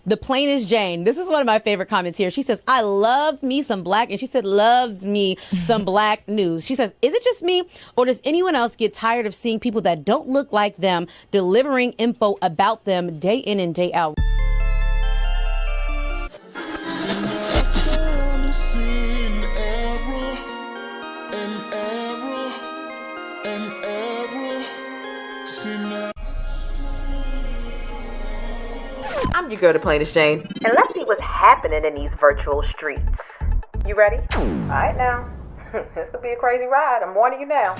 The plainest Jane. This is one of my favorite comments here. She says, I loves me some black, and she said, loves me some black news. She says, is it just me, or does anyone else get tired of seeing people that don't look like them delivering info about them day in and day out? I'm your girl, the plainest Jane, and let's see what's happening in these virtual streets. You ready? All right now. This could be a crazy ride. I'm warning you now.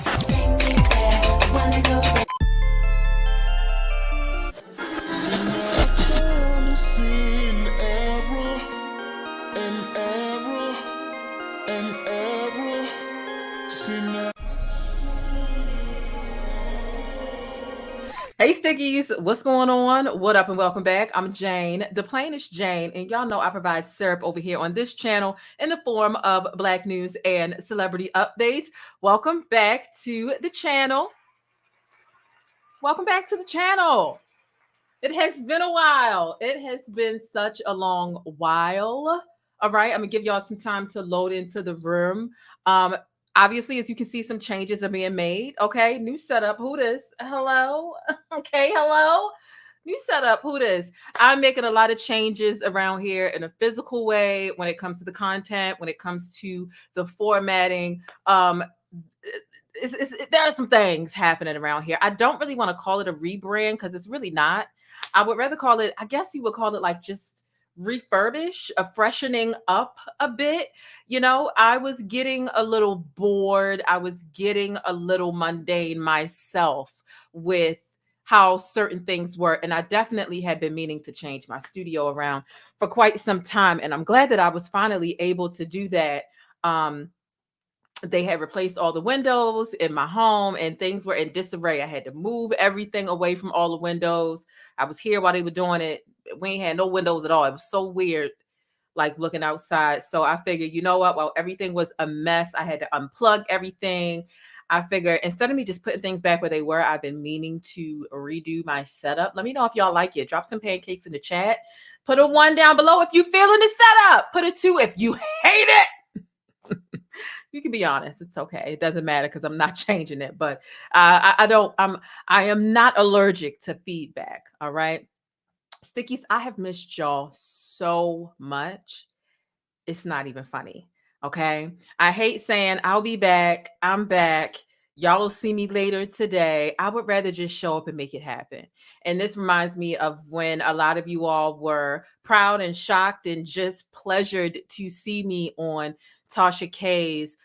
Hey Stickies, what's going on? What up and welcome back. I'm Jane, the plainest Jane, and y'all know I provide syrup over here on this channel in the form of black news and celebrity updates. Welcome back to the channel. Welcome back to the channel. It has been a while. It has been such a long while. All right, I'm gonna give y'all some time to load into the room. Obviously, as you can see, some changes are being made. Okay, new setup. Who this? Hello. Okay, hello. New setup. Who this? I'm making a lot of changes around here in a physical way when it comes to the content, when it comes to the formatting. There are some things happening around here. I don't really want to call it a rebrand because it's really not. I would rather call it, I guess you would call it like just refurbish, a freshening up a bit. You know, I was getting a little bored. I was getting a little mundane myself with how certain things were. And I definitely had been meaning to change my studio around for quite some time. And I'm glad that I was finally able to do that. They had replaced all the windows in my home and things were in disarray. I had to move everything away from all the windows. I was here while they were doing it. We ain't had no windows at all. It was so weird, like looking outside. So I figured, you know what? While everything was a mess, I had to unplug everything. I figured instead of me just putting things back where they were, I've been meaning to redo my setup. Let me know if y'all like it. Drop some pancakes in the chat. Put a 1 down below if you feeling the setup. Put a 2 if you hate it. You can be honest. It's okay. It doesn't matter because I'm not changing it. But I am not allergic to feedback. All right. Stickies, I have missed y'all so much. It's not even funny. Okay. I hate saying I'll be back. I'm back. Y'all will see me later today. I would rather just show up and make it happen. And this reminds me of when a lot of you all were proud and shocked and just pleasured to see me on Tasha K's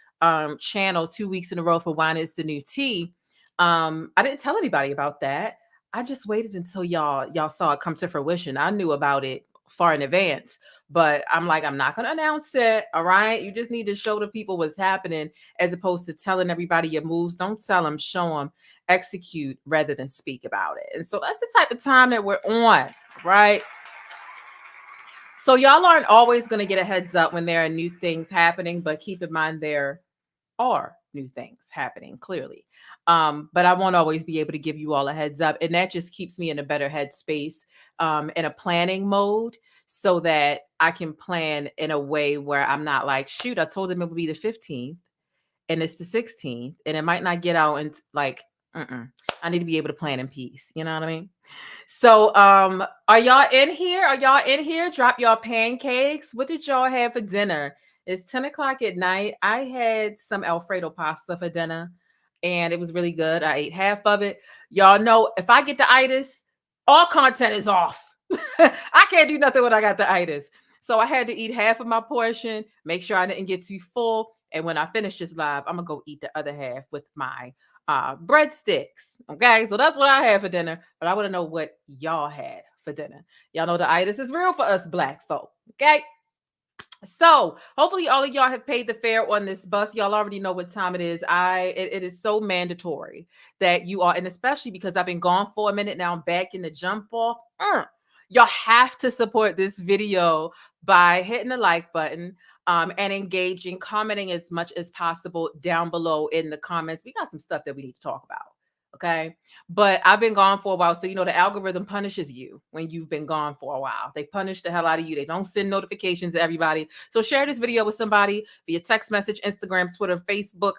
channel 2 weeks in a row for Wine is the New Tea. I didn't tell anybody about that. I just waited until y'all saw it come to fruition. I knew about it far in advance, but I'm like, I'm not going to announce it. All right. You just need to show the people what's happening as opposed to telling everybody your moves. Don't tell them, show them, execute rather than speak about it. And so that's the type of time that we're on, right? So y'all aren't always going to get a heads up when there are new things happening, but keep in mind there are new things happening clearly. But I won't always be able to give you all a heads up. And that just keeps me in a better headspace, in a planning mode so that I can plan in a way where I'm not like, shoot, I told them it would be the 15th and it's the 16th and it might not get out and like, I need to be able to plan in peace. You know what I mean? So, are y'all in here? Are y'all in here? Drop y'all pancakes. What did y'all have for dinner? It's 10 o'clock at night. I had some Alfredo pasta for dinner and it was really good. I ate half of it. Y'all know if I get the itis, all content is off. I can't do nothing when I got the itis. So I had to eat half of my portion, make sure I didn't get too full. And when I finish this live, I'm going to go eat the other half with my breadsticks. Okay, so that's what I had for dinner, but I want to know what y'all had for dinner. Y'all know the itis is real for us black folk. Okay, so hopefully all of y'all have paid the fare on this bus. Y'all already know what time it is. It is so mandatory that you are, and especially because I've been gone for a minute now, I'm back in the jump off. Y'all have to support this video by hitting the like button. And engaging, commenting as much as possible down below in the comments. We got some stuff that we need to talk about. okay? But I've been gone for a while. So, the algorithm punishes you when you've been gone for a while. They punish the hell out of you. They don't send notifications to everybody. So share this video with somebody via text message, Instagram, Twitter, Facebook,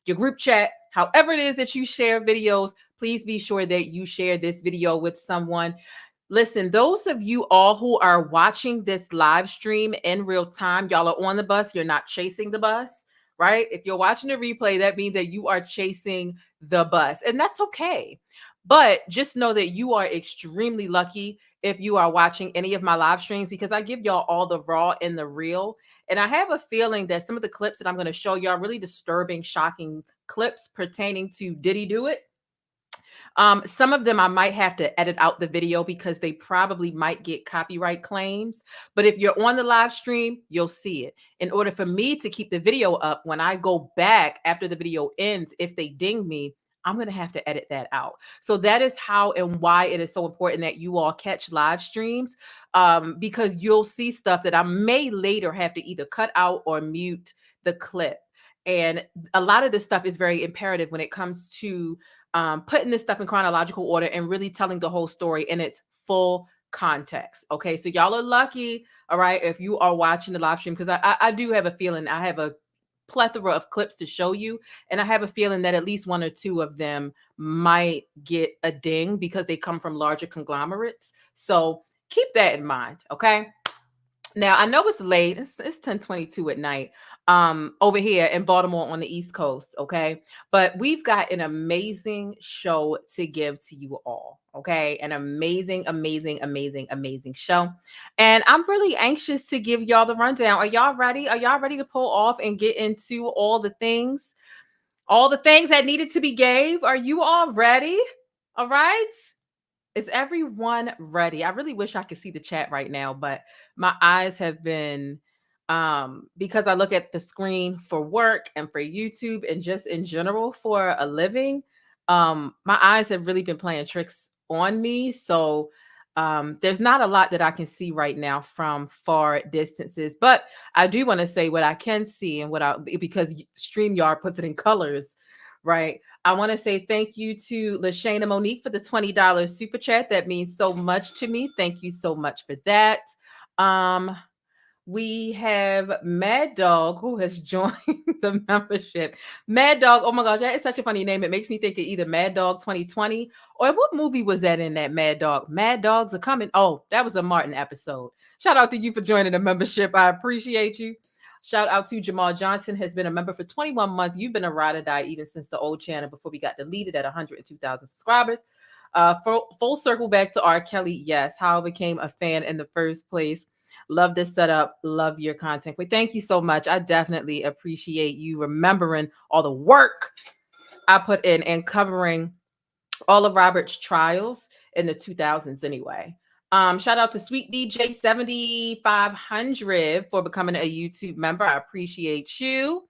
your group chat, however it is that you share videos. Please be sure that you share this video with someone. Listen, those of you all who are watching this live stream in real time, y'all are on the bus. You're not chasing the bus, right? If you're watching the replay, that means that you are chasing the bus, and that's okay. But just know that you are extremely lucky if you are watching any of my live streams, because I give y'all all the raw and the real. And I have a feeling that some of the clips that I'm going to show y'all, really disturbing, shocking clips pertaining to Diddy Do It. Some of them I might have to edit out the video because they probably might get copyright claims. But if you're on the live stream, you'll see it. In order for me to keep the video up, when I go back after the video ends, if they ding me, I'm going to have to edit that out. So that is how and why it is so important that you all catch live streams, because you'll see stuff that I may later have to either cut out or mute the clip. And a lot of this stuff is very imperative when it comes to putting this stuff in chronological order and really telling the whole story in its full context. Okay, so y'all are lucky, all right, if you are watching the live stream, because I do have a feeling I have a plethora of clips to show you, and I have a feeling that at least one or two of them might get a ding because they come from larger conglomerates. So keep that in mind, okay? Now, I know it's late. It's 10:22 at night over here in Baltimore on the East Coast, okay? But we've got an amazing show to give to you all, okay? An amazing, amazing, amazing, amazing show. And I'm really anxious to give y'all the rundown. Are y'all ready? Are y'all ready to pull off and get into all the things that needed to be gave? Are you all ready? All right? Is everyone ready? I really wish I could see the chat right now, but my eyes have been, because I look at the screen for work and for YouTube and just in general for a living, my eyes have really been playing tricks on me. So there's not a lot that I can see right now from far distances, but I do want to say what I can see and because StreamYard puts it in colors, right? I want to say thank you to LaShayna Monique for the $20 super chat. That means so much to me. Thank you so much for that. We have Mad Dog, who has joined the membership. Mad Dog, oh my gosh, that is such a funny name. It makes me think of either Mad Dog 2020 or what movie was that in that Mad Dog? Mad Dogs Are Coming. Oh, that was a Martin episode. Shout out to you for joining the membership. I appreciate you. Shout out to Jamal Johnson, has been a member for 21 months. You've been a ride or die even since the old channel before we got deleted at 102,000 subscribers. Full circle back to R. Kelly. Yes, how I became a fan in the first place. Love this setup. Love your content. But thank you so much. I definitely appreciate you remembering all the work I put in and covering all of Robert's trials in the 2000s anyway. Shout out to Sweet DJ 7500 for becoming a YouTube member. I appreciate you.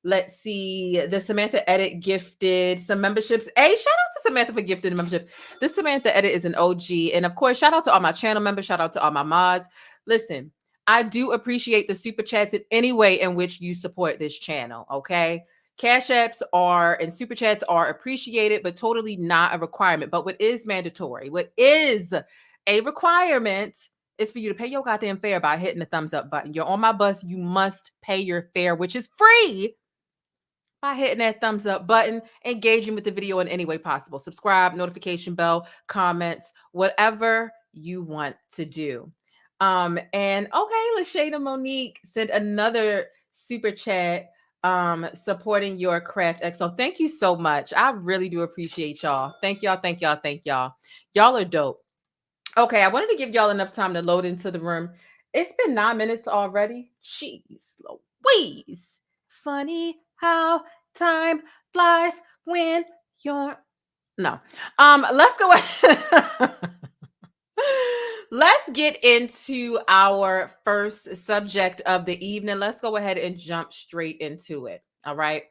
Let's see. The Samantha Edit gifted some memberships. Hey, shout out to Samantha for gifting a membership. This Samantha Edit is an OG. And of course, shout out to all my channel members. Shout out to all my mods. Listen, I do appreciate the super chats in any way in which you support this channel, okay? Cash apps and super chats are appreciated, but totally not a requirement. But what is mandatory, what is a requirement, is for you to pay your goddamn fare by hitting the thumbs up button. You're on my bus. You must pay your fare, which is free, by hitting that thumbs up button, engaging with the video in any way possible. Subscribe, notification bell, comments, whatever you want to do. And okay, LaShayna Monique sent another super chat supporting your craft excellence. Thank you so much. I really do appreciate y'all. Thank y'all, thank y'all, thank y'all. Y'all are dope. Okay, I wanted to give y'all enough time to load into the room. It's been 9 minutes already. Jeez Louise. Funny how time flies when you're... No. Let's go ahead. Let's get into our first subject of the evening. Let's go ahead and jump straight into it. All right.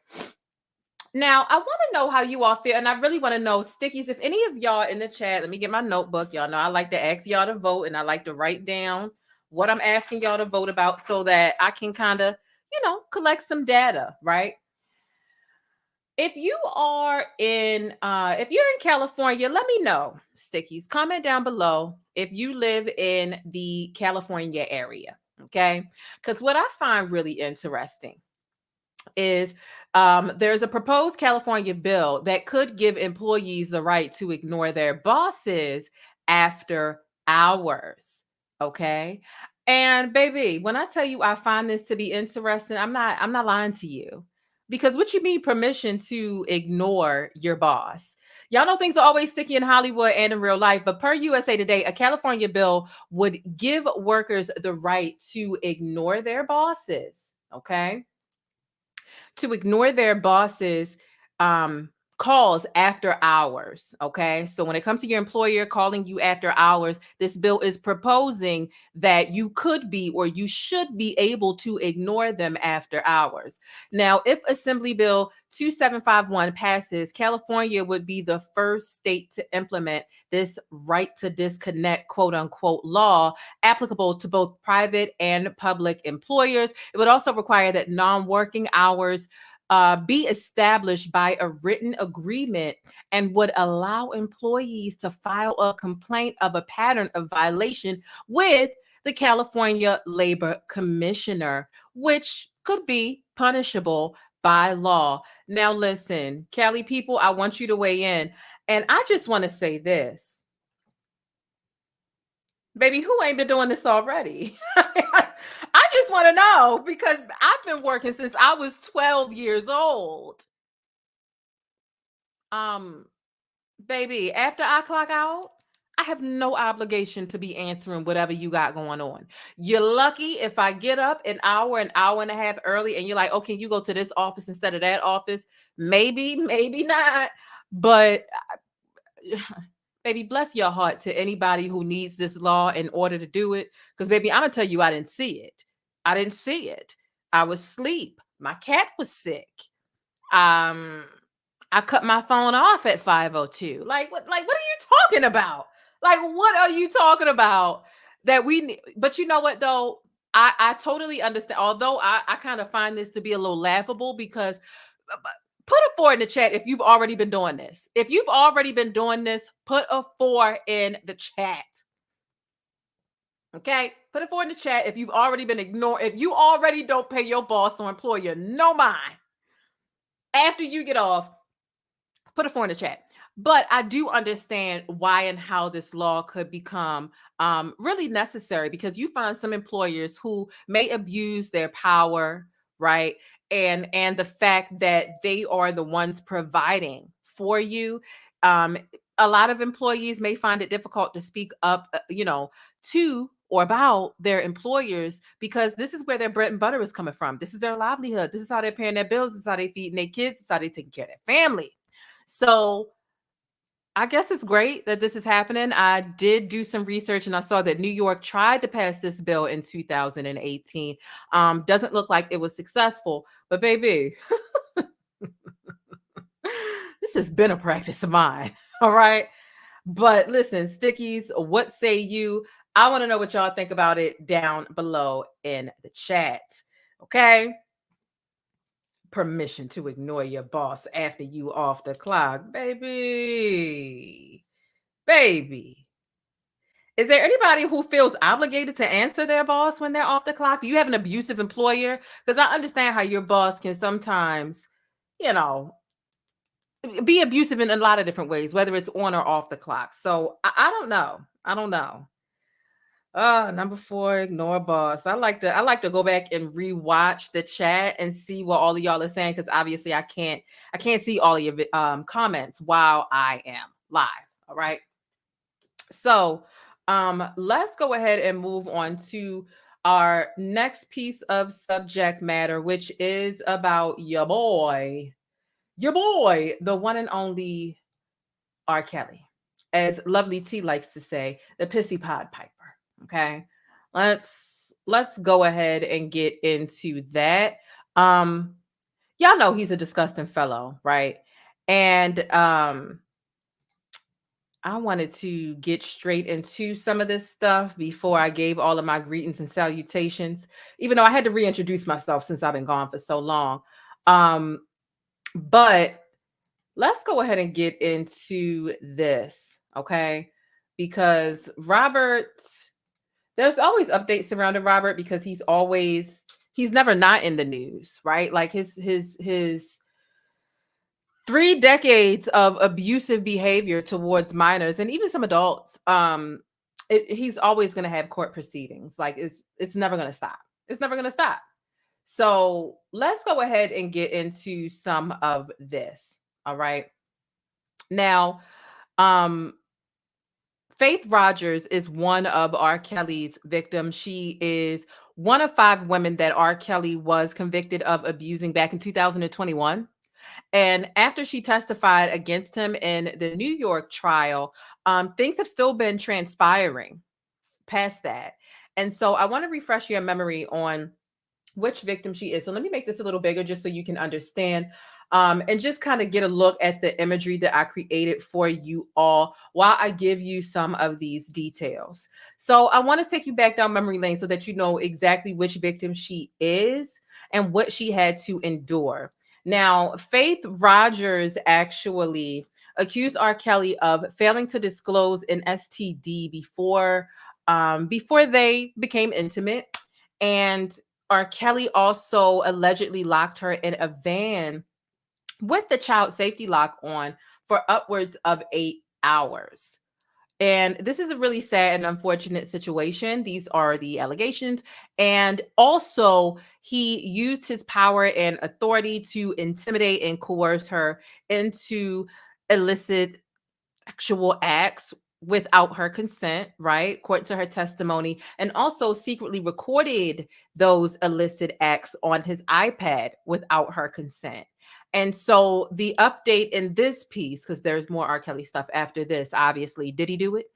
Now, I want to know how you all feel, and I really want to know, Stickies, if any of y'all in the chat, let me get my notebook. Y'all know I like to ask y'all to vote, and I like to write down what I'm asking y'all to vote about so that I can kind of, collect some data, right? If you are in if you're in California, let me know. Stickies, comment down below if you live in the California area. Okay. Because what I find really interesting is there's a proposed California bill that could give employees the right to ignore their bosses after hours. Okay. And baby, when I tell you I find this to be interesting, I'm not lying to you. Because what you mean permission to ignore your boss? Y'all know things are always sticky in Hollywood and in real life, but per USA Today, a California bill would give workers the right to ignore their bosses. Okay, to ignore their bosses um calls after hours. Okay, so when it comes to your employer calling you after hours, this bill is proposing that you could be or you should be able to ignore them after hours. Now, if Assembly Bill 2751 passes, California would be the first state to implement this right to disconnect, quote unquote, law applicable to both private and public employers. It would also require that non-working hours be established by a written agreement and would allow employees to file a complaint of a pattern of violation with the California Labor Commissioner, which could be punishable by law. Now, listen, Cali people, I want you to weigh in. And I just want to say this. Baby, who ain't been doing this already? I just want to know because I've been working since I was 12 years old. Um, Baby, after I clock out, I have no obligation to be answering whatever you got going on. You're lucky if I get up an hour and a half early, and you're like, oh, can you go to this office instead of that office? Maybe, maybe not. But baby, bless your heart to anybody who needs this law in order to do it. Because, baby, I'm going to tell you, I didn't see it. I didn't see it. I was asleep. My cat was sick. Um, I cut my phone off at 5:02. Like what are you talking about? Like, what are you talking about that we need? But you know what, though? I totally understand. Although I kind of find this to be a little laughable because put a 4 in the chat if you've already been doing this. If you've already been doing this, put a 4 in the chat. Okay, put a 4 in the chat if you've already been ignored. If you already don't pay your boss or employer no mind after you get off, put a 4 in the chat. But I do understand why and how this law could become really necessary because you find some employers who may abuse their power, right? And the fact that they are the ones providing for you. Um, a lot of employees may find it difficult to speak up, to or about their employers because this is where their bread and butter is coming from. This is their livelihood. This is how they're paying their bills. This is how they're feeding their kids. This is how they're taking care of their family. So I guess it's great that this is happening. I did do some research and I saw that New York tried to pass this bill in 2018. Doesn't look like it was successful, but baby, this has been a practice of mine. All right. But listen, Stickies, what say you? I want to know what y'all think about it down below in the chat. Okay. Permission to ignore your boss after you off the clock, baby. Is there anybody who feels obligated to answer their boss when they're off the clock? Do you have an abusive employer? Because I understand how your boss can sometimes, you know, be abusive in a lot of different ways, whether it's on or off the clock. So I don't know. I don't know. Number 4, ignore boss. I like to go back and rewatch the chat and see what all of y'all are saying because obviously I can't see all of your comments while I am live. All right. So let's go ahead and move on to our next piece of subject matter, which is about your boy, the one and only R. Kelly, as Lovely T likes to say, the pissy pod piper. Okay, let's go ahead and get into that. Y'all know he's a disgusting fellow, right? And I wanted to get straight into some of this stuff before I gave all of my greetings and salutations, even though I had to reintroduce myself since I've been gone for so long. But let's go ahead and get into this, okay? Because Robert, there's always updates surrounding Robert because he's never not in the news, right? Like his 3 decades of abusive behavior towards minors and even some adults. He's always going to have court proceedings. Like it's never going to stop. It's never going to stop. So let's go ahead and get into some of this. All right. Now, Faith Rodgers is one of R. Kelly's victims. She is one of 5 women that R. Kelly was convicted of abusing back in 2021. And after she testified against him in the New York trial, things have still been transpiring past that. And so I want to refresh your memory on which victim she is. So let me make this a little bigger just so you can understand, and just kind of get a look at the imagery that I created for you all while I give you some of these details. So I want to take you back down memory lane so that you know exactly which victim she is and what she had to endure. Now, Faith Rodgers actually accused R. Kelly of failing to disclose an STD before they became intimate. And R. Kelly also allegedly locked her in a van with the child safety lock on for upwards of 8 hours. And this is a really sad and unfortunate situation. These are the allegations. And also, he used his power and authority to intimidate and coerce her into illicit sexual acts without her consent, right? According to her testimony, and also secretly recorded those illicit acts on his iPad without her consent. And so the update in this piece, because there's more R. Kelly stuff after this, obviously, did he do it?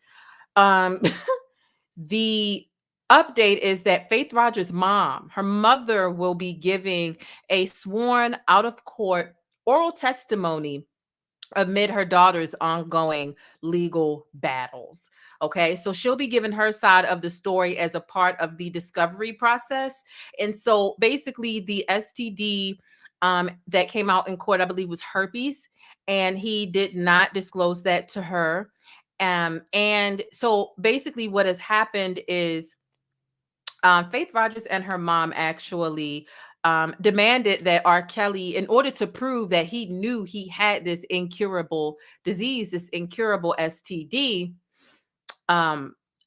The update is that Faith Rodgers' mom, her mother, will be giving a sworn out of court oral testimony amid her daughter's ongoing legal battles. Okay, so she'll be giving her side of the story as a part of the discovery process. And so basically, the STD that came out in court, I believe, was herpes, and he did not disclose that to her. And so basically, what has happened is Faith Rodgers and her mom actually demanded that R. Kelly, in order to prove that he knew he had this incurable disease, this incurable STD,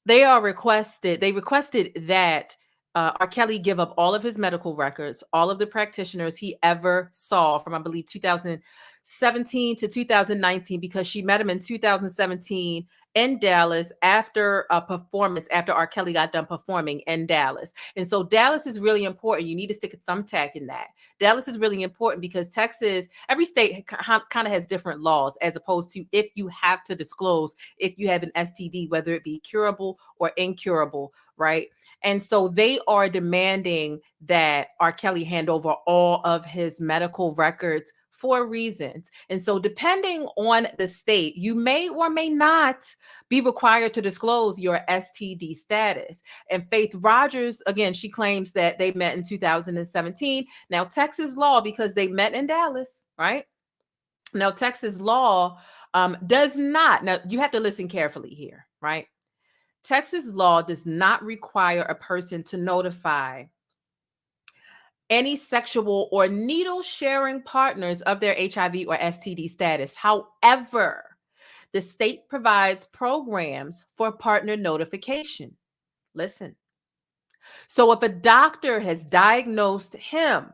they requested that R. Kelly give up all of his medical records, all of the practitioners he ever saw from, I believe, 2017 to 2019, because she met him in 2017 in Dallas after a performance, after R. Kelly got done performing in Dallas. And so Dallas is really important. You need to stick a thumbtack in that. Dallas is really important because Texas, every state kind of has different laws, as opposed to if you have to disclose if you have an STD, whether it be curable or incurable, right? And so they are demanding that R. Kelly hand over all of his medical records for reasons. And so depending on the state, you may or may not be required to disclose your STD status. And Faith Rodgers, again, she claims that they met in 2017. Now, Texas law, because they met in Dallas, right? Now, Texas law does not, now you have to listen carefully here, right? Texas law does not require a person to notify any sexual or needle sharing partners of their HIV or STD status. However, the state provides programs for partner notification. Listen. So if a doctor has diagnosed him,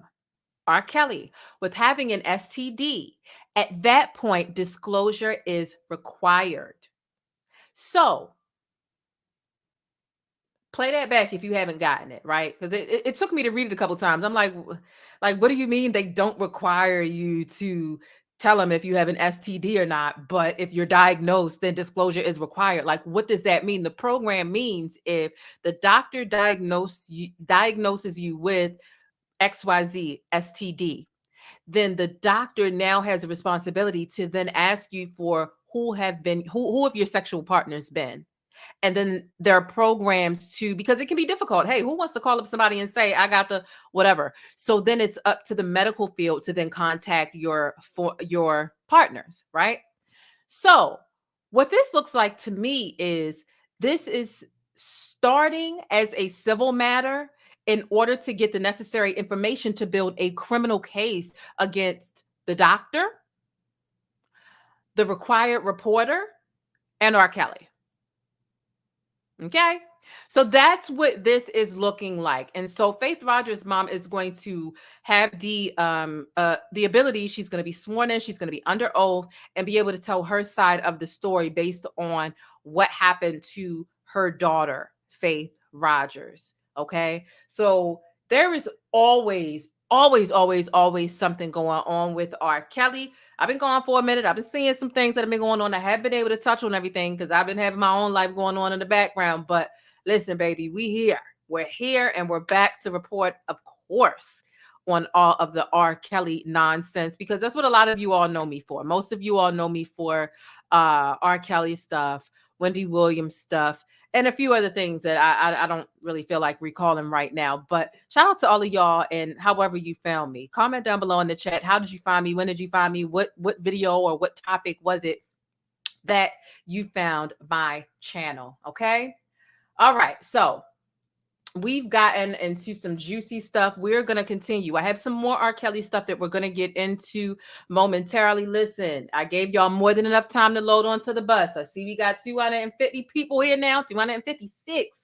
R. Kelly, with having an STD, at that point, disclosure is required. So play that back if you haven't gotten it, right? Because it took me to read it a couple times. I'm like, what do you mean they don't require you to tell them if you have an STD or not? But if you're diagnosed, then disclosure is required. Like, what does that mean? The program means if the doctor diagnoses you with XYZ STD, then the doctor now has a responsibility to then ask you for who have your sexual partners been. And then there are programs because it can be difficult. Hey, who wants to call up somebody and say, I got the whatever? So then it's up to the medical field to then contact your partners, right? So what this looks like to me is this is starting as a civil matter in order to get the necessary information to build a criminal case against the doctor, the required reporter, and R. Kelly. Okay. So that's what this is looking like. And so Faith Rodgers' mom is going to have the ability, she's going to be sworn in, she's going to be under oath and be able to tell her side of the story based on what happened to her daughter, Faith Rodgers. Okay? So there is always something going on with R. Kelly. I've been gone for a minute. I've been seeing some things that have been going on. I haven't been able to touch on everything because I've been having my own life going on in the background. But listen, baby, we're here and we're back to report, of course, on all of the R. Kelly nonsense, because that's what a lot of you all know me for. Most of you all know me for R. Kelly stuff, Wendy Williams stuff, and a few other things that I don't really feel like recalling right now. But shout out to all of y'all, and however you found me. Comment down below in the chat. How did you find me? When did you find me? What video or what topic was it that you found my channel? Okay. All right. So we've gotten into some juicy stuff. We're going to continue. I have some more R. Kelly stuff that we're going to get into momentarily. Listen, I gave y'all more than enough time to load onto the bus. I see we got 250 people here now, 256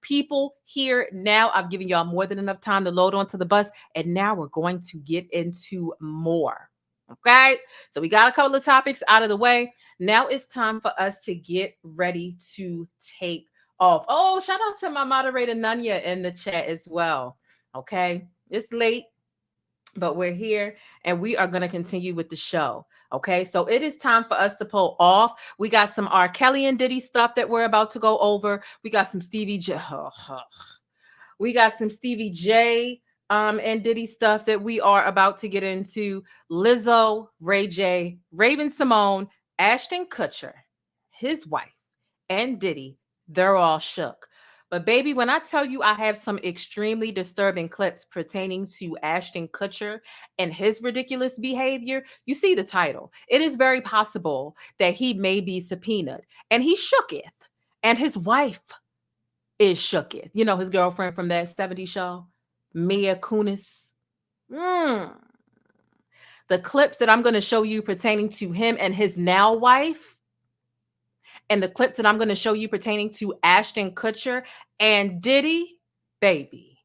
people here now. I've given y'all more than enough time to load onto the bus. And now we're going to get into more. Okay. So we got a couple of topics out of the way. Now it's time for us to get ready to take off. Oh, shout out to my moderator Nanya in the chat as well. Okay, it's late, but we're here and we are going to continue with the show. Okay, so it is time for us to pull off. We got some R. Kelly and Diddy stuff that we're about to go over. We got some Stevie J. We got some Stevie J and Diddy stuff that we are about to get into. Lizzo, Ray J, Raven-Symoné, Ashton Kutcher, his wife, and Diddy. They're all shook. But baby, when I tell you I have some extremely disturbing clips pertaining to Ashton Kutcher and his ridiculous behavior, you see the title. It is very possible that he may be subpoenaed, and he shooketh, and his wife is shooketh. You know, his girlfriend from that 70s show, Mila Kunis. The clips that I'm going to show you pertaining to him and his now wife, and the clips that I'm going to show you pertaining to Ashton Kutcher and Diddy, baby,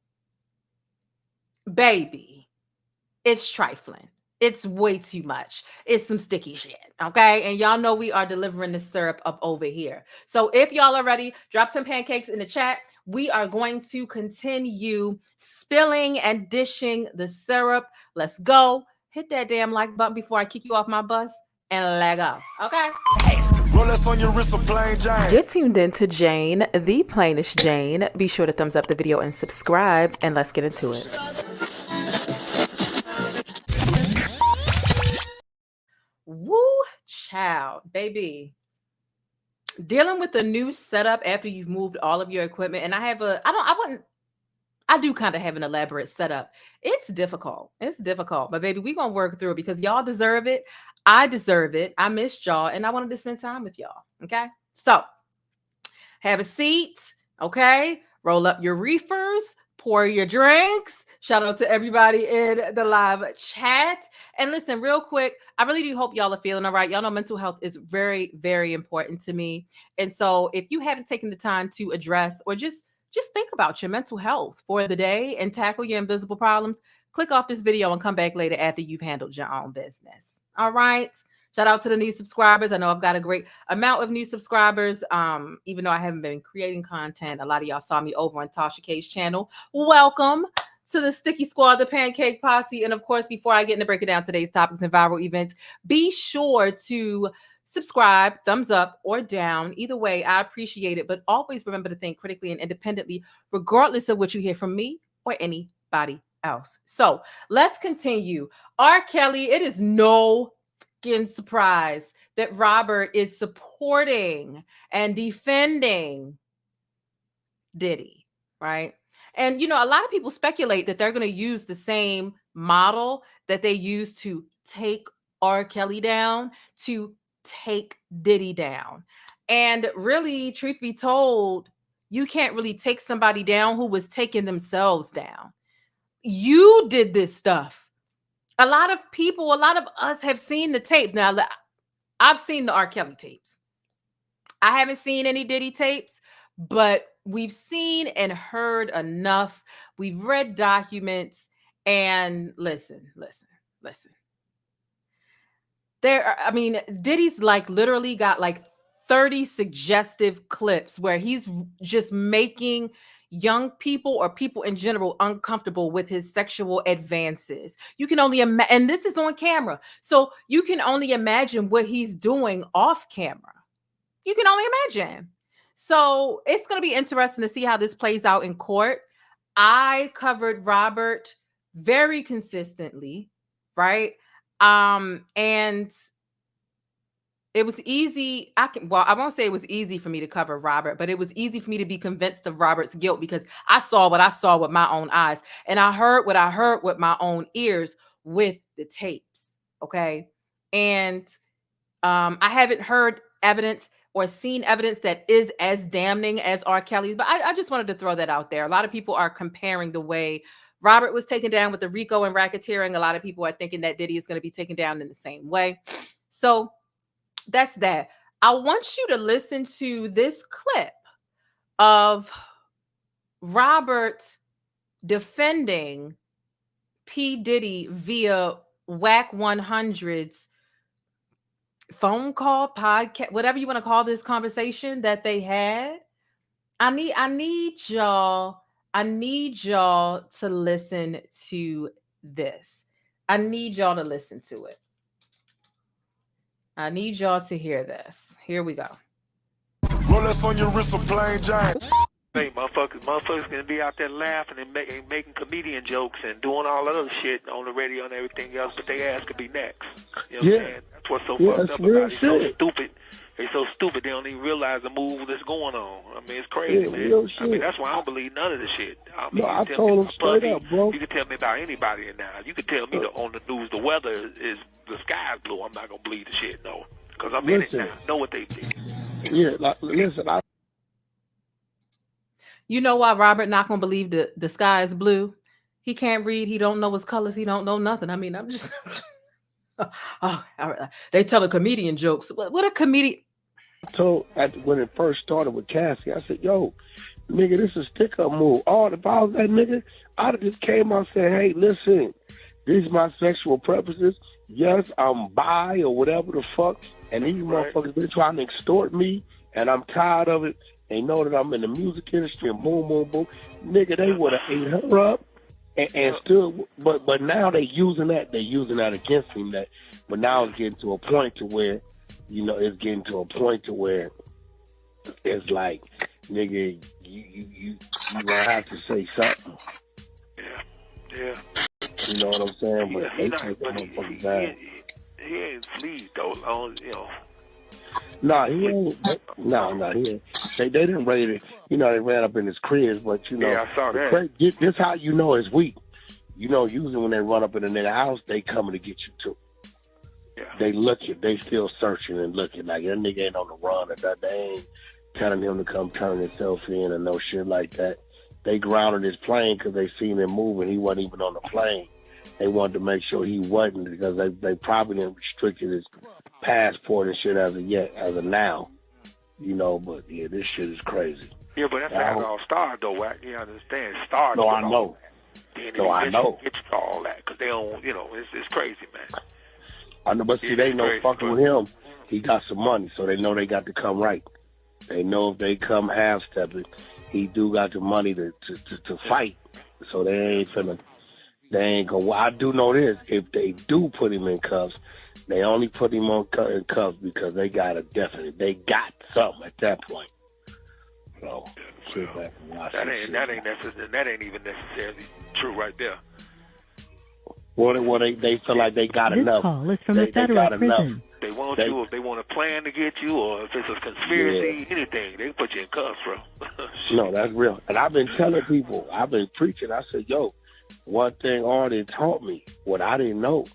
it's trifling. It's way too much. It's some sticky shit, okay? And y'all know we are delivering the syrup up over here. So if y'all are ready, drop some pancakes in the chat. We are going to continue spilling and dishing the syrup. Let's go. Hit that damn like button before I kick you off my bus and let go, okay? Rolex on your wrist, a plain Jane. You're tuned in to Jane, the plainest Jane. Be sure to thumbs up the video and subscribe, and let's get into it. Woo, child, baby. Dealing with a new setup after you've moved all of your equipment, and I do kind of have an elaborate setup. It's difficult. It's difficult, but baby, we're gonna work through it because y'all deserve it. I deserve it. I missed y'all and I wanted to spend time with y'all. Okay. So have a seat. Okay. Roll up your reefers, pour your drinks. Shout out to everybody in the live chat. And listen, real quick, I really do hope y'all are feeling all right. Y'all know mental health is very, very important to me. And so if you haven't taken the time to address or just think about your mental health for the day and tackle your invisible problems, click off this video and come back later after you've handled your own business. All right. Shout out to the new subscribers. I know I've got a great amount of new subscribers. Even though I haven't been creating content, a lot of y'all saw me over on Tasha K's channel. Welcome to the Sticky Squad, the Pancake Posse. And of course, before I get into breaking down today's topics and viral events, be sure to subscribe, thumbs up or down. Either way, I appreciate it. But always remember to think critically and independently, regardless of what you hear from me or anybody else. So let's continue. R. Kelly, it is no fucking surprise that Robert is supporting and defending Diddy, right? And, you know, a lot of people speculate that they're going to use the same model that they used to take R. Kelly down to take Diddy down. And really, truth be told, you can't really take somebody down who was taking themselves down. You did this stuff. A lot of people, a lot of us have seen the tapes. Now, I've seen the R. Kelly tapes. I haven't seen any Diddy tapes, but we've seen and heard enough. We've read documents, and listen. Diddy's like literally got like 30 suggestive clips where he's just making young people or people in general uncomfortable with his sexual advances. You can only imagine, and this is on camera, so you can only imagine what he's doing off camera. You can only imagine. So it's going to be interesting to see how this plays out in court. I covered Robert very consistently, right? And it was easy. I won't say it was easy for me to cover Robert, but it was easy for me to be convinced of Robert's guilt because I saw what I saw with my own eyes, and I heard what I heard with my own ears with the tapes. Okay. And I haven't heard evidence or seen evidence that is as damning as R. Kelly's, but I just wanted to throw that out there. A lot of people are comparing the way Robert was taken down with the RICO and racketeering. A lot of people are thinking that Diddy is going to be taken down in the same way. So that's that. I want you to listen to this clip of Robert defending P. Diddy via WAC 100's phone call, podcast, whatever you want to call this conversation that they had. I need y'all to listen to this. I need y'all to listen to it. I need y'all to hear this. Here we go. Rolex on your wrist, plain Jane. Hey, motherfuckers gonna be out there laughing and making comedian jokes and doing all that other shit on the radio and everything else, but their ass could be next. You know what I'm saying? That's what's so fucked up about it. So stupid. They're so stupid they don't even realize the move that's going on. I mean, it's crazy, man. I mean, that's why I don't believe none of this shit. I mean, I told him straight up, bro. You can tell me about anybody now. You can tell me on the news the weather is the sky's blue. I'm not gonna believe the shit, no, because I'm in it now. I know what they did. Yeah, listen. You know why Robert not gonna believe the sky is blue? He can't read. He don't know his colors. He don't know nothing. I mean, I'm just. They tell a comedian jokes. What a comedian. So when it first started with Cassie, I said, "Yo, nigga, this is stick-up move. If I was that nigga, I'd have just came out and said, hey, listen, these my sexual preferences. Yes, I'm bi or whatever the fuck, and these motherfuckers been trying to extort me, and I'm tired of it. They know that I'm in the music industry, and boom, boom, boom. Nigga, they would have ate her up and still, but now they using that. They're using that against him. But now it's getting to a point to where, it's it's like, nigga, you gonna have to say something. Yeah. You know what I'm saying? But he ain't fleas though. No, he ain't. No, he ain't. They didn't raid it. They ran up in his cribs, but Yeah, I saw that. This how you know it's weak. Usually when they run up in a nigga house, they coming to get you too. Yeah. They looking, they still searching and looking. Like that nigga ain't on the run or that. They ain't telling him to come turn himself in and no shit like that. They grounded his plane because they seen him moving. He wasn't even on the plane. They wanted to make sure he wasn't because they probably didn't restricted his passport and shit as of now. But yeah, this shit is crazy. Yeah, but that's how it all started though, Wack. You understand? Started. No, I know. I know. It's all that because they don't, it's crazy, man. I know, but see, they know fucking with him, he got some money, so they know they got to come right. They know if they come half-stepping, he do got the money to fight. So they ain't gonna. I do know this: if they do put him in cuffs, they only put him in cuffs because they got something at that point. So that ain't even necessarily true right there. Well, they feel like they got enough. Call is from the federal prison. They want you if they want to plan to get you, or if it's a conspiracy, anything, they put you in cuffs, bro. No, that's real. And I've been telling people, I've been preaching. I said, yo, one thing Artie taught me, what I didn't know,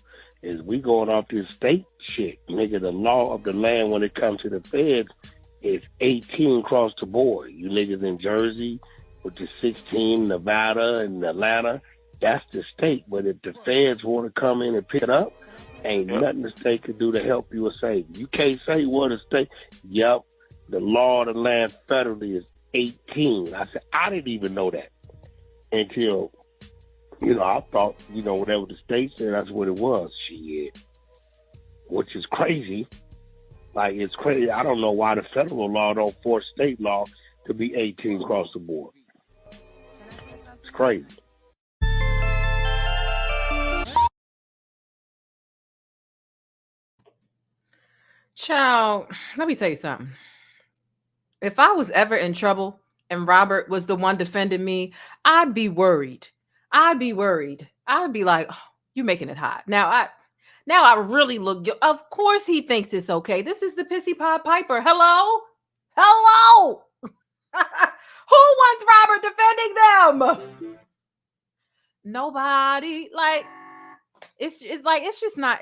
is we going off this state shit. Nigga, the law of the land when it comes to the feds is 18 across the board. You niggas in Jersey with the 16, Nevada and Atlanta, that's the state. But if the feds want to come in and pick it up, ain't nothing the state can do to help you or save you. You can't say what a state. Yep, the law of the land federally is 18. I said, I didn't even know that until, I thought, whatever the state said, that's what it was. Shit. Which is crazy. Like, it's crazy. I don't know why the federal law don't force state law to be 18 across the board. It's crazy. Child, let me tell you something. If I was ever in trouble and Robert was the one defending me, I'd be worried. I'd be like, oh, you making it hot. Now I really look. Of course he thinks it's okay. This is the pissy Pied Piper. Hello. Who wants Robert defending them? Nobody. Like, it's just not.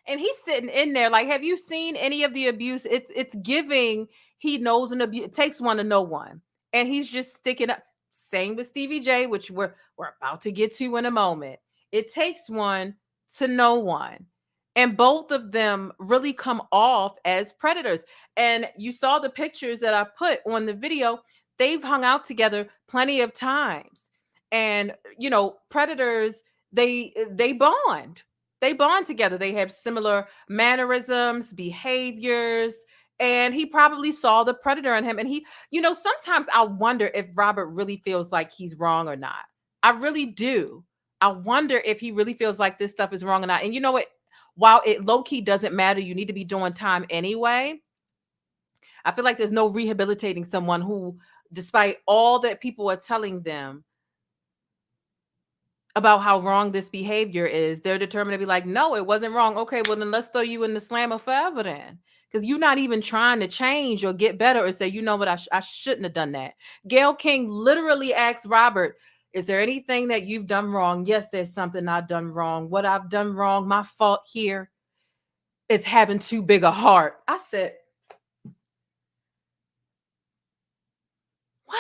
And he's sitting in there like, have you seen any of the abuse? It's giving. He knows an abuse. It takes one to know one, and he's just sticking up. Same with Stevie J, which we're about to get to in a moment. It takes one to know one, and both of them really come off as predators. And you saw the pictures that I put on the video. They've hung out together plenty of times, and predators they bond. They bond together. They have similar mannerisms, behaviors, and he probably saw the predator in him. And he, sometimes I wonder if Robert really feels like he's wrong or not. I really do. I wonder if he really feels like this stuff is wrong or not. And you know what? While it low-key doesn't matter, you need to be doing time anyway. I feel like there's no rehabilitating someone who, despite all that people are telling them about how wrong this behavior is, they're determined to be like, no, it wasn't wrong. Okay, well, then let's throw you in the slammer forever then. Because you're not even trying to change or get better or say, you know what, I shouldn't have done that. Gayle King literally asked Robert, is there anything that you've done wrong? Yes, there's something I've done wrong. What I've done wrong, my fault here is having too big a heart. I said, what?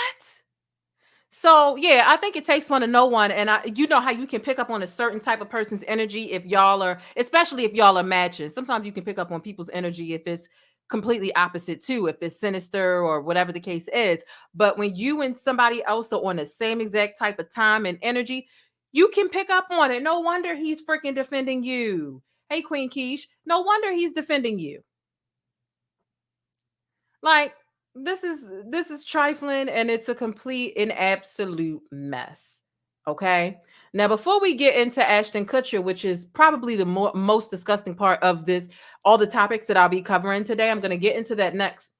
So, yeah, I think it takes one to know one. And you know how you can pick up on a certain type of person's energy especially if y'all are matching. Sometimes you can pick up on people's energy if it's completely opposite too, if it's sinister or whatever the case is. But when you and somebody else are on the same exact type of time and energy, you can pick up on it. No wonder he's freaking defending you. Hey, Queen Keish, no wonder he's defending you. Like, this is trifling, and it's a complete and absolute mess. Okay. Now, before we get into Ashton Kutcher, which is probably the most disgusting part of this, all the topics that I'll be covering today, I'm going to get into that next.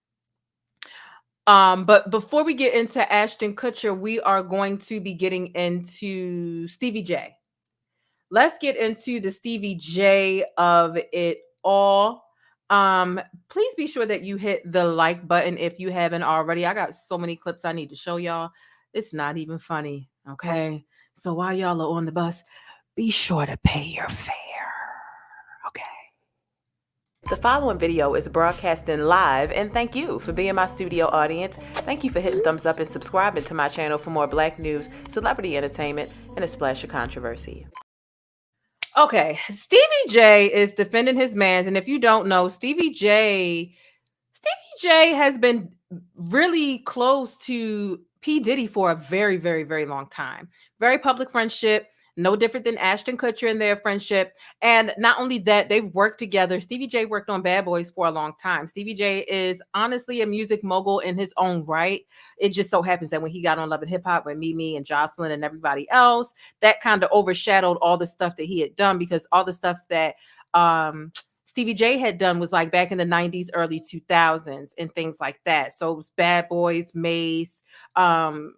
But before we get into Ashton Kutcher, we are going to be getting into Stevie J. Let's get into the Stevie J of it all. Please be sure that you hit the like button if you haven't already. I got so many clips I need to show y'all. It's not even funny. Okay. So while y'all are on the bus, be sure to pay your fare. Okay. The following video is broadcasting live, and thank you for being my studio audience. Thank you for hitting thumbs up and subscribing to my channel for more Black news, celebrity entertainment, and a splash of controversy. Okay, Stevie J is defending his mans, and if you don't know, Stevie J has been really close to P. Diddy for a very, very, very long time. Very public friendship, no different than Ashton Kutcher in their friendship. And not only that, they've worked together. Stevie J worked on Bad Boys for a long time. Stevie J is honestly a music mogul in his own right. It just so happens that when he got on Love and Hip Hop with Mimi and Jocelyn and everybody else, that kind of overshadowed all the stuff that he had done, because all the stuff that Stevie J had done was like back in the 90s, early 2000s and things like that. So it was Bad Boys, Mace,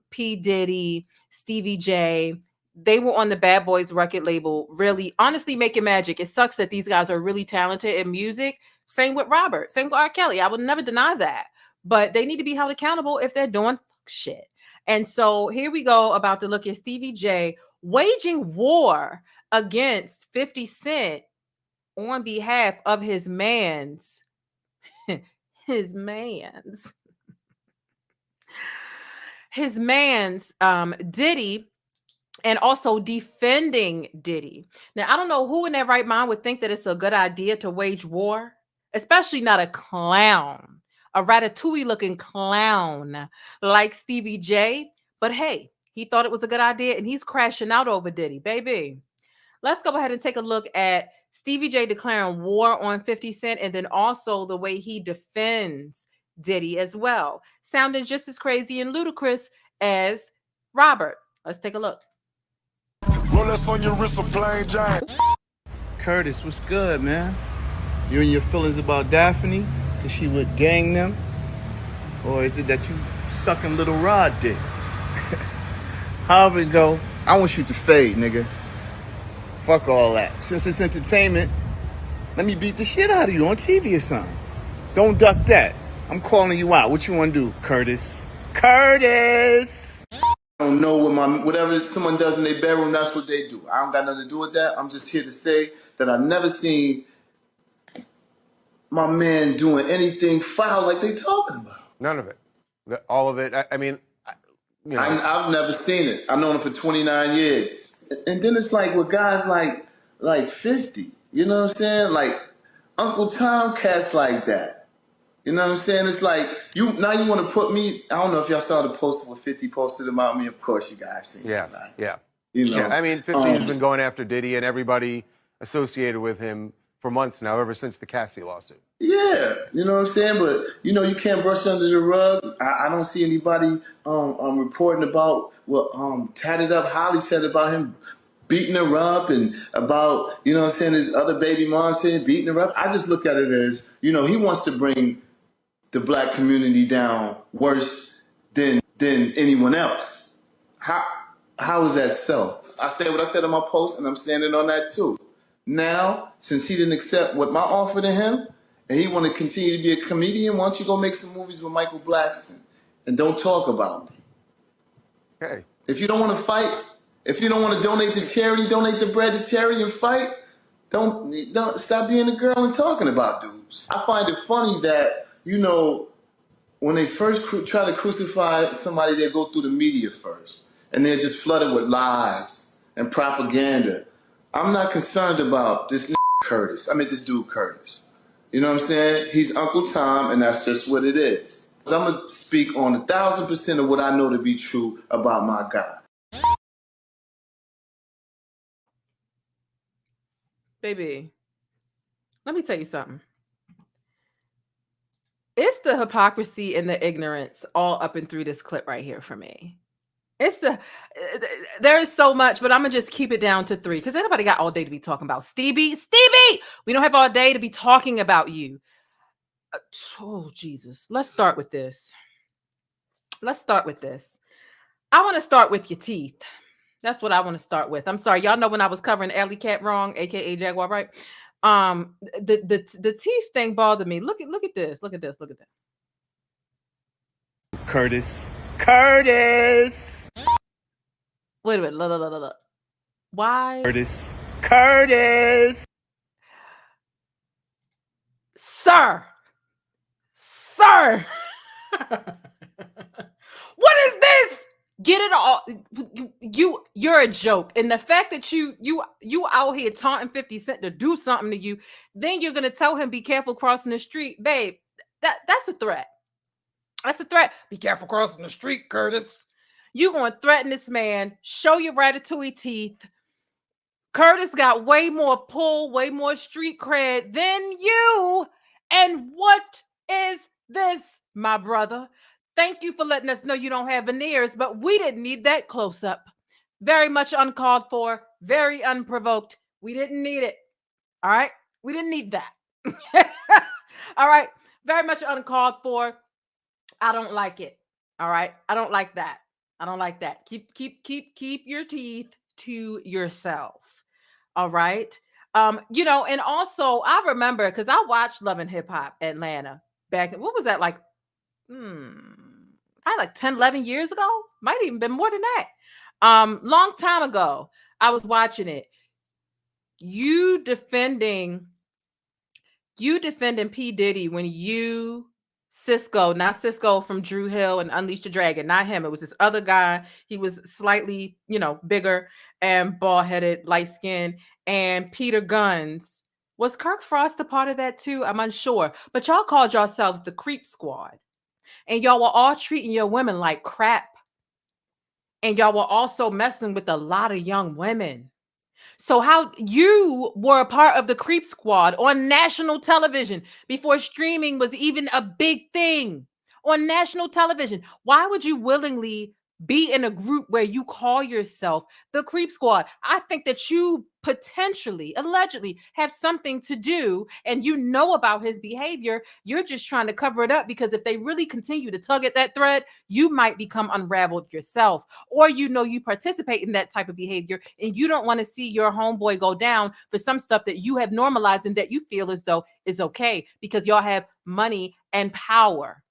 P. Diddy, Stevie J. They were on the Bad Boys record label, really, honestly making magic. It sucks that these guys are really talented in music. Same with Robert, same with R. Kelly. I would never deny that. But they need to be held accountable if they're doing shit. And so here we go about to look at Stevie J waging war against 50 Cent on behalf of his man's Diddy, and also defending Diddy. Now, I don't know who in their right mind would think that it's a good idea to wage war, especially not a clown, a ratatouille looking clown like Stevie J. But hey, he thought it was a good idea and he's crashing out over Diddy, baby. Let's go ahead and take a look at Stevie J declaring war on 50 Cent, and then also the way he defends Diddy as well, sounding just as crazy and ludicrous as Robert. Let's take a look. Rolex on your wrist, a plain Jane. Curtis, what's good, man? You and your feelings about Daphne? Cause she would gang them? Or is it that you sucking little Rod dick? However it go, I want you to fade, nigga. Fuck all that. Since it's entertainment, let me beat the shit out of you on TV or something. Don't duck that. I'm calling you out. What you want to do, Curtis? Curtis! I don't know whatever someone does in their bedroom, that's what they do. I don't got nothing to do with that. I'm just here to say that I've never seen my man doing anything foul like they talking about. None of it. All of it. I mean, you know. I've never seen it. I've known him for 29 years. And then it's like with guys like 50, you know what I'm saying? Like Uncle Tom cats like that. You know what I'm saying? It's like you want to put me. I don't know if y'all saw the post where 50 posted about me. Of course you guys seen it. Right? Yeah. You know, yeah. I mean, 50 has been going after Diddy and everybody associated with him for months now, ever since the Cassie lawsuit. Yeah, you know what I'm saying? But, you know, you can't brush under the rug. I don't see anybody reporting about what Tatted Up Holly said about him beating her up and about, you know what I'm saying, his other baby mom said beating her up. I just look at it as, you know, he wants to bring the black community down worse than anyone else. How is that so? I said what I said on my post, and I'm standing on that too. Now, since he didn't accept what my offer to him, and he want to continue to be a comedian, why don't you go make some movies with Michael Blackson and don't talk about me? Okay. If you don't want to fight, if you don't want to donate to charity, donate the bread to charity and fight. Don't stop being a girl and talking about dudes. I find it funny that, you know, when they first try to crucify somebody, they go through the media first, and they're just flooded with lies and propaganda. I'm not concerned about this this dude Curtis. You know what I'm saying? He's Uncle Tom, and that's just what it is. I'm going to speak on 1,000% of what I know to be true about my guy. Baby, let me tell you something. It's the hypocrisy and the ignorance all up and through this clip right here for me. There is so much, but I'm going to just keep it down to 3 because anybody got all day to be talking about Stevie, we don't have all day to be talking about you. Oh, Jesus. Let's start with this. I want to start with your teeth. That's what I want to start with. I'm sorry. Y'all know when I was covering Alley Cat wrong, aka Jaguar, right? The teeth thing bothered me. Look at this. Look at this. Curtis. Wait a minute. Look. Why? Curtis. Sir. What is this? Get it all. You're a joke. And the fact that you out here taunting 50 Cent to do something to you, then you're gonna tell him be careful crossing the street, babe. That's a threat. That's a threat. Be careful crossing the street, Curtis. You gonna threaten this man? Show your ratatouille teeth. Curtis got way more pull, way more street cred than you. And what is this, my brother? Thank you for letting us know you don't have veneers, but we didn't need that close up. Very much uncalled for, very unprovoked. We didn't need it. All right? We didn't need that. All right? Very much uncalled for. I don't like it. All right? I don't like that. Keep your teeth to yourself. All right? You know, and also I remember because I watched Love and Hip Hop Atlanta back. What was that like? Probably like 10, 11 years ago. Might even been more than that. Long time ago, I was watching it. you defending P. Diddy when you Cisco, not Cisco from Drew Hill and Unleash the Dragon, not him. It was this other guy. He was slightly, bigger and bald-headed, light-skinned. And Peter Guns. Was Kirk Frost a part of that too? I'm unsure. But y'all called yourselves the Creep Squad. And y'all were all treating your women like crap. And y'all were also messing with a lot of young women. So how you were a part of the Creep Squad on national television before streaming was even a big thing on national television. Why would you willingly be in a group where you call yourself the Creep Squad? I think that you potentially, allegedly, have something to do, and you know about his behavior. You're just trying to cover it up because if they really continue to tug at that thread, you might become unraveled yourself, or you participate in that type of behavior and you don't want to see your homeboy go down for some stuff that you have normalized and that you feel as though is okay because y'all have money and power.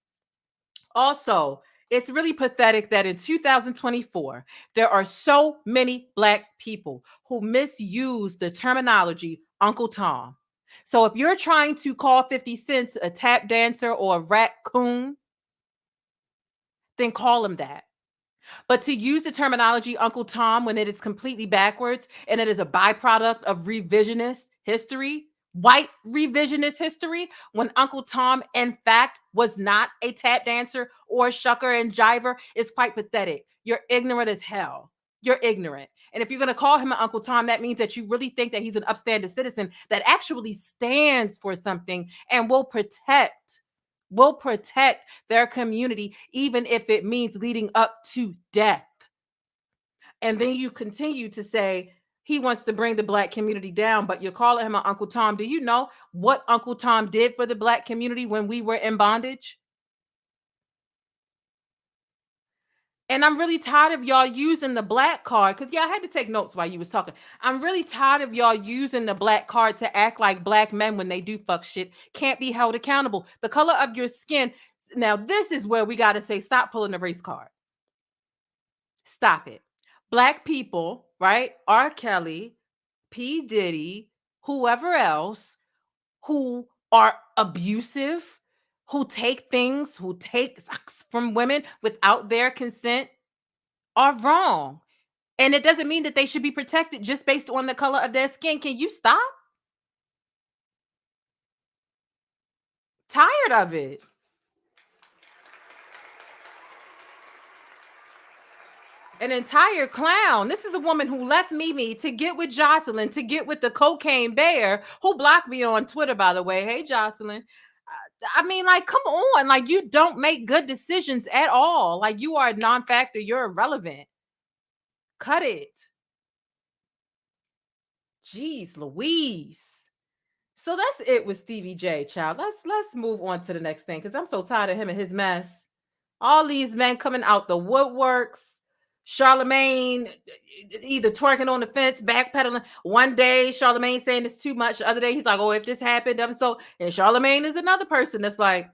Also, it's really pathetic that in 2024, there are so many Black people who misuse the terminology Uncle Tom. So if you're trying to call 50 Cent a tap dancer or a raccoon, then call him that. But to use the terminology Uncle Tom when it is completely backwards and it is a byproduct of revisionist history, white revisionist history, when Uncle Tom, in fact, was not a tap dancer or a shucker and jiver, is quite pathetic. You're ignorant as hell. You're ignorant. And if you're going to call him an Uncle Tom, that means that you really think that he's an upstanding citizen that actually stands for something and will protect their community, even if it means leading up to death. And then you continue to say he wants to bring the Black community down, but you're calling him an Uncle Tom. Do you know what Uncle Tom did for the Black community when we were in bondage? And I'm really tired of y'all using the Black card, because I had to take notes while you was talking. I'm really tired of y'all using the Black card to act like Black men, when they do fuck shit, can't be held accountable. The color of your skin. Now, this is where we got to say, stop pulling the race card. Stop it. Black people, right? R. Kelly, P. Diddy, whoever else, who are abusive, who take sex from women without their consent, are wrong. And it doesn't mean that they should be protected just based on the color of their skin. Can you stop? Tired of it. An entire clown. This is a woman who left Mimi to get with Jocelyn, to get with the cocaine bear, who blocked me on Twitter, by the way. Hey, Jocelyn. I mean, like, come on. Like, you don't make good decisions at all. Like, you are a non-factor. You're irrelevant. Cut it. Jeez Louise. So that's it with Stevie J, child. Let's move on to the next thing, because I'm so tired of him and his mess. All these men coming out the woodworks. Charlemagne either twerking on the fence, backpedaling. One day, Charlemagne saying it's too much. The other day, he's like, oh, if this happened, I'm so. And Charlemagne is another person that's like,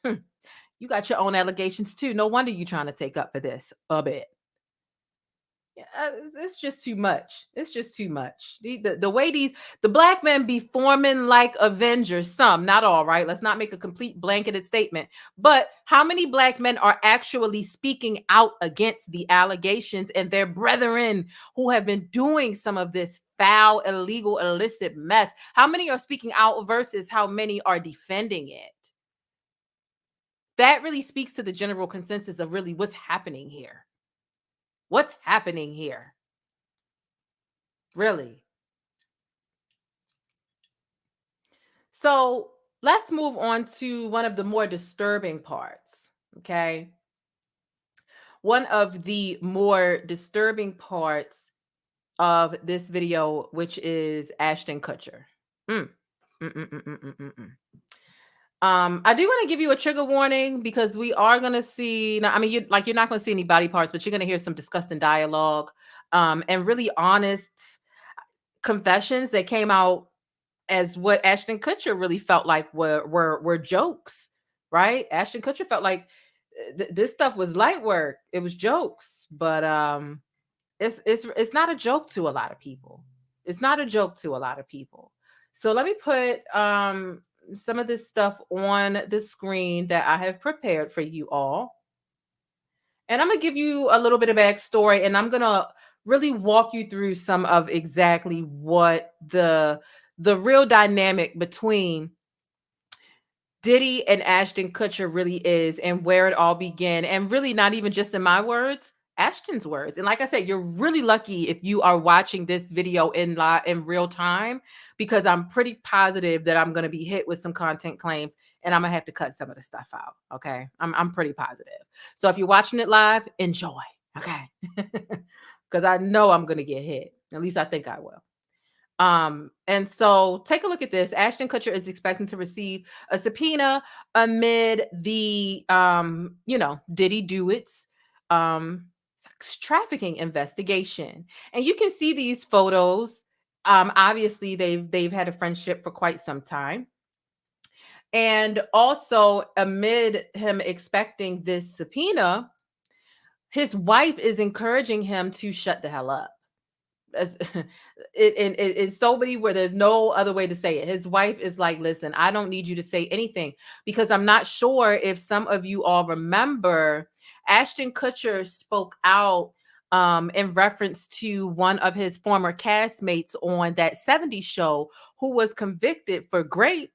you got your own allegations too. No wonder you're trying to take up for this a bit. It's just too much. It's just too much. The way the Black men be forming like Avengers, some, not all, right? Let's not make a complete blanketed statement. But how many Black men are actually speaking out against the allegations and their brethren who have been doing some of this foul, illegal, illicit mess? How many are speaking out versus how many are defending it? That really speaks to the general consensus of really what's happening here. What's happening here? Really? So let's move on to one of the more disturbing parts, okay? One of the more disturbing parts of this video, which is Ashton Kutcher. I do want to give you a trigger warning, because we are going to see, I mean, you're not going to see any body parts, but you're going to hear some disgusting dialogue and really honest confessions that came out as what Ashton Kutcher really felt like were jokes, right? Ashton Kutcher felt like this stuff was light work. It was jokes, but it's not a joke to a lot of people. It's not a joke to a lot of people. So let me put some of this stuff on the screen that I have prepared for you all. And I'm going to give you a little bit of backstory, and I'm going to really walk you through some of exactly what the real dynamic between Diddy and Ashton Kutcher really is, and where it all began. And really not even just in my words, Ashton's words. And like I said, you're really lucky if you are watching this video in real time, because I'm pretty positive that I'm going to be hit with some content claims and I'm going to have to cut some of the stuff out. Okay. I'm pretty positive. So if you're watching it live, enjoy. Okay. Because I know I'm going to get hit. At least I think I will. And so take a look at this. Ashton Kutcher is expecting to receive a subpoena amid the, Diddy Do It's, sex trafficking investigation. And you can see these photos. Obviously they've had a friendship for quite some time. And also amid him expecting this subpoena, his wife is encouraging him to shut the hell up. It's so many where there's no other way to say it. His wife is like, listen, I don't need you to say anything, because I'm not sure if some of you all remember, Ashton Kutcher spoke out in reference to one of his former castmates on that 70s show who was convicted for rape.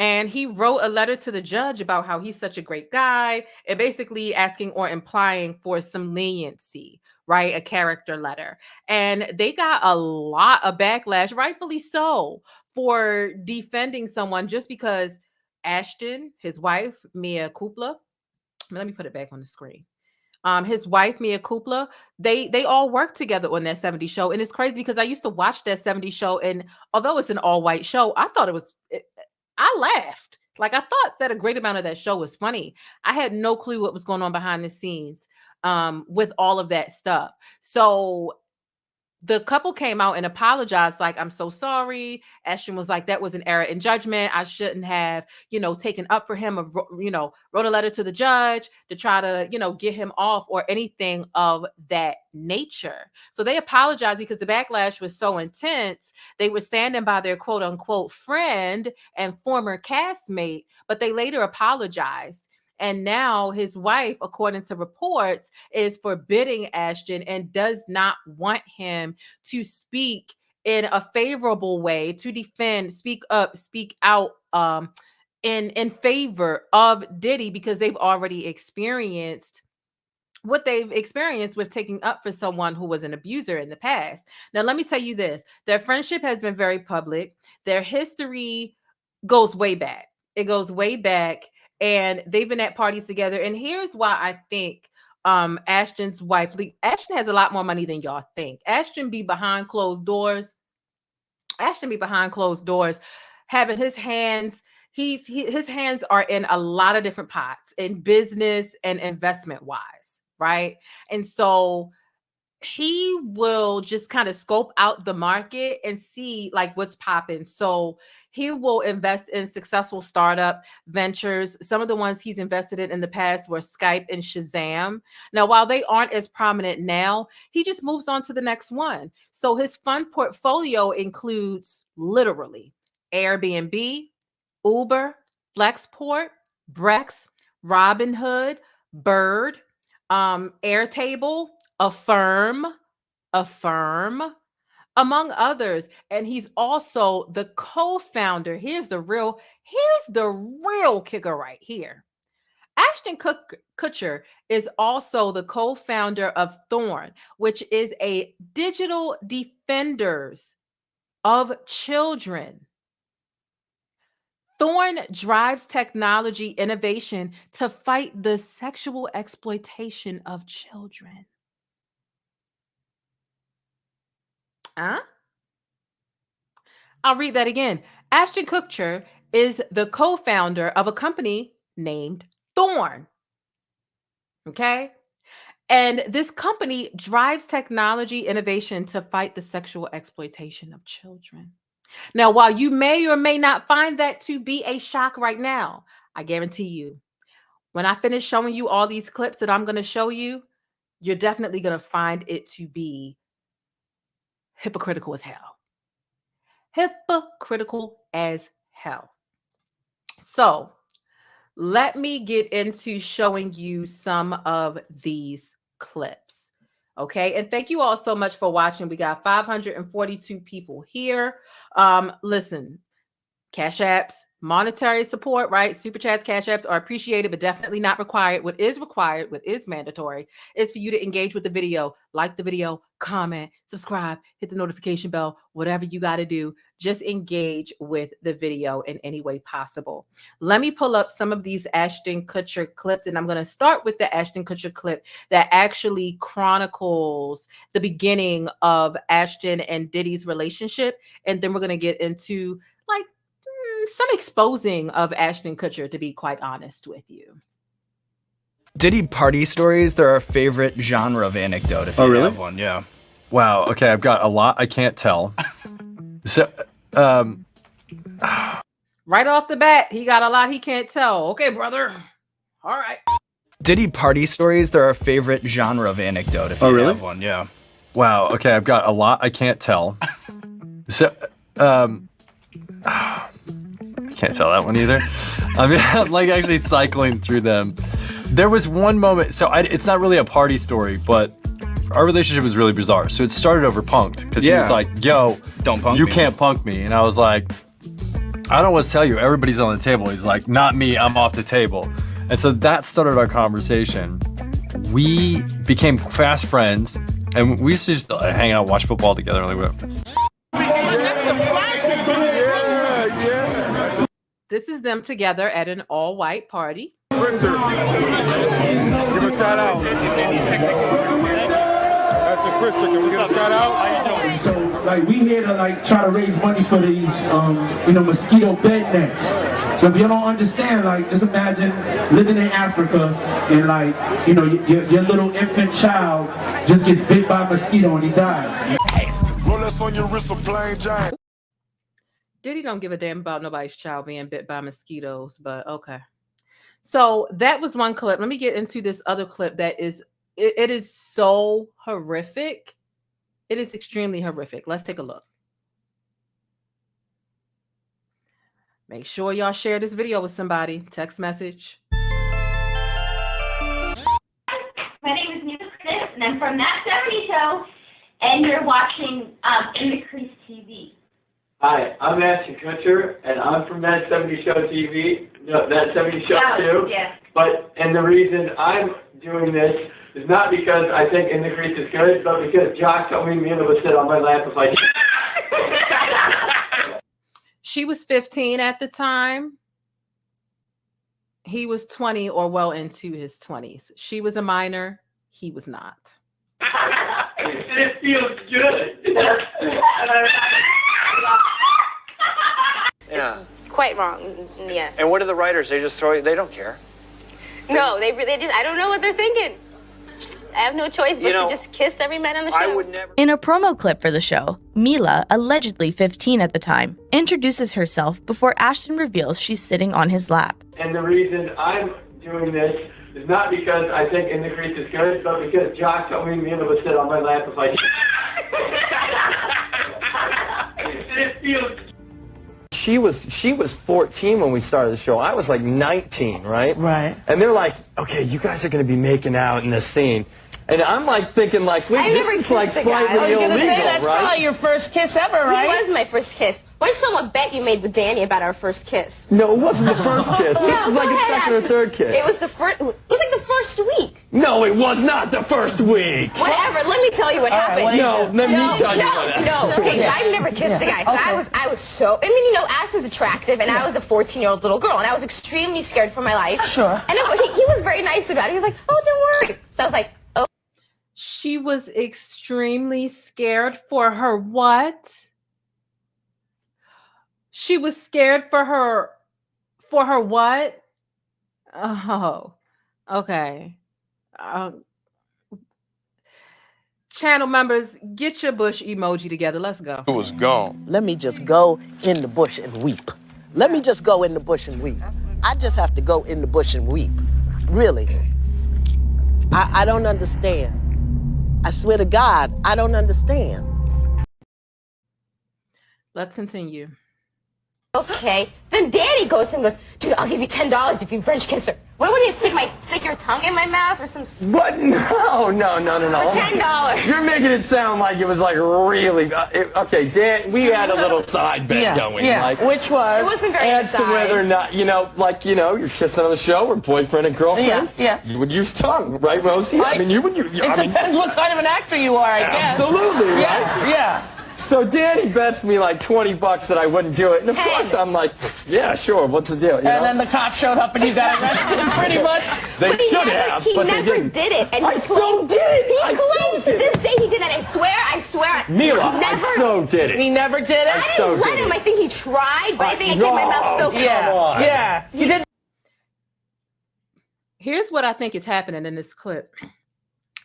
And he wrote a letter to the judge about how he's such a great guy, and basically asking or implying for some leniency, right? A character letter. And they got a lot of backlash, rightfully so, for defending someone just because Ashton, his wife, Mia Kupla, let me put it back on the screen. His wife, Mia Kupla, they all worked together on that 70s show. And it's crazy because I used to watch that 70s show, and although it's an all-white show, I thought I laughed. Like, I thought that a great amount of that show was funny. I had no clue what was going on behind the scenes with all of that stuff. So the couple came out and apologized, like, I'm so sorry. Ashton was like, that was an error in judgment. I shouldn't have, taken up for him, or, wrote a letter to the judge to try to, get him off or anything of that nature. So they apologized because the backlash was so intense. They were standing by their quote unquote friend and former castmate, but they later apologized. And now his wife, according to reports, is forbidding Ashton and does not want him to speak in a favorable way, to defend, speak up, speak out in favor of Diddy, because they've already experienced what they've experienced with taking up for someone who was an abuser in the past. Now, let me tell you this. Their friendship has been very public. Their history goes way back. It goes way back. And they've been at parties together. And here's why I think Ashton's wife, Ashton has a lot more money than y'all think. Ashton be behind closed doors. Having his hands, his hands are in a lot of different pots in business and investment wise, right? And so he will just kind of scope out the market and see like what's popping. So he will invest in successful startup ventures. Some of the ones he's invested in the past were Skype and Shazam. Now, while they aren't as prominent now, he just moves on to the next one. So his fund portfolio includes literally Airbnb, Uber, Flexport, Brex, Robinhood, Bird, Airtable, Affirm, among others. And he's also the co-founder. Here's the real kicker right here. Ashton Kutcher is also the co-founder of Thorn, which is a digital defenders of children. Thorn drives technology innovation to fight the sexual exploitation of children. I'll read that again. Ashton Kutcher is the co-founder of a company named Thorn. Okay? And this company drives technology innovation to fight the sexual exploitation of children. Now, while you may or may not find that to be a shock right now, I guarantee you, when I finish showing you all these clips that I'm going to show you, you're definitely going to find it to be hypocritical as hell. Hypocritical as hell. So let me get into showing you some of these clips. Okay. And thank you all so much for watching. We got 542 people here. Listen, Cash Apps, monetary support, right? Super chats, Cash Apps are appreciated, but definitely not required. What is required, what is mandatory, is for you to engage with the video, like the video, comment, subscribe, hit the notification bell, whatever you got to do. Just engage with the video in any way possible. Let me pull up some of these Ashton Kutcher clips, and I'm going to start with the Ashton Kutcher clip that actually chronicles the beginning of Ashton and Diddy's relationship, and then we're going to get into like some exposing of Ashton Kutcher, to be quite honest with you. Diddy party stories, they're our favorite genre of anecdote, if you really? have one, yeah. Wow, okay, I've got a lot I can't tell. So, right off the bat, he got a lot he can't tell. Okay, brother. All right. Diddy party stories, they're our favorite genre of anecdote, if you have one, yeah. Wow, okay, I've got a lot I can't tell. So, I can't tell that one either. I mean, I'm like actually cycling through them. There was one moment, so it's not really a party story, but our relationship was really bizarre. So it started over punked, because he was like, yo, don't punk you me. can't punk me. And I was like, I don't know what to tell you. Everybody's on the table. He's like, not me, I'm off the table. And so that started our conversation. We became fast friends, and we used to just hang out, watch football together. Like, This is them together at an all-white party. Give a shout out. That's a Christian. Can we get a shout out? How you doing? So, like, we here to like try to raise money for these, mosquito bed nets. So if you don't understand, like, just imagine living in Africa and like, your little infant child just gets bit by a mosquito and he dies. Rolex on your wrist, a plain Jane. Diddy don't give a damn about nobody's child being bit by mosquitoes, but okay. So that was one clip. Let me get into this other clip that is, it is so horrific. It is extremely horrific. Let's take a look. Make sure y'all share this video with somebody. Text message. My name is Mila, and I'm from That 70 Show, and you're watching In the Crease TV. Hi, I'm Ashton Kutcher, and I'm from That 70 Show TV. No, That 70 Show too. Yeah. And the reason I'm doing this is not because I think In the Crease is good, but because Jock told me Mila would sit on my lap if I did. She was 15 at the time. He was 20 or well into his 20s. She was a minor. He was not. It feels good. Yeah. It's quite wrong, yeah. And what are the writers? They just throw you, they don't care. No, they just, I don't know what they're thinking. I have no choice but to just kiss every man on the show. I would never. In a promo clip for the show, Mila, allegedly 15 at the time, introduces herself before Ashton reveals she's sitting on his lap. And the reason I'm doing this is not because I think In the Crease is good, but because Jock told me Mila would sit on my lap if I did. It feels good. She was 14 when we started the show. I was like 19, right? Right. And they're like, okay, you guys are going to be making out in this scene. And I'm like thinking like, wait, this is like slightly illegal, that's right? probably your first kiss ever, right? It was my first kiss. Where's someone bet you made with Danny about our first kiss? No, it wasn't the first kiss. This was like a second or third kiss. It was it was like the first week. No, it was not the first week. Whatever, let me tell you what happened. Let me tell you what happened. No, okay, so I've never kissed a guy. So I was so, Ash was attractive, and I was a 14-year-old little girl, and I was extremely scared for my life. Sure. And he was very nice about it. He was like, oh, don't worry. So I was like, oh. She was extremely scared for her what? She was scared for her what? Oh, okay. Channel members, get your bush emoji together. Let's go. It was gone. Let me just go in the bush and weep. Let me just go in the bush and weep. I just have to go in the bush and weep. Really. I don't understand. I swear to God, I don't understand. Let's continue. Okay. Then Daddy goes and goes, dude, I'll give you $10 if you French kiss her. What would you stick your tongue in my mouth or some? What? No. For $10. You're making it sound like it was like really. Okay, Dan, we had a little side bet going. Yeah. Like, Which was? It wasn't very as to whether or not, you're kissing on the show or boyfriend and girlfriend. Yeah. You would use tongue, right, Rosie? I mean, you would. It depends what kind of an actor you are, I guess. Absolutely, right? Yeah. So Danny bets me like $20 that I wouldn't do it, and of course I'm like, yeah, sure. What's the deal? And then the cops showed up and you got arrested, pretty much. They should have, but they didn't. He never did it. And I so did. He claims to this day he did that. I swear. Mila, I so did it. He never did it? I didn't let him. I think he tried, but I think I kept my mouth so closed. Yeah. You did. Here's what I think is happening in this clip.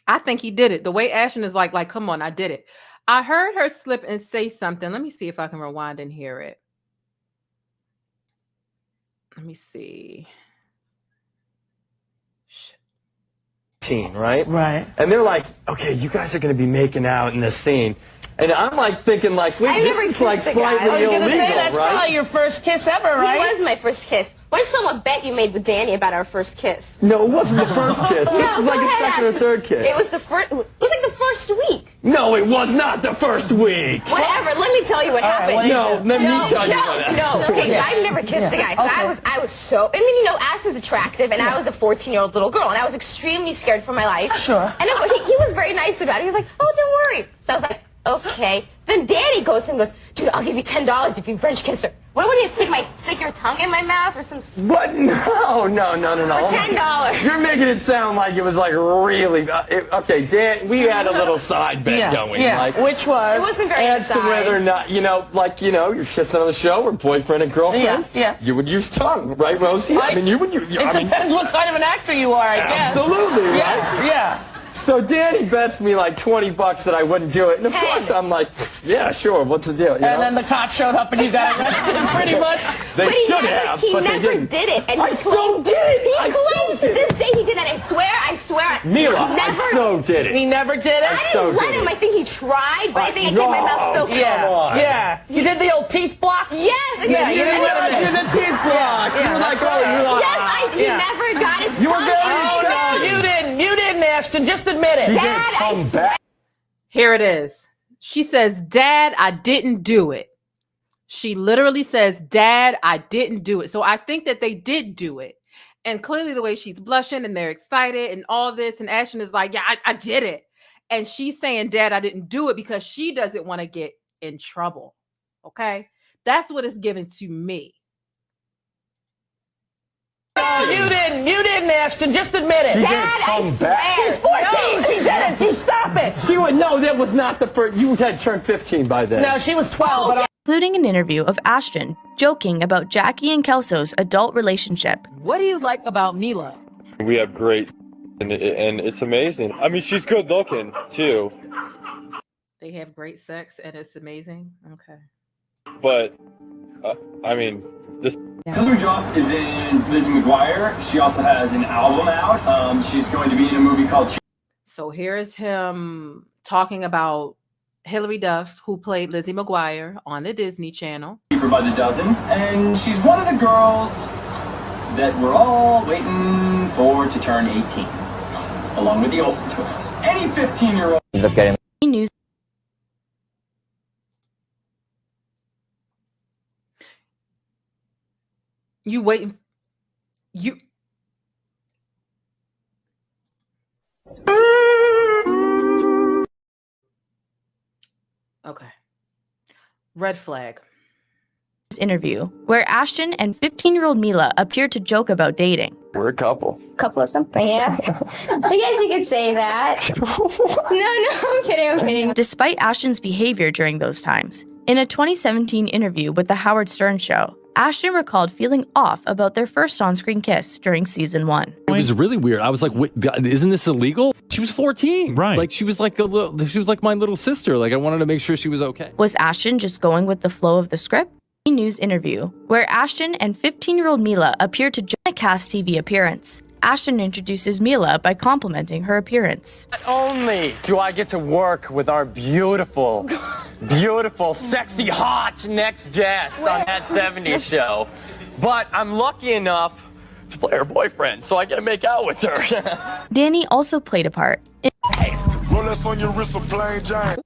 I think he did it. The way Ashton is like, come on, I did it. I heard her slip and say something. Let me see if I can rewind and hear it. Let me see. Right? Right. And they're like, okay, you guys are going to be making out in this scene. And I'm like thinking like, wait, this is like slightly illegal, I was gonna say, that's right? probably your first kiss ever, right? He was my first kiss. Why don't you tell him what bet you made with Danny about our first kiss? No, it wasn't the first kiss. This was like the second or third kiss. It was the first. It was like the first week. No, it was not the first week. Whatever. Let me tell you what happened. let me tell you what happened. No. Okay, so I've never kissed a guy. So I was so. I mean, Ash was attractive, and I was a 14-year-old little girl, and I was extremely scared for my life. Sure. And he was very nice about it. He was like, "Oh, don't worry." So I was like, "Okay." Then Daddy goes and goes, "Dude, I'll give you $10 if you French kiss her." What would you stick your tongue in my mouth or some? What? No. For $10. You're making it sound like it was like really. Okay, Dan, we had a little side bet going. Yeah. Like, Which was? It wasn't very as to whether or not, you're kissing on the show or boyfriend and girlfriend. Yeah. You would use tongue, right, Rosie? I mean, you would. It depends what kind of an actor you are, I guess. Absolutely, right? Yeah. So Danny bets me like $20 that I wouldn't do it, and of course I'm like, yeah, sure. What's the deal? And then the cops showed up and you got arrested, pretty much. They should have, but they didn't. He never did it. And I so did. He claims to this day he did that. I swear. Mila, I so did it. He never did it? I didn't let him. I think he tried, but I think I kept my mouth so closed. Yeah. You did the old teeth block? Yes. Yeah, you didn't let him do the teeth block. You were like, yes, he never got his tongue. You were very excited. You didn't, Ashton. Just admit it. Here it is. She says, "Dad, I didn't do it." She literally says, "Dad, I didn't do it." So I think that they did do it. And clearly the way she's blushing and they're excited and all this, and Ashton is like, "Yeah, I did it." And she's saying, "Dad, I didn't do it," because she doesn't want to get in trouble. Okay? That's what it's given to me. You didn't, Ashton. Just admit it. Dad, I swear. She's 14. She didn't. You stop it. She would know that was not the first. You had turned 15 by then. No, she was 12. Including an interview of Ashton joking about Jackie and Kelso's adult relationship. What do you like about Mila? We have great, and it's amazing. I mean, she's good looking too. They have great sex and it's amazing. Okay. But I mean, this. Hilary Duff is in Lizzie McGuire. She also has an album out. She's going to be in a movie called. So here is him talking about Hilary Duff, who played Lizzie McGuire on the Disney Channel. Cheaper by the dozen, and she's one of the girls that we're all waiting for to turn 18, along with the Olsen twins. Any 15-year-old. News. You waiting? You. Okay. Red flag. Interview where Ashton and 15-year-old Mila appeared to joke about dating. We're a couple. Couple of something, yeah. I guess you could say that. No, I'm kidding. Despite Ashton's behavior during those times, in a 2017 interview with The Howard Stern Show, Ashton recalled feeling off about their first on-screen kiss during season 1. It was really weird. I was like, wait, isn't this illegal? She was 14. Right. Like she was like my little sister. Like I wanted to make sure she was okay. Was Ashton just going with the flow of the script? News interview where Ashton and 15-year-old Mila appeared to join a cast TV appearance. Ashton introduces Mila by complimenting her appearance. Not only do I get to work with our beautiful beautiful, sexy, hot next guest on that 70s show. But I'm lucky enough to play her boyfriend, so I get to make out with her. Danny also played a part in Rolex on your wrist, a plain Jane.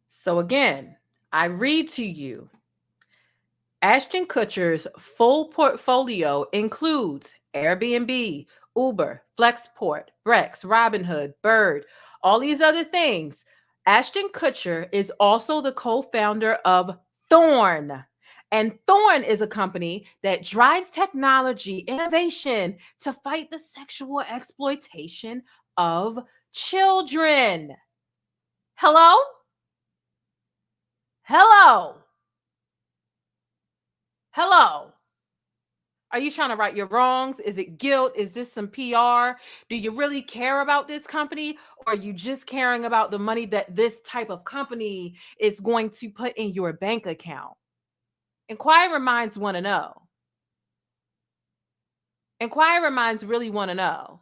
So again, I read to you. Ashton Kutcher's full portfolio includes Airbnb, Uber, Flexport, Brex, Robinhood, Bird, all these other things. Ashton Kutcher is also the co-founder of Thorn. And Thorn is a company that drives technology innovation to fight the sexual exploitation of children. Hello? Hello? Hello? Are you trying to right your wrongs? Is it guilt? Is this some PR? Do you really care about this company? Or are you just caring about the money that this type of company is going to put in your bank account? Inquirer minds want to know. Inquirer minds really want to know.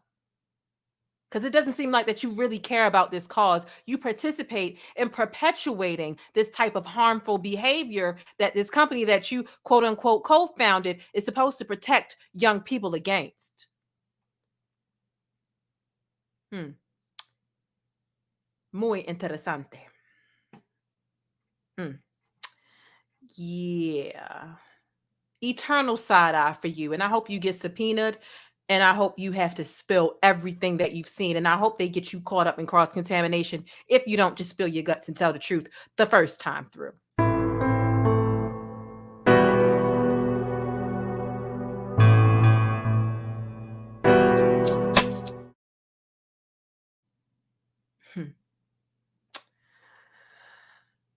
Because it doesn't seem like that you really care about this cause. You participate in perpetuating this type of harmful behavior that this company that you quote unquote co-founded is supposed to protect young people against. Muy interesante. Yeah. Eternal side eye for you. And I hope you get subpoenaed. And I hope you have to spill everything that you've seen. And I hope they get you caught up in cross-contamination if you don't just spill your guts and tell the truth the first time through.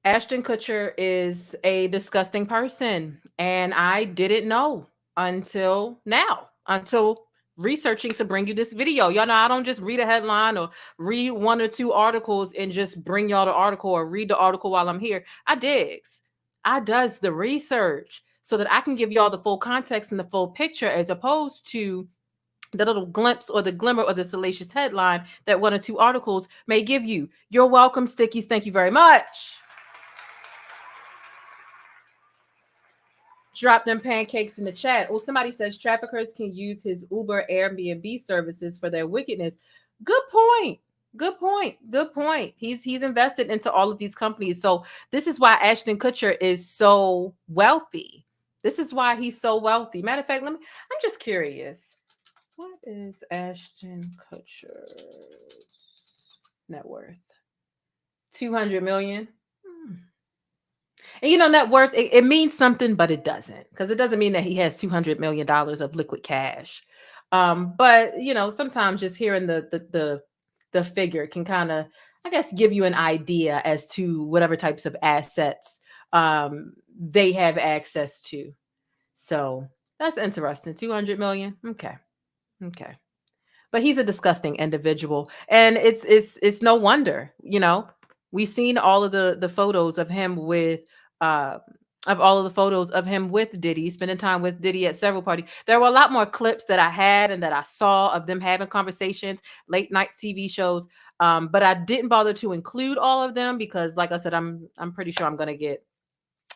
Ashton Kutcher is a disgusting person. And I didn't know until now, until researching to bring you this video. Y'all know I don't just read a headline or read one or two articles and just bring y'all the article or read the article while I'm here. I digs. I does the research so that I can give y'all the full context and the full picture, as opposed to the little glimpse or the glimmer or the salacious headline that one or two articles may give you. You're welcome, Stickies. Thank you very much. Drop them pancakes in the chat. Oh, somebody says traffickers can use his Uber Airbnb services for their wickedness. Good point. Good point. Good point. He's invested into all of these companies. So this is why Ashton Kutcher is so wealthy. This is why he's so wealthy. Matter of fact, I'm just curious. What is Ashton Kutcher's net worth? 200 million. And you know, net worth, it means something, but it doesn't, because it doesn't mean that he has $200 million of liquid cash. But you know, sometimes just hearing the figure can kind of, I guess, give you an idea as to whatever types of assets they have access to. So that's interesting. 200 million. Okay. But he's a disgusting individual, and it's no wonder. You know, we've seen all of the photos of him with Diddy, spending time with Diddy at several parties. There were a lot more clips that I had and that I saw of them having conversations, late night TV shows. But I didn't bother to include all of them because, like I said, I'm pretty sure I'm going to get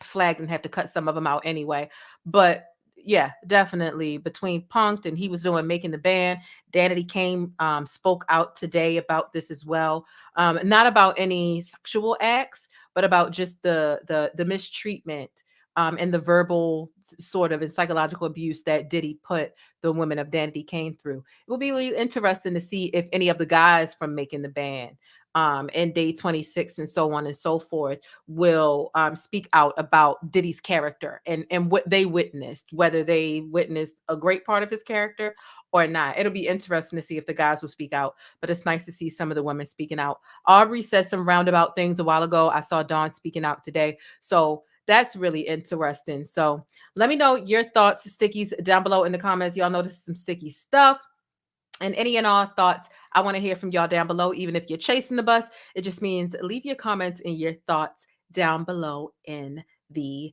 flagged and have to cut some of them out anyway. But yeah, definitely between Punk'd and he was doing Making the Band. Danity Kane spoke out today about this as well. Not about any sexual acts, but about just the mistreatment and the verbal sort of and psychological abuse that Diddy put the women of Danity Kane through. It will be really interesting to see if any of the guys from Making the Band and Day 26 and so on and so forth will speak out about Diddy's character and what they witnessed, whether they witnessed a great part of his character or not. It'll be interesting to see if the guys will speak out, but it's nice to see some of the women speaking out. Aubrey said some roundabout things a while ago. I saw Dawn speaking out today. So that's really interesting. So let me know your thoughts, Stickies, down below in the comments. Y'all know this is some sticky stuff. And any and all thoughts, I want to hear from y'all down below. Even if you're chasing the bus, it just means leave your comments and your thoughts down below in the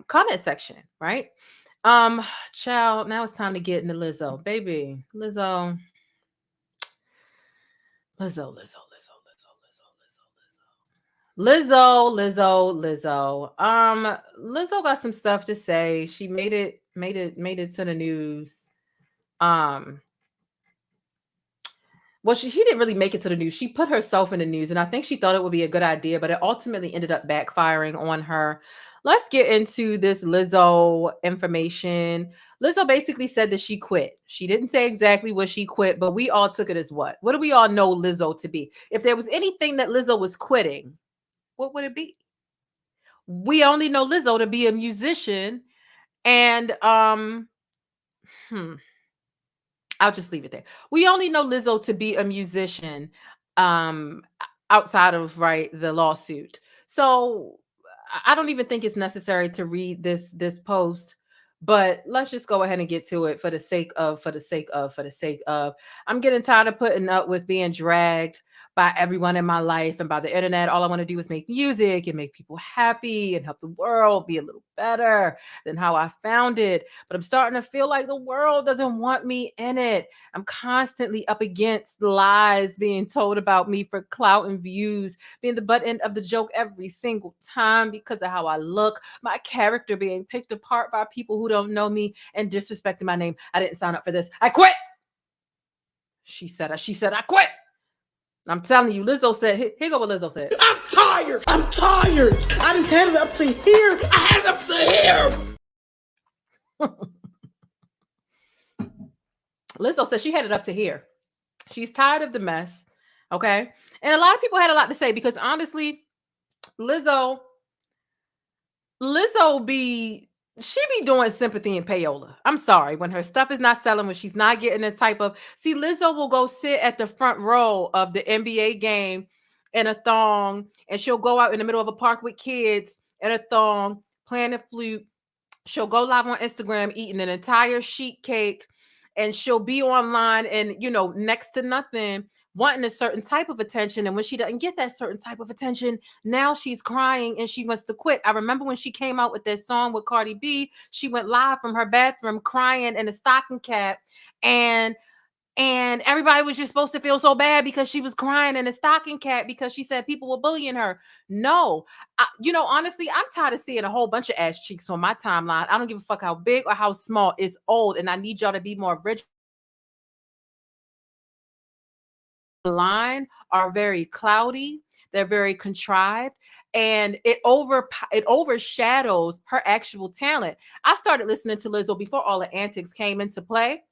comment section, right? Child, now it's time to get into Lizzo. Baby, Lizzo. Lizzo, Lizzo, Lizzo, Lizzo, Lizzo, Lizzo, Lizzo. Lizzo got some stuff to say. She made it to the news. Well, she didn't really make it to the news. She put herself in the news, and I think she thought it would be a good idea, but it ultimately ended up backfiring on her. Let's get into this Lizzo information. Lizzo basically said that she quit. She didn't say exactly what she quit, but we all took it as what? What do we all know Lizzo to be? If there was anything that Lizzo was quitting, what would it be? We only know Lizzo to be a musician, and I'll just leave it there. We only know Lizzo to be a musician outside of the lawsuit. So I don't even think it's necessary to read this post, but let's just go ahead and get to it for the sake of. I'm getting tired of putting up with being dragged by everyone in my life and by the internet. All I want to do is make music and make people happy and help the world be a little better than how I found it. But I'm starting to feel like the world doesn't want me in it. I'm constantly up against lies being told about me for clout and views, being the butt end of the joke every single time because of how I look, my character being picked apart by people who don't know me and disrespecting my name. I didn't sign up for this. I quit. She said, I quit. I'm telling you, Lizzo said, here go what Lizzo said. I'm tired. I didn't have it up to here. I had it up to here. Lizzo said she had it up to here. She's tired of the mess. Okay. And a lot of people had a lot to say because honestly, Lizzo she be doing sympathy and payola. I'm sorry. When her stuff is not selling, when she's not getting the type of... See, Lizzo will go sit at the front row of the NBA game in a thong, and she'll go out in the middle of a park with kids in a thong, playing a flute. She'll go live on Instagram eating an entire sheet cake, and she'll be online and, next to nothing, wanting a certain type of attention. And when she doesn't get that certain type of attention, now she's crying and she wants to quit. I remember when she came out with that song with Cardi B, she went live from her bathroom crying in a stocking cap, and everybody was just supposed to feel so bad because she was crying in a stocking cap because she said people were bullying her. No, honestly, I'm tired of seeing a whole bunch of ass cheeks on my timeline. I don't give a fuck how big or how small. It's old, and I need y'all to be more original. Line are very cloudy, they're very contrived, and it overshadows her actual talent. I started listening to Lizzo before all the antics came into play.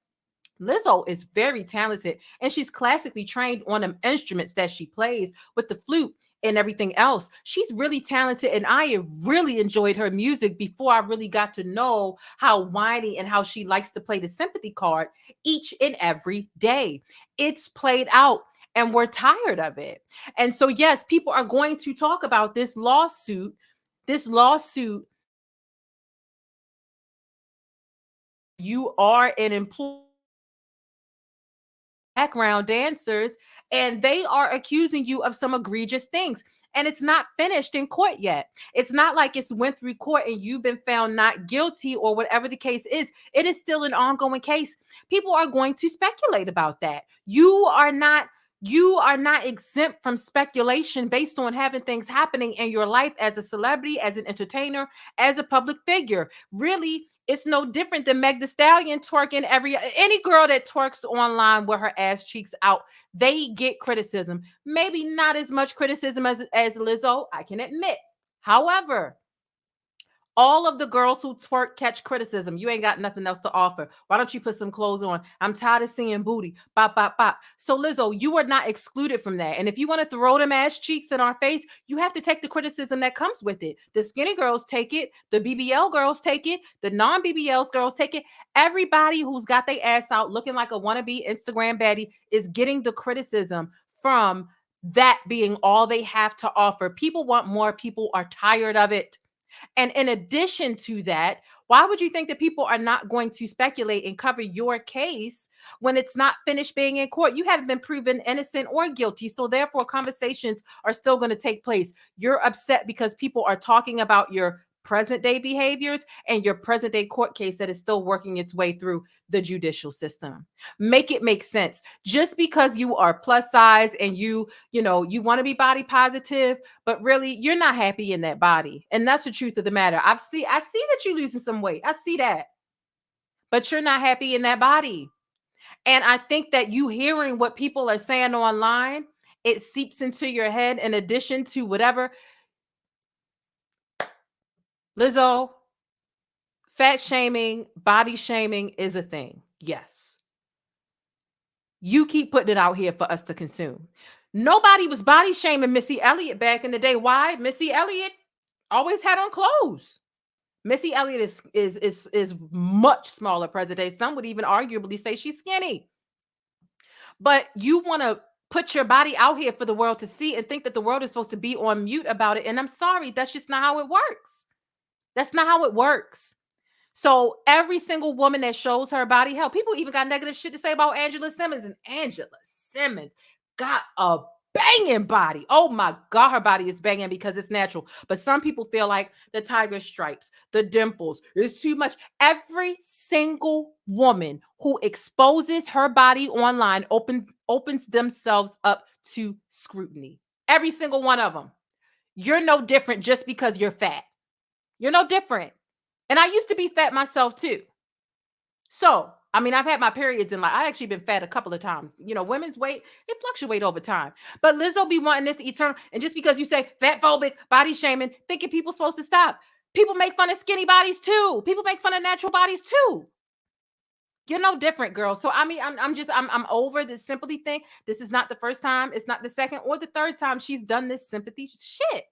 Lizzo is very talented, and she's classically trained on them instruments that she plays with the flute and everything else. She's really talented, and I have really enjoyed her music before I really got to know how whiny and how she likes to play the sympathy card each and every day. It's played out, and we're tired of it. And so, yes, people are going to talk about this lawsuit. You are an employee, background dancers, and they are accusing you of some egregious things. And it's not finished in court yet. It's not like it's went through court and you've been found not guilty or whatever the case is. It is still an ongoing case. People are going to speculate about that. You are not exempt from speculation based on having things happening in your life as a celebrity, as an entertainer, as a public figure. Really, it's no different than Meg Thee Stallion twerking any girl that twerks online with her ass cheeks out. They get criticism. Maybe not as much criticism as Lizzo, I can admit. However, all of the girls who twerk catch criticism. You ain't got nothing else to offer. Why don't you put some clothes on? I'm tired of seeing booty. Bop, bop, bop. So Lizzo, you are not excluded from that. And if you want to throw them ass cheeks in our face, you have to take the criticism that comes with it. The skinny girls take it. The BBL girls take it. The non-BBLs girls take it. Everybody who's got their ass out looking like a wannabe Instagram baddie is getting the criticism from that being all they have to offer. People want more. People are tired of it. And in addition to that, why would you think that people are not going to speculate and cover your case when it's not finished being in court? You haven't been proven innocent or guilty. So therefore, conversations are still going to take place. You're upset because people are talking about your present day behaviors and your present day court case that is still working its way through the judicial system. Make it make sense. Just because you are plus size and you want to be body positive, but really you're not happy in that body. And that's the truth of the matter. I see that you're losing some weight. I see that. But you're not happy in that body. And I think that you hearing what people are saying online, it seeps into your head in addition to whatever. Lizzo, fat shaming, body shaming is a thing. Yes. You keep putting it out here for us to consume. Nobody was body shaming Missy Elliott back in the day. Why? Missy Elliott always had on clothes. Missy Elliott is much smaller present day. Some would even arguably say she's skinny. But you want to put your body out here for the world to see and think that the world is supposed to be on mute about it. And I'm sorry, that's just not how it works. That's not how it works. So every single woman that shows her body, hell, people even got negative shit to say about Angela Simmons, and Angela Simmons got a banging body. Oh my God, her body is banging because it's natural. But some people feel like the tiger stripes, the dimples is too much. Every single woman who exposes her body online opens themselves up to scrutiny. Every single one of them. You're no different just because you're fat. You're no different. And I used to be fat myself too. So, I mean, I've had my periods in life. I actually been fat a couple of times. Women's weight, it fluctuates over time. But Lizzo be wanting this eternal. And just because you say fat phobic, body shaming, thinking people supposed to stop. People make fun of skinny bodies too. People make fun of natural bodies too. You're no different, girl. So, I mean, I'm over this sympathy thing. This is not the first time. It's not the second or the third time she's done this sympathy shit.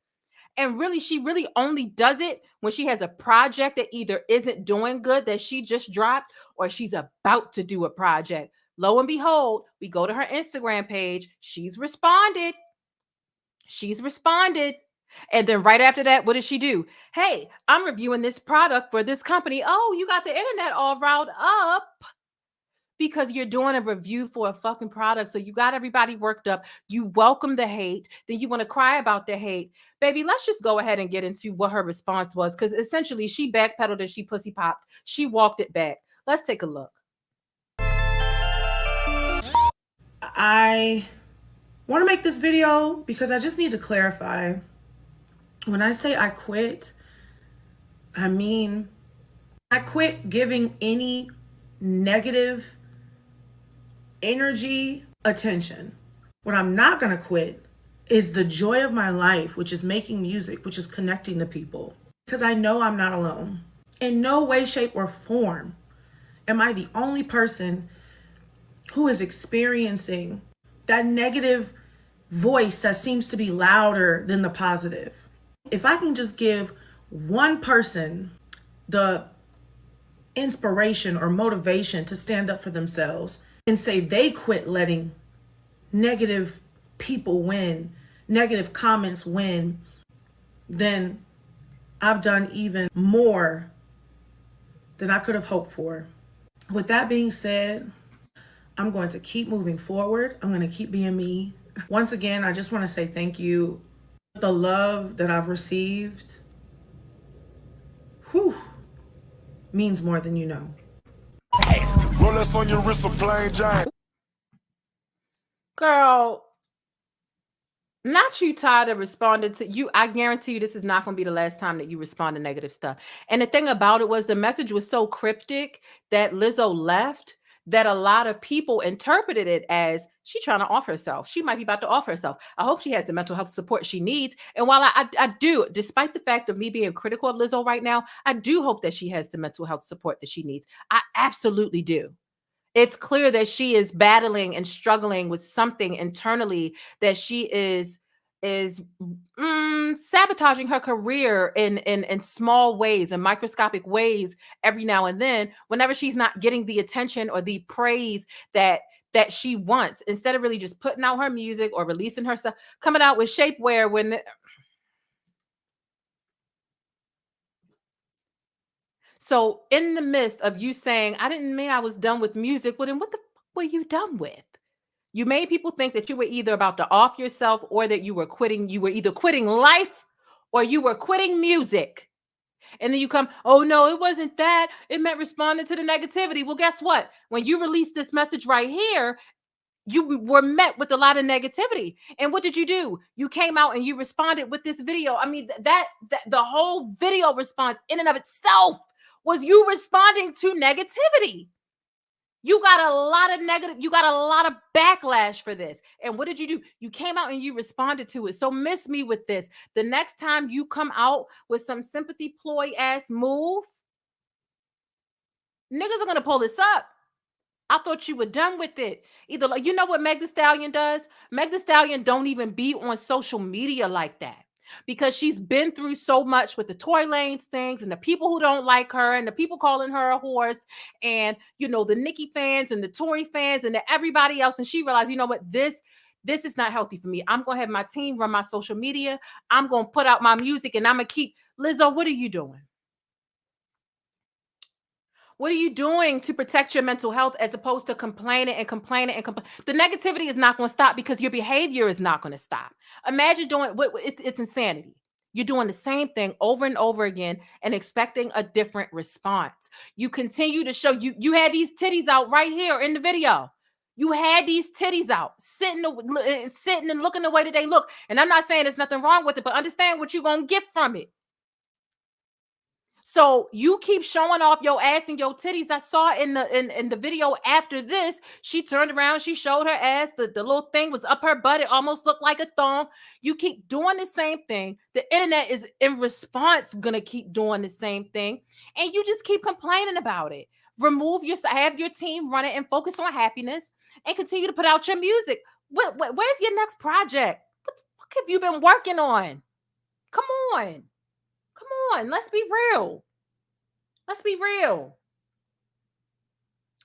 And really, she really only does it when she has a project that either isn't doing good that she just dropped or she's about to do a project. Lo and behold, we go to her Instagram page. She's responded. And then right after that, what does she do? Hey, I'm reviewing this product for this company. Oh, you got the internet all riled up because you're doing a review for a fucking product. So you got everybody worked up. You welcome the hate. Then you want to cry about the hate. Baby, let's just go ahead and get into what her response was. Because essentially she backpedaled and she pussy popped. She walked it back. Let's take a look. I want to make this video because I just need to clarify. When I say I quit, I mean I quit giving any negative energy attention. What I'm not going to quit is the joy of my life, which is making music, which is connecting to people. Because I know I'm not alone. In no way, shape, or form am I the only person who is experiencing that negative voice that seems to be louder than the positive. If I can just give one person the inspiration or motivation to stand up for themselves and say they quit letting negative people win, negative comments win, then I've done even more than I could have hoped for. With that being said, I'm going to keep moving forward. I'm going to keep being me. Once again, I just want to say thank you. The love that I've received, means more than you know. Rolex on your wrist, a plain Jane. Girl, not you tired of responding to you. I guarantee you this is not going to be the last time that you respond to negative stuff. And the thing about it was the message was so cryptic that Lizzo left that a lot of people interpreted it as she trying to off herself. She might be about to off herself. I hope she has the mental health support she needs. And while I do, despite the fact of me being critical of Lizzo right now, I do hope that she has the mental health support that she needs. I absolutely do. It's clear that she is battling and struggling with something internally that she is sabotaging her career in small ways and microscopic ways every now and then whenever she's not getting the attention or the praise that she wants, instead of really just putting out her music or releasing herself, coming out with shapewear when so in the midst of you saying, I didn't mean I was done with music, well then what the fuck were you done with? You made people think that you were either about to off yourself or that you were quitting. You were either quitting life or you were quitting music. And then you come, oh no, it wasn't that. It meant responding to the negativity. Well, guess what? When you release this message right here, you were met with a lot of negativity. And what did you do? You came out and you responded with this video. I mean, that the whole video response in and of itself was you responding to negativity. You got a lot of negative, you got a lot of backlash for this. And what did you do? You came out and you responded to it. So miss me with this. The next time you come out with some sympathy ploy ass move, niggas are going to pull this up. I thought you were done with it. Either, like, you know what Meg Thee Stallion does? Meg Thee Stallion don't even be on social media like that, because she's been through so much with the Tory Lanez things and the people who don't like her and the people calling her a horse and, you know, the Nicki fans and the Tory fans and everybody else. And she realized, you know what, this is not healthy for me. I'm going to have my team run my social media. I'm going to put out my music and I'm going to keep. Lizzo, what are you doing? What are you doing to protect your mental health as opposed to complaining and complaining and complaining? The negativity is not going to stop because your behavior is not going to stop. Imagine doing it's insanity. You're doing the same thing over and over again and expecting a different response. You continue to show you had these titties out right here in the video. You had these titties out, sitting and looking the way that they look. And I'm not saying there's nothing wrong with it, but understand what you're going to get from it. So you keep showing off your ass and your titties. I saw in the video after this, she turned around, she showed her ass. The little thing was up her butt. It almost looked like a thong. You keep doing the same thing. The internet is in response gonna keep doing the same thing. And you just keep complaining about it. Have your team run it and focus on happiness and continue to put out your music. Where's your next project? What the fuck have you been working on? Come on. Let's be real. Let's be real.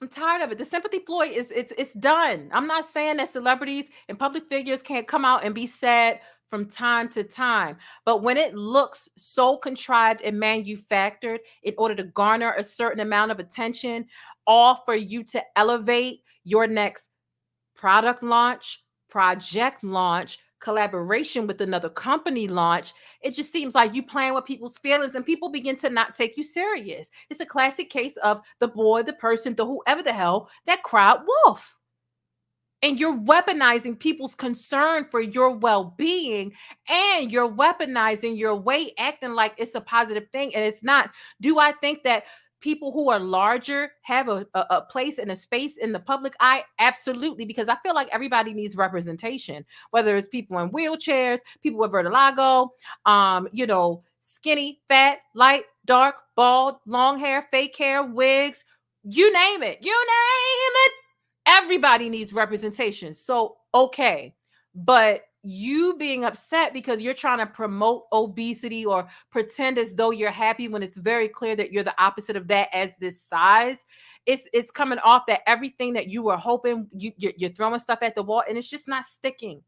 I'm tired of it. The sympathy ploy it's done. I'm not saying that celebrities and public figures can't come out and be sad from time to time, but when it looks so contrived and manufactured in order to garner a certain amount of attention, all for you to elevate your next product launch, project launch, collaboration with another company launch, it just seems like you playing with people's feelings and people begin to not take you serious. It's a classic case of the boy, the person, the whoever the hell that cried wolf. And you're weaponizing people's concern for your well-being, and you're weaponizing your weight, acting like it's a positive thing, and it's not. Do I think that people who are larger have a place and a space in the public eye? Absolutely, because I feel like everybody needs representation, whether it's people in wheelchairs, people with vertigo, you know, skinny, fat, light, dark, bald, long hair, fake hair, wigs, you name it. You name it. Everybody needs representation. So, okay, but you being upset because you're trying to promote obesity or pretend as though you're happy when it's very clear that you're the opposite of that as this size, it's coming off that everything that you were hoping, you're throwing stuff at the wall and it's just not sticking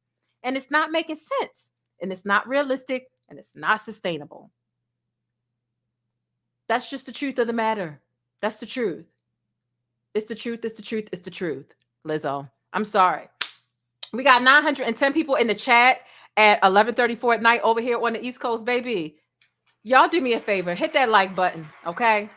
and it's not making sense and it's not realistic and it's not sustainable. That's just the truth of the matter. That's the truth. It's the truth. It's the truth. It's the truth. Lizzo, I'm sorry. We got 910 people in the chat at 11:34 at night over here on the East Coast, baby. Y'all do me a favor. Hit that like button, okay?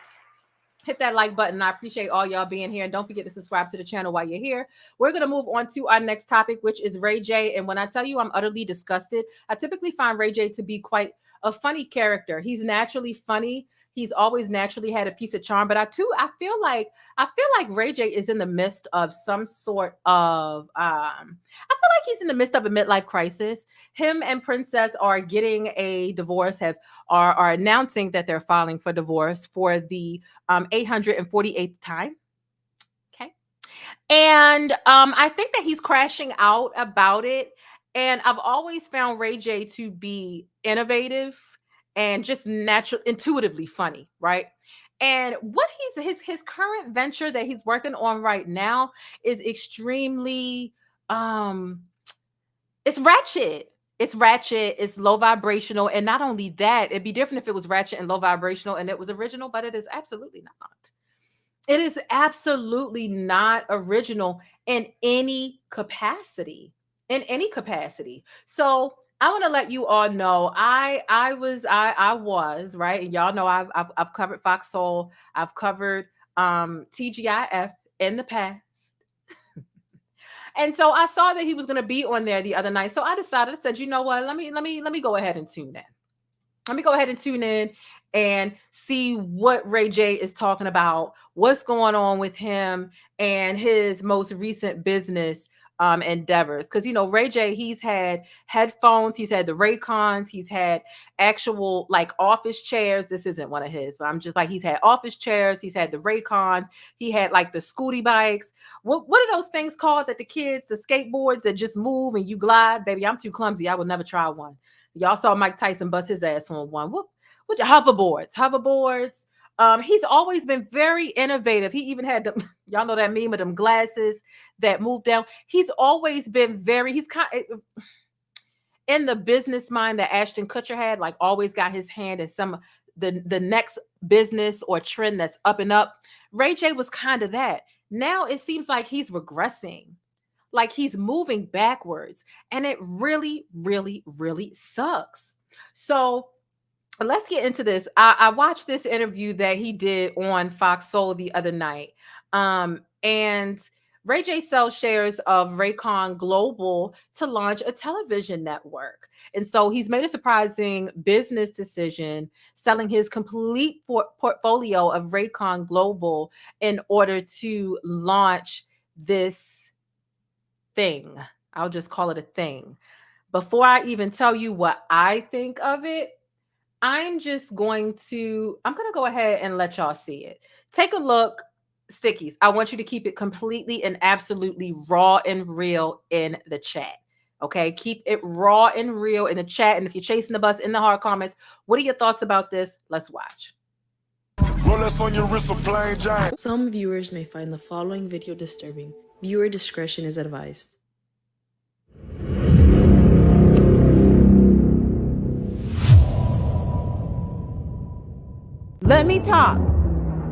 Hit that like button. I appreciate all y'all being here. And don't forget to subscribe to the channel while you're here. We're going to move on to our next topic, which is Ray J. And when I tell you I'm utterly disgusted, I typically find Ray J to be quite a funny character. He's naturally funny. He's always naturally had a piece of charm, but I feel like Ray J is in the midst of some sort of I feel like he's in the midst of a midlife crisis. Him and Princess are getting a divorce, are announcing that they're filing for divorce for the 848th time. Okay. And I think that he's crashing out about it. And I've always found Ray J to be innovative and just natural, intuitively funny, right? And what his current venture that he's working on right now is extremely it's ratchet. It's ratchet, it's low vibrational, and not only that, it'd be different if it was ratchet and low vibrational and it was original, but it is absolutely not. It is absolutely not original in any capacity. In any capacity. So I want to let you all know I was right, and y'all know I've covered Fox Soul, I've covered TGIF in the past. And so I saw that he was going to be on there the other night. So I decided, I said, you know what? Let me go ahead and tune in. Let me go ahead and tune in and see what Ray J is talking about, what's going on with him and his most recent business endeavors. Because, you know, Ray J, he's had headphones, he's had the Raycons, he's had actual like office chairs. This isn't one of his, but I'm just like, he's had office chairs, he's had the Raycons, he had like the scooty bikes. What are those things called that the kids, the skateboards that just move and you glide? Baby, I'm too clumsy. I would never try one. Y'all saw Mike Tyson bust his ass on one. What hoverboards. He's always been very innovative. He even had them, y'all know that meme of them glasses that move down. He's always been he's kind of in the business mind that Ashton Kutcher had, like always got his hand in some the next business or trend that's up and up. Ray J was kind of that. Now it seems like he's regressing. Like he's moving backwards, and it really, really, really sucks. So let's get into this. I watched this interview that he did on Fox Soul the other night. And Ray J sells shares of Raycon Global to launch a television network. And so he's made a surprising business decision, selling his complete portfolio of Raycon Global in order to launch this thing. I'll just call it a thing. Before I even tell you what I think of it, I'm going to go ahead and let y'all see it. Take a look, Stickies. I want you to keep it completely and absolutely raw and real in the chat. Okay, keep it raw and real in the chat. And if you're chasing the bus, in the hard comments, what are your thoughts about this? Let's watch. Rolex on your wrist, a plain Jane. Some viewers may find the following video disturbing. Viewer discretion is advised. Let me talk,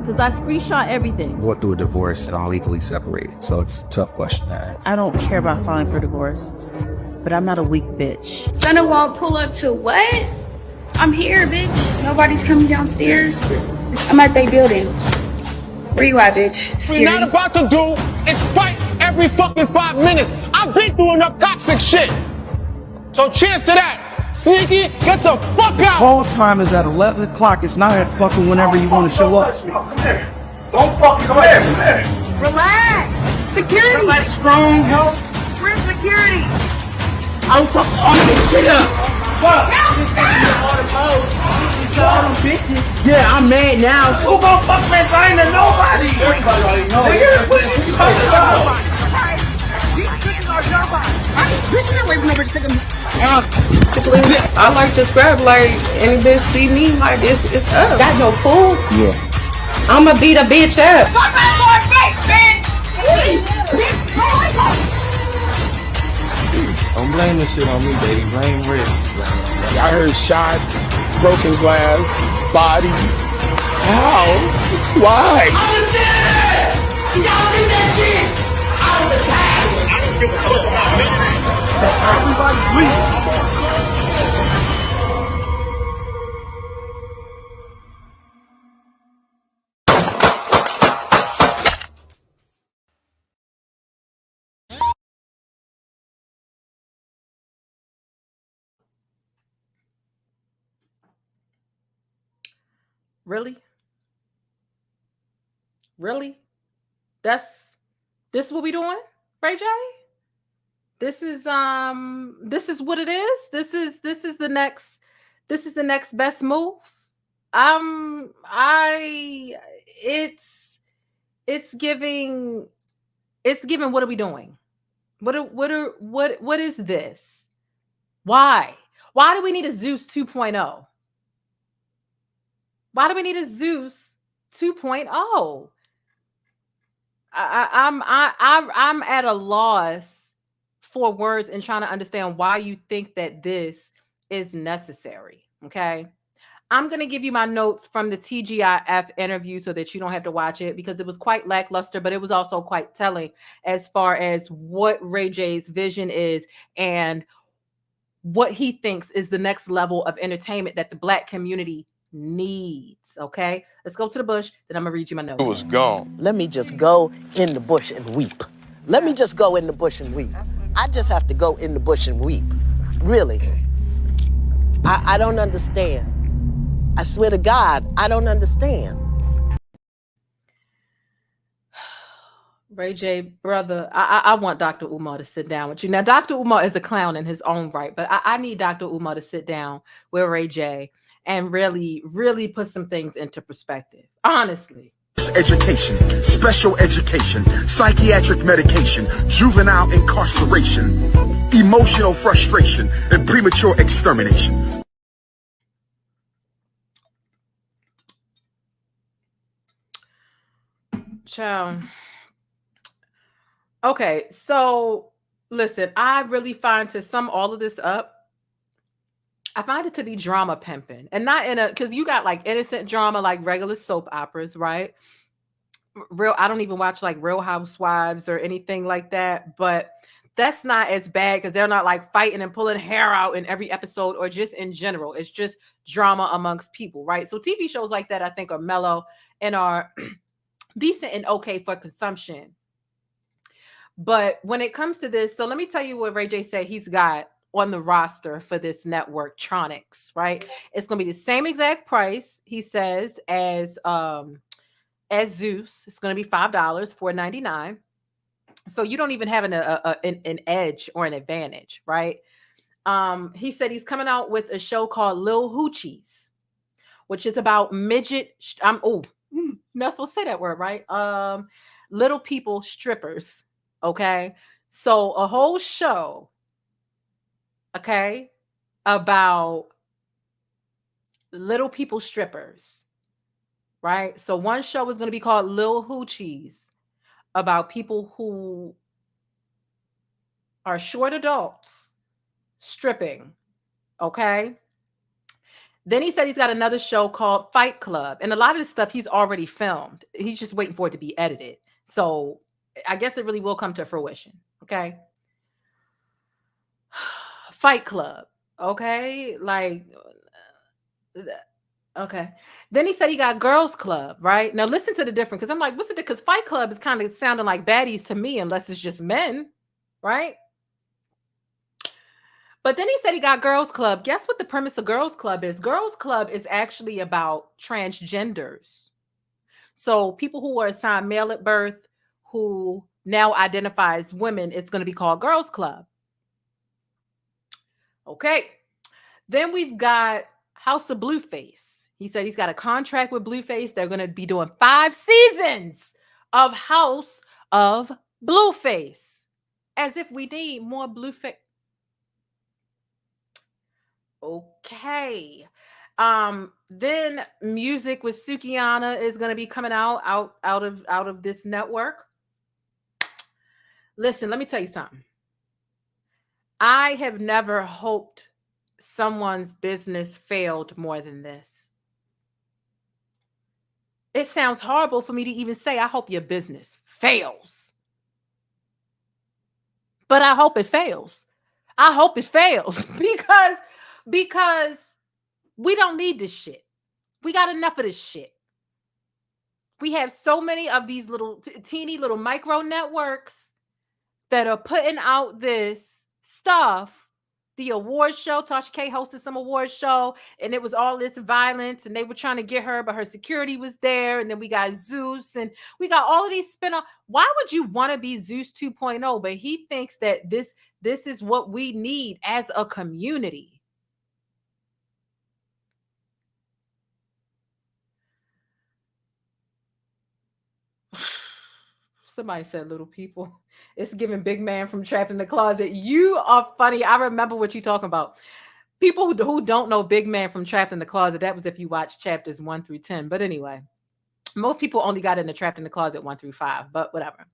because I screenshot everything. Go through a divorce and all legally separated, so it's a tough question to ask. I don't care about filing for divorce, but I'm not a weak bitch. Thunderwall pull up to what? I'm here, bitch. Nobody's coming downstairs. I'm at their building. Where you at, bitch? What you're not about to do is fight every fucking 5 minutes. I've been through enough toxic shit. So cheers to that. Sneaky, get the fuck out. Whole time is at 11 o'clock. It's not at fucking whenever you want to show up. Come here. Don't fucking come here. Relax. Security. Everybody strong, help. Where's security? I'm fucking on this shit up. Fuck. Yeah, I'm mad now. Who gon' fuck man? I ain't to nobody. Everybody already knows. Nigga, what are you talking about? These bitches are nobody. Bitch, you're away from nobody taking me. I like to scrap like any bitch see me like it's up. Got no food? Yeah. I'ma beat a bitch up. Fuck my Lord, bitch! Don't blame this shit on me, baby. Blame Rick. I heard shots, broken glass, body. How? Why? I was there! Y'all did that shit! I was attacked! I didn't give a fuck about me. Everybody leave. Really? Really? This is what we doing, Ray J? This is what it is. This is the next best move. It's giving what are we doing? What is this? Why do we need a Zeus 2.0? Why do we need a Zeus 2.0? I'm at a loss for words and trying to understand why you think that this is necessary. Okay. I'm going to give you my notes from the TGIF interview so that you don't have to watch it, because it was quite lackluster, but it was also quite telling as far as what Ray J's vision is and what he thinks is the next level of entertainment that the Black community needs. Okay, let's go to the bush. Then I'm gonna read you my notes. It was gone. Let me just go in the bush and weep. Let me just go in the bush and weep. I just have to go in the bush and weep. Really. I don't understand. I swear to God, I don't understand. Ray J, brother, I want Dr. Umar to sit down with you. Now, Dr. Umar is a clown in his own right, but I need Dr. Umar to sit down with Ray J and really, really put some things into perspective. Honestly. Education, special education, psychiatric medication, juvenile incarceration, emotional frustration, and premature extermination. Ciao. Okay, so listen, I really find to sum all of this up, I find it to be drama pimping, and not in a, because you got like innocent drama, like regular soap operas, right? I don't even watch like Real Housewives or anything like that, but that's not as bad because they're not like fighting and pulling hair out in every episode or just in general. It's just drama amongst people, right? So TV shows like that, I think, are mellow and are decent and okay for consumption. But when it comes to this, so let me tell you what Ray J said he's got on the roster for this network, Tronics, right? It's going to be the same exact price, he says, as Zeus. It's going to be $5, $4.99. So you don't even have an edge or an advantage, right? He said he's coming out with a show called Lil Hoochies, which is about midget. Not supposed to say that word, right? Little people strippers. Okay, so a whole show, okay, about little people strippers, right? So one show is going to be called Lil Hoochies, about people who are short adults stripping, okay? Then he said he's got another show called Fight Club, and a lot of this stuff he's already filmed. He's just waiting for it to be edited. So I guess it really will come to fruition. Okay. Fight Club. Okay. Like, okay. Then he said he got Girls Club, right? Now listen to the difference. Cause I'm like, what's the difference? Cause Fight Club is kind of sounding like baddies to me, unless it's just men, right? But then he said he got Girls Club. Guess what the premise of Girls Club is? Girls Club is actually about transgenders. So people who were assigned male at birth, who now identify as women, it's going to be called Girls Club. Okay. Then we've got House of Blueface. He said he's got a contract with Blueface. They're going to be doing 5 seasons of House of Blueface. As if we need more Blueface. Okay. Then music with Sukiana is going to be coming out of this network. Listen, let me tell you something. I have never hoped someone's business failed more than this. It sounds horrible for me to even say, I hope your business fails. But I hope it fails. I hope it fails because we don't need this shit. We got enough of this shit. We have so many of these little teeny little micro networks that are putting out this stuff. The award show, Tasha K hosted some award show, and it was all this violence, and they were trying to get her, but her security was there. And then we got Zeus, and we got all of these spin-off. Why would you want to be Zeus 2.0? But he thinks that this is what we need as a community. Somebody said little people. It's giving big man from Trapped in the Closet. You are funny. I remember what you're talking about. People who don't know Big Man from Trapped in the Closet, that was if you watch chapters 1 through 10. But anyway, most people only got into Trapped in the Closet 1 through 5, but whatever.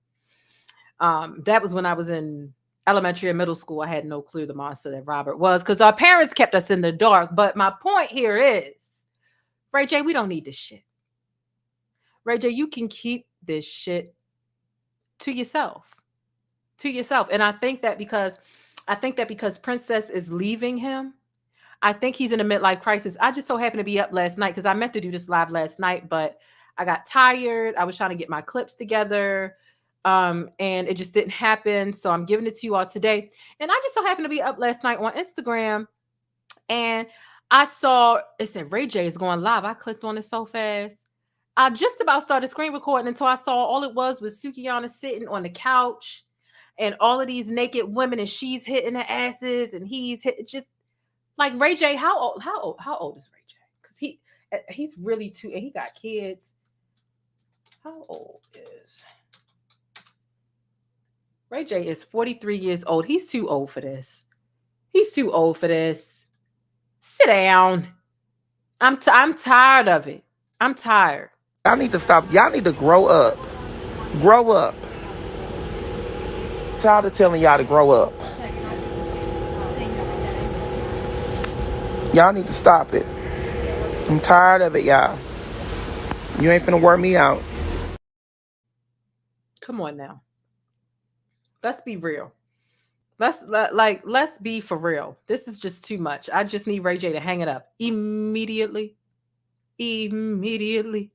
That was when I was in elementary and middle school. I had no clue the monster that Robert was because our parents kept us in the dark. But my point here is, Ray J, we don't need this shit. Ray J, you can keep this shit to yourself. And I think that because I think that because Princess is leaving him, I think he's in a midlife crisis. I just so happened to be up last night because I meant to do this live last night, but I got tired. I was trying to get my clips together, and it just didn't happen. So I'm giving it to you all today. And I just so happened to be up last night on Instagram, and I saw it said Ray J is going live. I clicked on it so fast. I just about started screen recording until I saw all it was Sukihana sitting on the couch and all of these naked women, and she's hitting her asses and he's just like Ray J. How old is Ray J? Because he's really too, and he got kids. How old is Ray J? Is 43 years old. He's too old for this. He's too old for this. Sit down. I'm tired of it. I'm tired. Y'all need to stop. Y'all need to grow up. Grow up. Tired of telling y'all to grow up. Y'all need to stop it. I'm tired of it, y'all. You ain't finna wear me out. Come on now. Let's be real. Let's be for real. This is just too much. I just need Ray J to hang it up immediately. Immediately.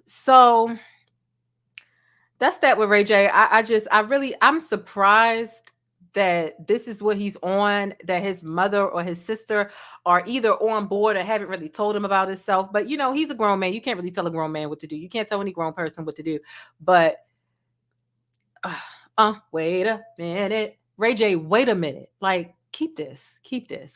So that's that with Ray J. I'm surprised that this is what he's on, that his mother or his sister are either on board or haven't really told him about himself. But, you know, he's a grown man. You can't really tell a grown man what to do. You can't tell any grown person what to do. But, wait a minute. Ray J, wait a minute. Like, keep this.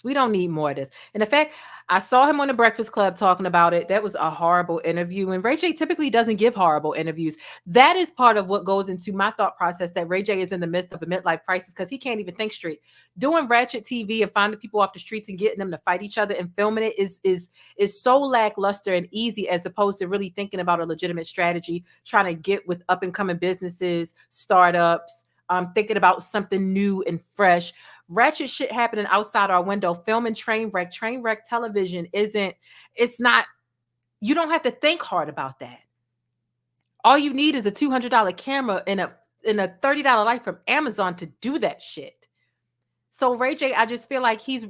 We don't need more of this. And in fact, I saw him on the Breakfast Club talking about it. That was a horrible interview. And Ray J typically doesn't give horrible interviews. That is part of what goes into my thought process that Ray J is in the midst of a midlife crisis because he can't even think straight. Doing ratchet TV and finding people off the streets and getting them to fight each other and filming it is so lackluster and easy as opposed to really thinking about a legitimate strategy, trying to get with up and coming businesses, startups, thinking about something new and fresh. Ratchet shit happening outside our window, filming train wreck television you don't have to think hard about that. All you need is a $200 camera and a $30 light from Amazon to do that shit. So Ray J, I just feel like he's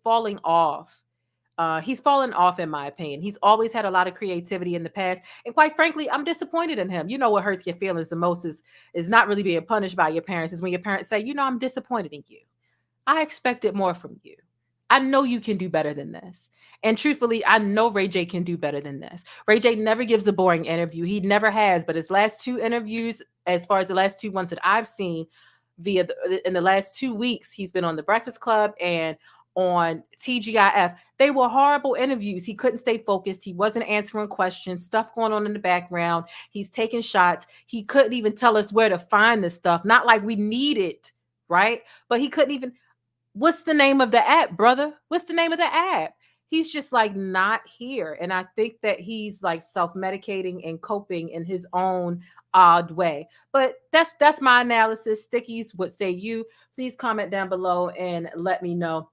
falling off. He's fallen off, in my opinion. He's always had a lot of creativity in the past. And quite frankly, I'm disappointed in him. You know what hurts your feelings the most is not really being punished by your parents, is when your parents say, you know, I'm disappointed in you. I expected more from you. I know you can do better than this. And truthfully, I know Ray J can do better than this. Ray J never gives a boring interview. He never has. But his last two interviews, as far as the last two ones that I've seen in the last 2 weeks, he's been on The Breakfast Club and on TGIF. They were horrible interviews. He couldn't stay focused. He wasn't answering questions, stuff going on in the background. He's taking shots. He couldn't even tell us where to find this stuff. Not like we need it, right? But he couldn't even, what's the name of the app, brother? What's the name of the app? He's just like not here. And I think that he's like self-medicating and coping in his own odd way. But that's my analysis. Stickies, what say you? Please comment down below and let me know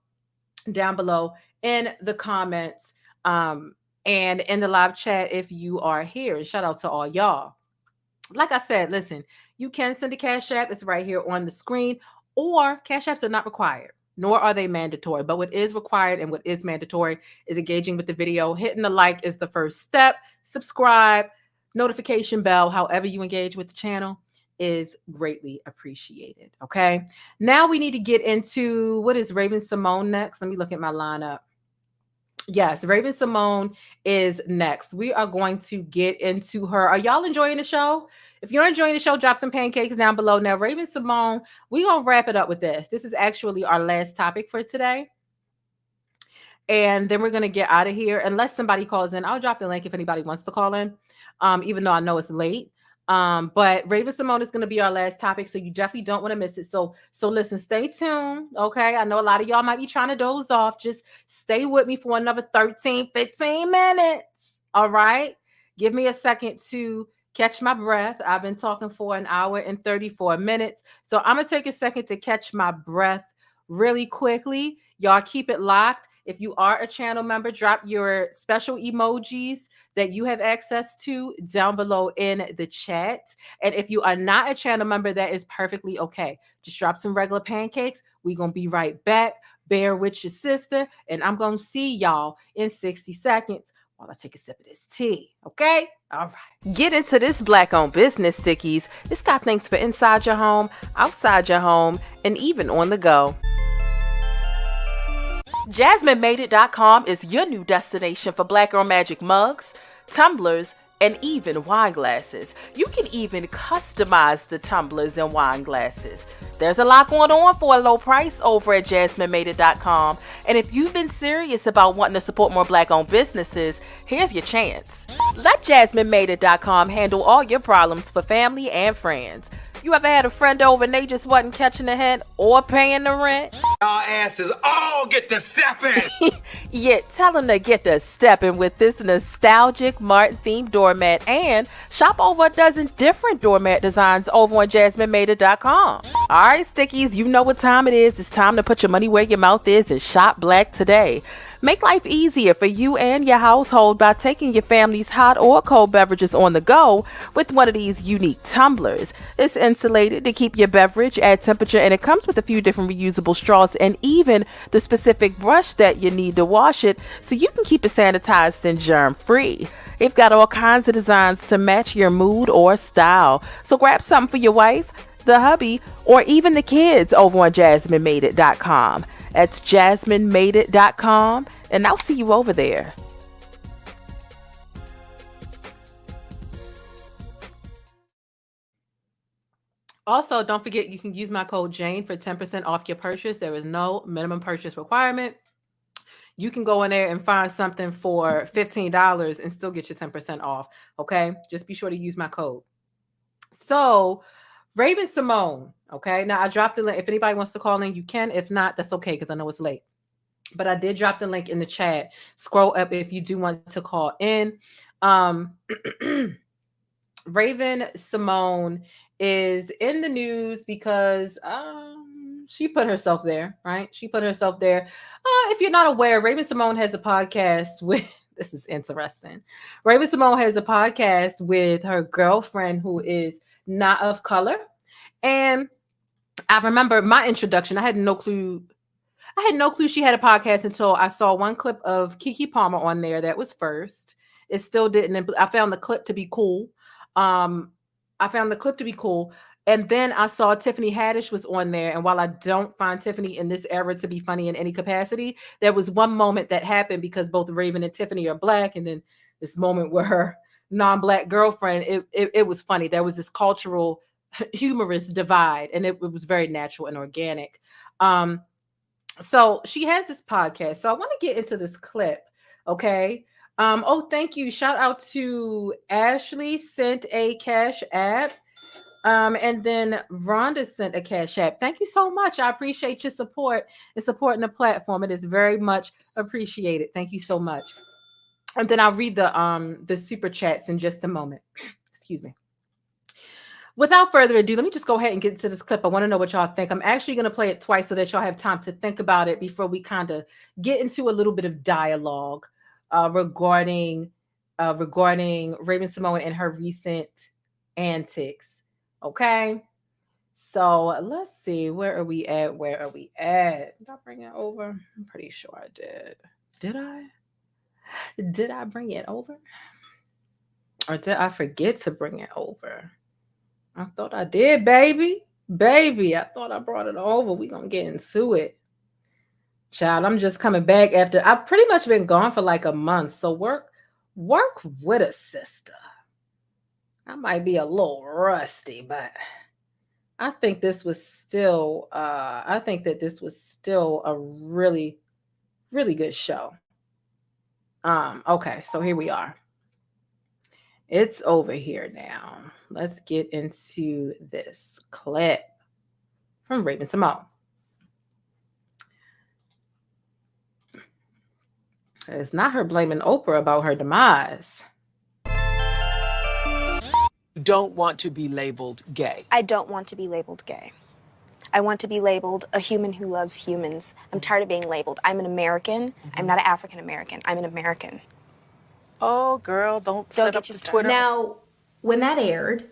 down below in the comments and in the live chat if you are here. And shout out to all y'all. Like I said, listen, you can send a Cash App. It's right here on the screen, or Cash Apps are not required, nor are they mandatory. But what is required and what is mandatory is engaging with the video. Hitting the like is the first step. Subscribe, notification bell, however you engage with the channel is greatly appreciated. Okay. Now we need to get into what is Raven-Symoné next. Let me look at my lineup. Yes, Raven-Symoné is next. We are going to get into her. Are y'all enjoying the show? If you're enjoying the show, drop some pancakes down below. Now, Raven-Symoné, we're going to wrap it up with this. This is actually our last topic for today. And then we're going to get out of here. Unless somebody calls in, I'll drop the link if anybody wants to call in, even though I know it's late. But Raven-Symoné is going to be our last topic, so you definitely don't want to miss it. So listen, stay tuned. Okay. I know a lot of y'all might be trying to doze off. Just stay with me for another 13, 15 minutes. All right. Give me a second to catch my breath. I've been talking for an hour and 34 minutes. So I'm going to take a second to catch my breath really quickly. Y'all keep it locked. If you are a channel member, drop your special emojis that you have access to down below in the chat. And if you are not a channel member, that is perfectly okay. Just drop some regular pancakes. We're going to be right back. Bear with your sister. And I'm going to see y'all in 60 seconds while I take a sip of this tea. Okay? All right. Get into this Black-owned business, Stickies. It's got things for inside your home, outside your home, and even on the go. JasmineMadeIt.com is your new destination for Black Girl Magic mugs, tumblers, and even wine glasses. You can even customize the tumblers and wine glasses. There's a lot going on for a low price over at JasmineMadeIt.com. And if you've been serious about wanting to support more Black-owned businesses, here's your chance. Let JasmineMadeIt.com handle all your problems for family and friends. You ever had a friend over and they just wasn't catching the hint or paying the rent? Y'all asses all get to stepping. Yeah, tell them to get to stepping with this nostalgic Martin-themed doormat and shop over a dozen different doormat designs over on JasmineMadeIt.com. All right, Stickies, you know what time it is. It's time to put your money where your mouth is and shop Black today. Make life easier for you and your household by taking your family's hot or cold beverages on the go with one of these unique tumblers. It's insulated to keep your beverage at temperature, and it comes with a few different reusable straws and even the specific brush that you need to wash it so you can keep it sanitized and germ-free. They've got all kinds of designs to match your mood or style. So grab something for your wife, the hubby, or even the kids over on JasmineMadeIt.com. That's JasmineMadeIt.com, and I'll see you over there. Also, don't forget you can use my code Jane for 10% off your purchase. There is no minimum purchase requirement. You can go in there and find something for $15 and still get your 10% off. Okay, just be sure to use my code. So, Raven-Symoné. Okay, now I dropped the link. If anybody wants to call in, you can. If not, that's okay because I know it's late. But I did drop the link in the chat. Scroll up if you do want to call in. Raven-Symoné is in the news because she put herself there, right? She put herself there. If you're not aware, Raven-Symoné has a podcast with, this is interesting. Raven-Symoné has a podcast with her girlfriend who is not of color. And I remember my introduction. I had no clue she had a podcast until I saw one clip of Keke Palmer on there. That was first. It still didn't. I found the clip to be cool. And then I saw Tiffany Haddish was on there. And while I don't find Tiffany in this era to be funny in any capacity, there was one moment that happened because both Raven and Tiffany are Black. And then this moment where her non-Black girlfriend, it was funny. There was this cultural humorous divide, and it was very natural and organic. So she has this podcast. So I want to get into this clip. Okay. Oh, thank you. Shout out to Ashley sent a Cash App. And then Rhonda sent a Cash App. Thank you so much. I appreciate your support and supporting the platform. It is very much appreciated. Thank you so much. And then I'll read the super chats in just a moment. Excuse me. Without further ado, let me just go ahead and get into this clip. I want to know what y'all think. I'm actually going to play it twice so that y'all have time to think about it before we kind of get into a little bit of dialogue regarding Raven-Symoné and her recent antics. Okay, so let's see. Where are we at? Did I bring it over? I'm pretty sure I did. Did I bring it over? Or did I forget to bring it over? I thought I did, baby. I thought I brought it over. We're going to get into it. Child, I'm just coming back after. I've pretty much been gone for like a month. So work with a sister. I might be a little rusty, but I think this was still, a really, really good show. Okay, so here we are. It's over here now. Let's get into this clip from Raven-Symoné. It's not her blaming Oprah about her demise. Don't want to be labeled gay. I don't want to be labeled gay. I want to be labeled a human who loves humans. I'm tired of being labeled. I'm an American. I'm not an African American. I'm an American. Oh, girl, don't set up the Twitter. Now, when that aired,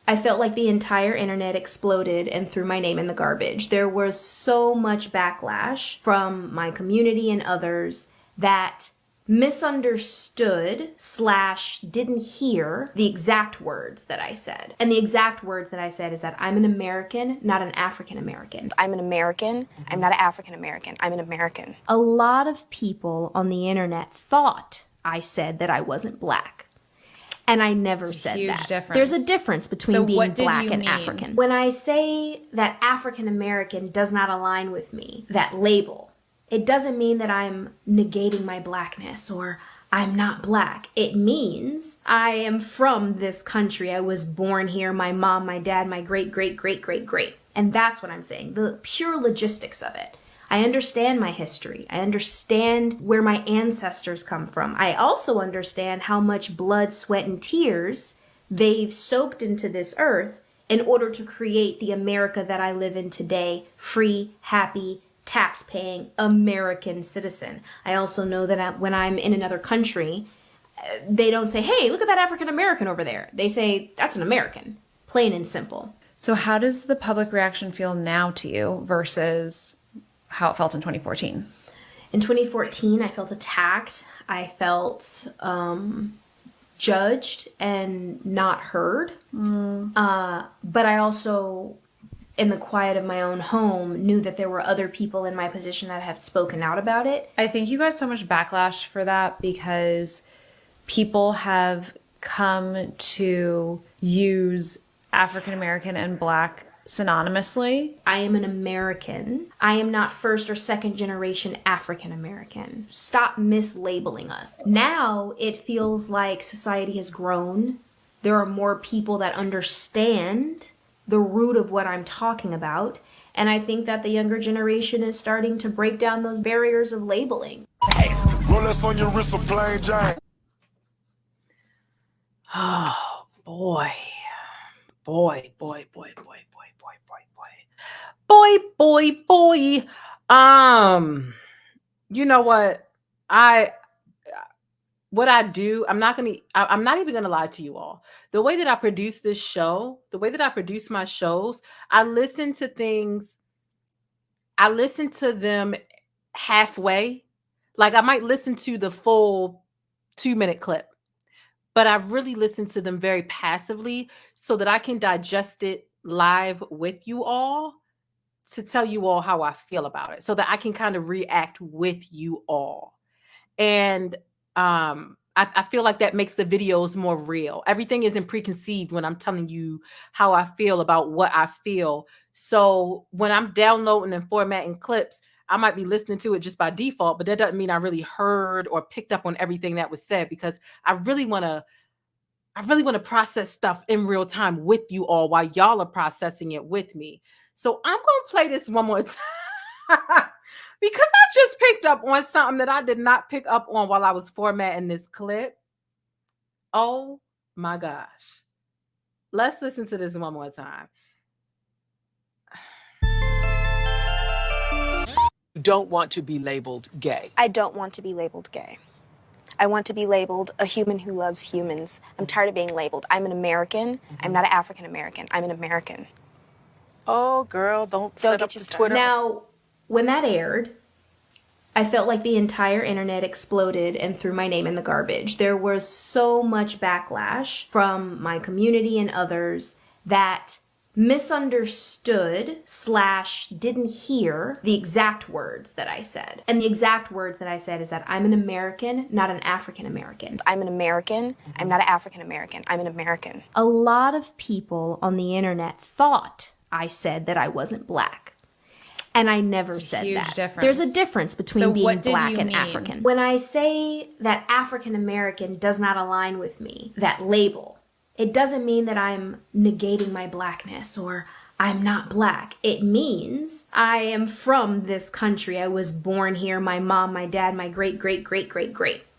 I felt like the entire internet exploded and threw my name in the garbage. There was so much backlash from my community and others that misunderstood / didn't hear the exact words that I said. And the exact words that I said is that I'm an American, not an African American. I'm an American. I'm not an African American. I'm an American. A lot of people on the internet thought I said that I wasn't black. And I never said that. Difference. There's a difference between being black and mean? African. When I say that African American does not align with me, that label, it doesn't mean that I'm negating my blackness or I'm not black. It means I am from this country. I was born here. My mom, my dad, my great. And that's what I'm saying. The pure logistics of it. I understand my history. I understand where my ancestors come from. I also understand how much blood, sweat, and tears they've soaked into this earth in order to create the America that I live in today, free, happy, tax-paying American citizen. I also know that when I'm in another country, they don't say, hey, look at that African American over there. They say, that's an American, plain and simple. So how does the public reaction feel now to you versus how it felt in 2014? In 2014, I felt attacked. I felt judged and not heard. But I also, in the quiet of my own home, knew that there were other people in my position that have spoken out about it. I think you got so much backlash for that because people have come to use African American and black synonymously. I am an American. I am not first or second generation African American. Stop mislabeling us. Now it feels like society has grown. There are more people that understand the root of what I'm talking about. And I think that the younger generation is starting to break down those barriers of labeling. Rolex on your wrist, a plain Jane. Oh, boy. Boy. You know what? What I do, I'm not even gonna lie to you all. The way that I produce this show, the way that I produce my shows, I listen to them halfway. Like I might listen to the full 2-minute clip, but I really listen to them very passively so that I can digest it live with you all to tell you all how I feel about it, so that I can kind of react with you all. And I feel like that makes the videos more real. Everything isn't preconceived when I'm telling you how I feel about what I feel. So when I'm downloading and formatting clips, I might be listening to it just by default, but that doesn't mean I really heard or picked up on everything that was said, because I really want to process stuff in real time with you all while y'all are processing it with me. So I'm going to play this one more time. Because I just picked up on something that I did not pick up on while I was formatting this clip. Oh my gosh. Let's listen to this one more time. Don't want to be labeled gay. I don't want to be labeled gay. I want to be labeled a human who loves humans. I'm tired of being labeled. I'm an American. I'm not an African American. I'm an American. Oh, girl, don't set up the Twitter. Now, when that aired, I felt like the entire internet exploded and threw my name in the garbage. There was so much backlash from my community and others that misunderstood / didn't hear the exact words that I said. And the exact words that I said is that I'm an American, not an African American. I'm an American. I'm not an African American. I'm an American. A lot of people on the internet thought I said that I wasn't black. And I never said that. Difference. There's a difference between being black and mean? African. When I say that African American does not align with me, that label, it doesn't mean that I'm negating my blackness or I'm not black. It means I am from this country. I was born here. My mom, my dad, my great.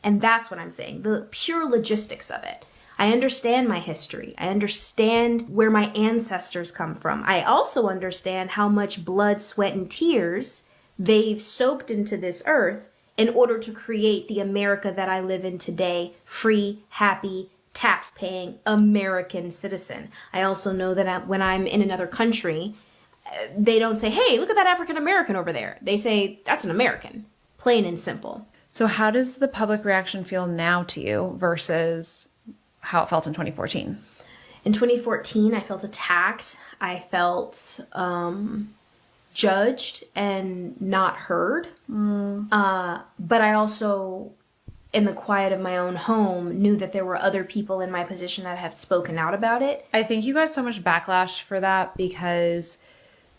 And that's what I'm saying. The pure logistics of it. I understand my history. I understand where my ancestors come from. I also understand how much blood, sweat, and tears they've soaked into this earth in order to create the America that I live in today, free, happy, tax-paying American citizen. I also know that when I'm in another country, they don't say, hey, look at that African American over there. They say, that's an American, plain and simple. So how does the public reaction feel now to you versus how it felt in 2014? In 2014, I felt attacked. I felt judged and not heard. But I also, in the quiet of my own home, knew that there were other people in my position that have spoken out about it. I think you got so much backlash for that because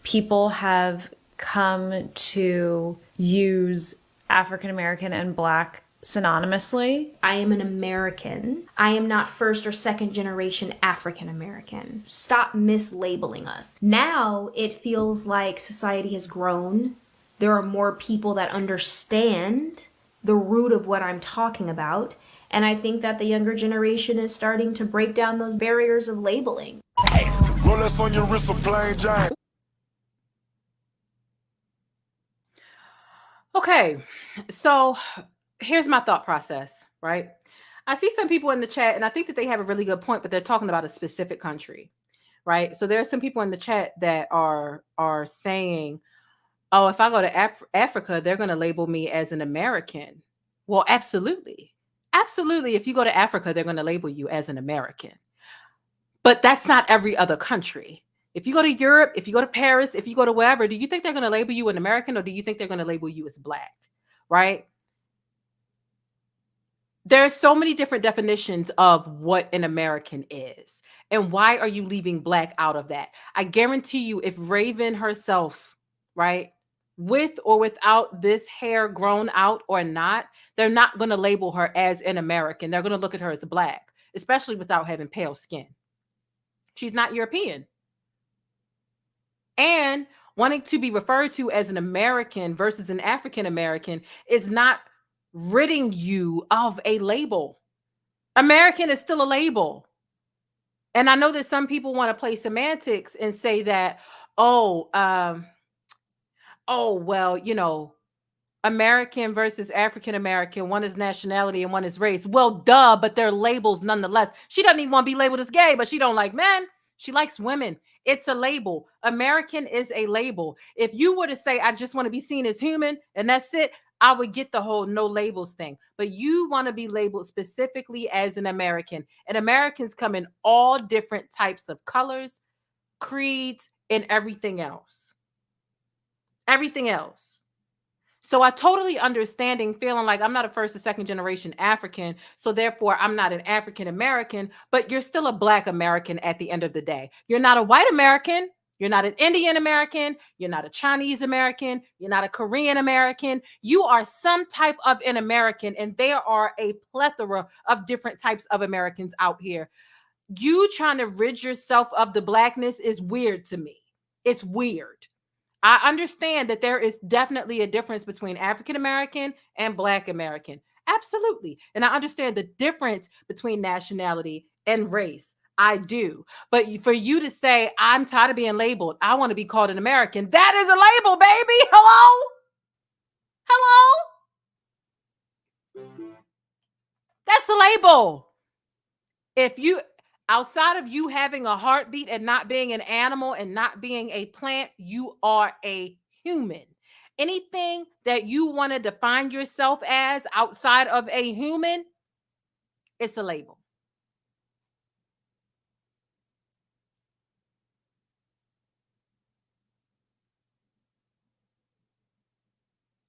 people have come to use African American and Black synonymously. I am an American. I am not first or second generation African American. Stop mislabeling us. Now it feels like society has grown. There are more people that understand the root of what I'm talking about. And I think that the younger generation is starting to break down those barriers of labeling. Rolex on your wrist, a plain Jane. Okay, so here's my thought process, right? I see some people in the chat, and I think that they have a really good point, but they're talking about a specific country, right? So there are some people in the chat that are saying, oh, if I go to Africa, they're going to label me as an American. Well, absolutely. Absolutely. If you go to Africa, they're going to label you as an American. But that's not every other country. If you go to Europe, if you go to Paris, if you go to wherever, do you think they're going to label you an American, or do you think they're going to label you as Black, right? There are so many different definitions of what an American is. And why are you leaving Black out of that? I guarantee you, if Raven herself, right, with or without this hair grown out or not, they're not going to label her as an American. They're going to look at her as Black, especially without having pale skin. She's not European. And wanting to be referred to as an American versus an African American is not ridding you of a label. American is still a label. And I know that some people want to play semantics and say that, well, you know, American versus African American, one is nationality and one is race. Well, duh, but they're labels nonetheless. She doesn't even want to be labeled as gay, but she don't like men. She likes women. It's a label. American is a label. If you were to say, I just want to be seen as human and that's it, I would get the whole no labels thing. But you want to be labeled specifically as an American. And Americans come in all different types of colors, creeds, and everything else. Everything else. So I totally understanding feeling like I'm not a first or second generation African, so therefore I'm not an African American, but you're still a Black American at the end of the day. You're not a white American. You're not an Indian American. You're not a Chinese American. You're not a Korean American. You are some type of an American, and there are a plethora of different types of Americans out here. You trying to rid yourself of the Blackness is weird to me. It's weird. I understand that there is definitely a difference between African American and Black American. Absolutely. And I understand the difference between nationality and race. I do. But for you to say, I'm tired of being labeled, I want to be called an American, that is a label, baby. Hello? Hello? That's a label. If you... Outside of you having a heartbeat and not being an animal and not being a plant, you are a human. Anything that you want to define yourself as outside of a human, it's a label.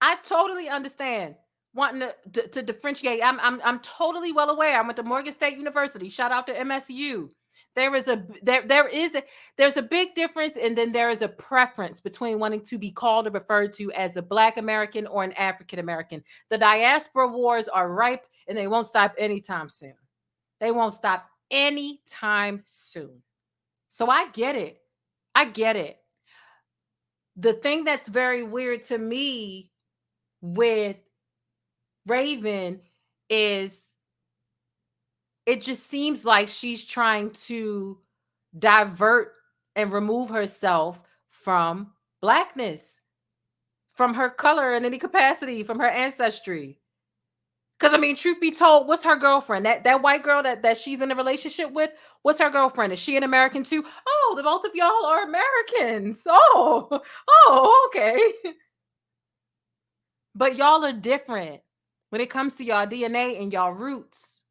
I totally understand wanting to differentiate. I'm totally well aware. I went to Morgan State University. Shout out to MSU. There's a big difference, and then there is a preference between wanting to be called or referred to as a Black American or an African American. The diaspora wars are ripe, and they won't stop anytime soon. They won't stop anytime soon. So I get it. I get it. The thing that's very weird to me with Raven is it just seems like she's trying to divert and remove herself from blackness, from her color in any capacity, from her ancestry. Because, I mean, truth be told, what's her girlfriend? That white girl that she's in a relationship with, what's her girlfriend? Is she an American too? Oh, the both of y'all are Americans. Oh, okay. But y'all are different when it comes to y'all DNA and y'all roots.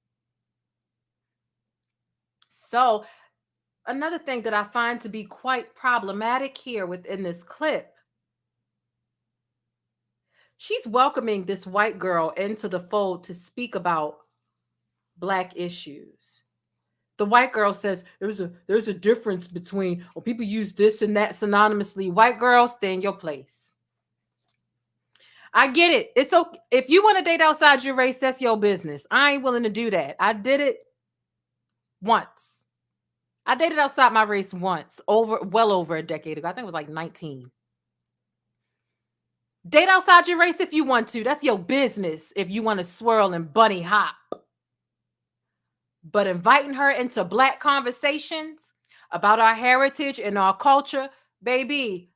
So, another thing that I find to be quite problematic here within this clip, she's welcoming this white girl into the fold to speak about Black issues. The white girl says there's a difference between, well, people use this and that synonymously. White girl, stay in your place. I get it. It's okay. If you want to date outside your race, that's your business. I ain't willing to do that. I did it once. I dated outside my race once, well over a decade ago. I think it was like 19. Date outside your race if you want to. That's your business if you want to swirl and bunny hop. But inviting her into Black conversations about our heritage and our culture, baby,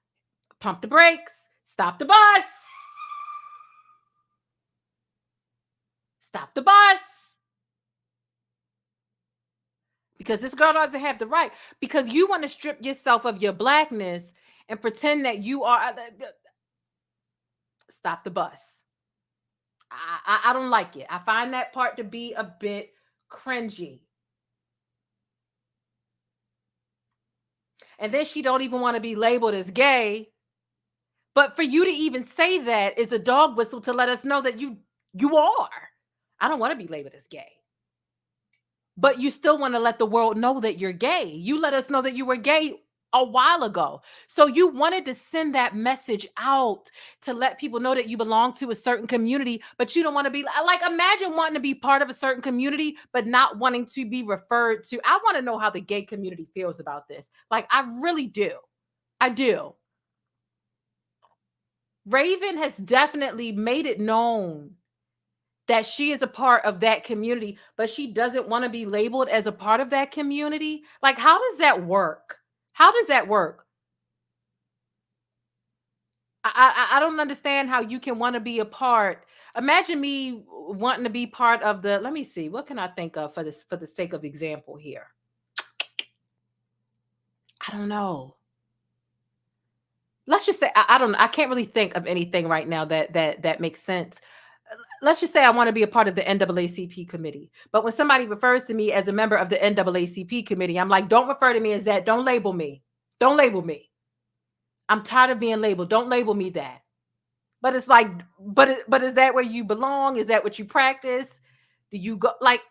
pump the brakes, stop the bus. Stop the bus. Because this girl doesn't have the right. Because you want to strip yourself of your Blackness and pretend that you are. Stop the bus. I don't like it. I find that part to be a bit cringy. And then she don't even want to be labeled as gay. But for you to even say that is a dog whistle to let us know that you are. I don't want to be labeled as gay. But you still want to let the world know that you're gay. You let us know that you were gay a while ago. So you wanted to send that message out to let people know that you belong to a certain community, but you don't want to be like, imagine wanting to be part of a certain community, but not wanting to be referred to. I want to know how the gay community feels about this. Like, I really do. I do. Raven has definitely made it known that she is a part of that community, but she doesn't want to be labeled as a part of that community. Like, how does that work? How does that work? I don't understand how you can want to be a part. Imagine me wanting to be part of the, let me see, what can I think of for this, for the sake of example here? I don't know. Let's just say, I can't really think of anything right now that makes sense. Let's just say I want to be a part of the NAACP committee. But when somebody refers to me as a member of the NAACP committee, I'm like, don't refer to me as that. Don't label me. Don't label me. I'm tired of being labeled. Don't label me that. But it's like, but is that where you belong? Is that what you practice? Do you go, like,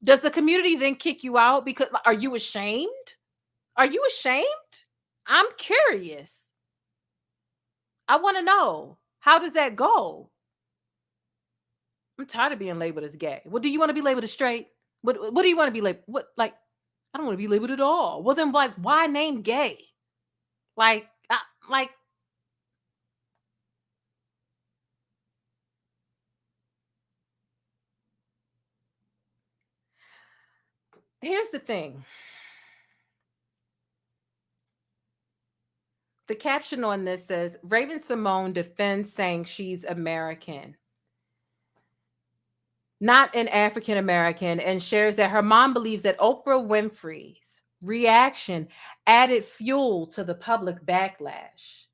does the community then kick you out? Because are you ashamed? Are you ashamed? I'm curious. I want to know. How does that go? I'm tired of being labeled as gay. Well, do you want to be labeled as straight? What do you want to be labeled? What, like, I don't want to be labeled at all. Well, then, like, why name gay? Like, here's the thing. The caption on this says, Raven-Symoné defends saying she's American, not an African American, and shares that her mom believes that Oprah Winfrey's reaction added fuel to the public backlash.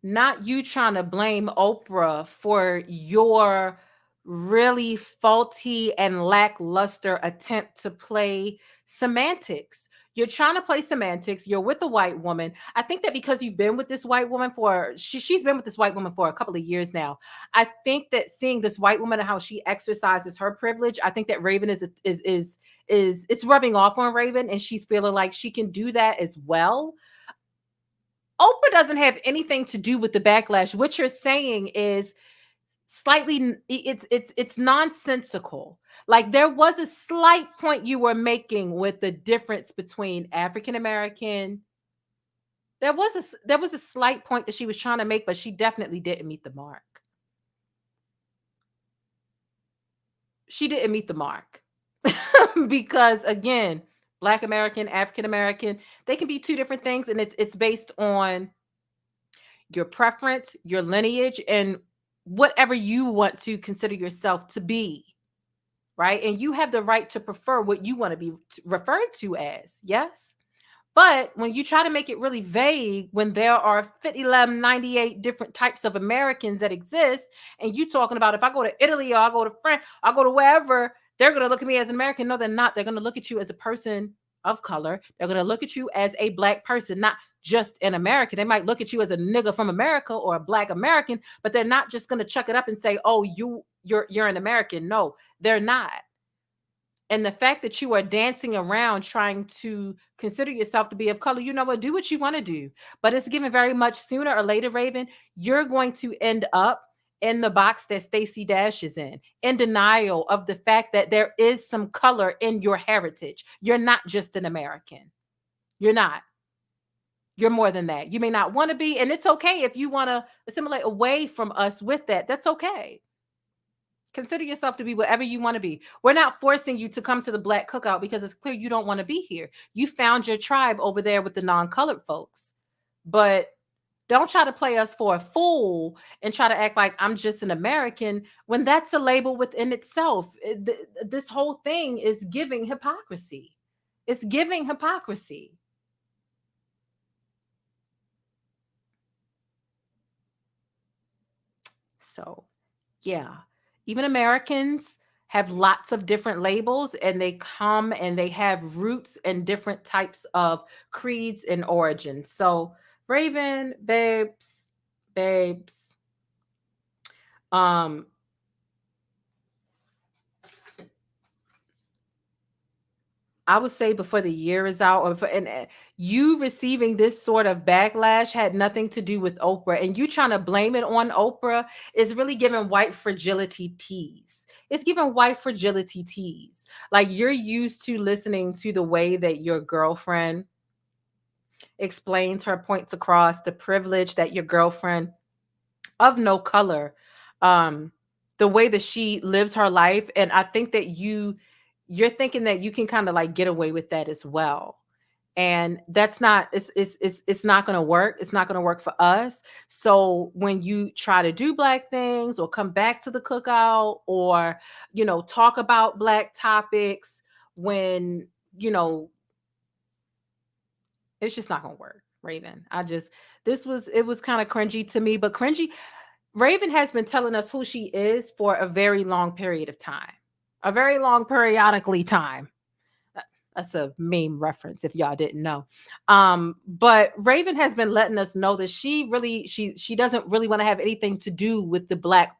Not you trying to blame Oprah for your really faulty and lackluster attempt to play semantics. You're trying to play semantics. You're with a white woman. I think that because you've been with this white woman for, she's been with this white woman for a couple of years now. I think that seeing this white woman and how she exercises her privilege, I think that Raven is it's rubbing off on Raven, and she's feeling like she can do that as well. Oprah doesn't have anything to do with the backlash. What you're saying is slightly, it's nonsensical. Like, there was a slight point you were making with the difference between African American. There was a slight point that she was trying to make, but she definitely didn't meet the mark. she didn't meet the mark. Because again, Black American, African American, they can be two different things, and it's based on your preference, your lineage, and whatever you want to consider yourself to be, right? And you have the right to prefer what you want to be referred to as, yes? But when you try to make it really vague, when there are 98 different types of Americans that exist, and you talking about if I go to Italy or I go to France, I go to wherever, they're going to look at me as an American. No, they're not. They're going to look at you as a person of color. They're going to look at you as a Black person, not just an American. They might look at you as a nigga from America or a Black American, but they're not just going to chuck it up and say, oh, you're an American. No, they're not. And the fact that you are dancing around trying to consider yourself to be of color, you know what, do what you want to do. But it's given very much sooner or later, Raven, you're going to end up in the box that Stacey Dash is in denial of the fact that there is some color in your heritage. You're not just an American. You're not. You're more than that. You may not want to be, and it's okay if you want to assimilate away from us with that. That's okay. Consider yourself to be whatever you want to be. We're not forcing you to come to the Black cookout because it's clear you don't want to be here. You found your tribe over there with the non-colored folks. But don't try to play us for a fool and try to act like I'm just an American when that's a label within itself. This whole thing is giving hypocrisy. It's giving hypocrisy. So, yeah. Even Americans have lots of different labels, and they come and they have roots and different types of creeds and origins. So, Raven, babes, I would say before the year is out, and you receiving this sort of backlash had nothing to do with Oprah, and you trying to blame it on Oprah is really giving white fragility tease. It's giving white fragility tease. Like you're used to listening to the way that your girlfriend explains her points across, the privilege that your girlfriend of no color, the way that she lives her life, and I think that you're thinking that you can kind of like get away with that as well. And that's not, it's not going to work. It's not going to work for us. So when you try to do Black things or come back to the cookout or, you know, talk about Black topics when, you know, it's just not going to work, Raven. It was kind of cringy to me, but Raven has been telling us who she is for a very long period of time. A very long periodically time. That's a meme reference if y'all didn't know. But Raven has been letting us know that she doesn't really want to have anything to do with the black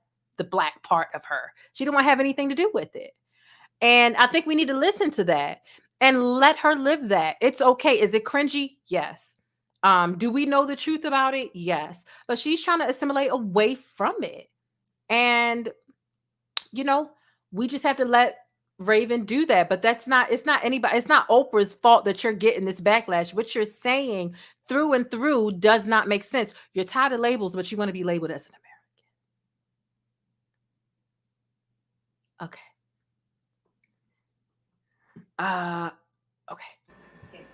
part of her. She don't want to have anything to do with it. And I think we need to listen to that and let her live that. It's okay. Is it cringy? Yes. Do we know the truth about it? Yes. But she's trying to assimilate away from it. And, you know, we just have to let Raven do that. But it's not Oprah's fault that you're getting this backlash. What you're saying through and through does not make sense. You're tired of labels, but you want to be labeled as an American. Okay. Okay.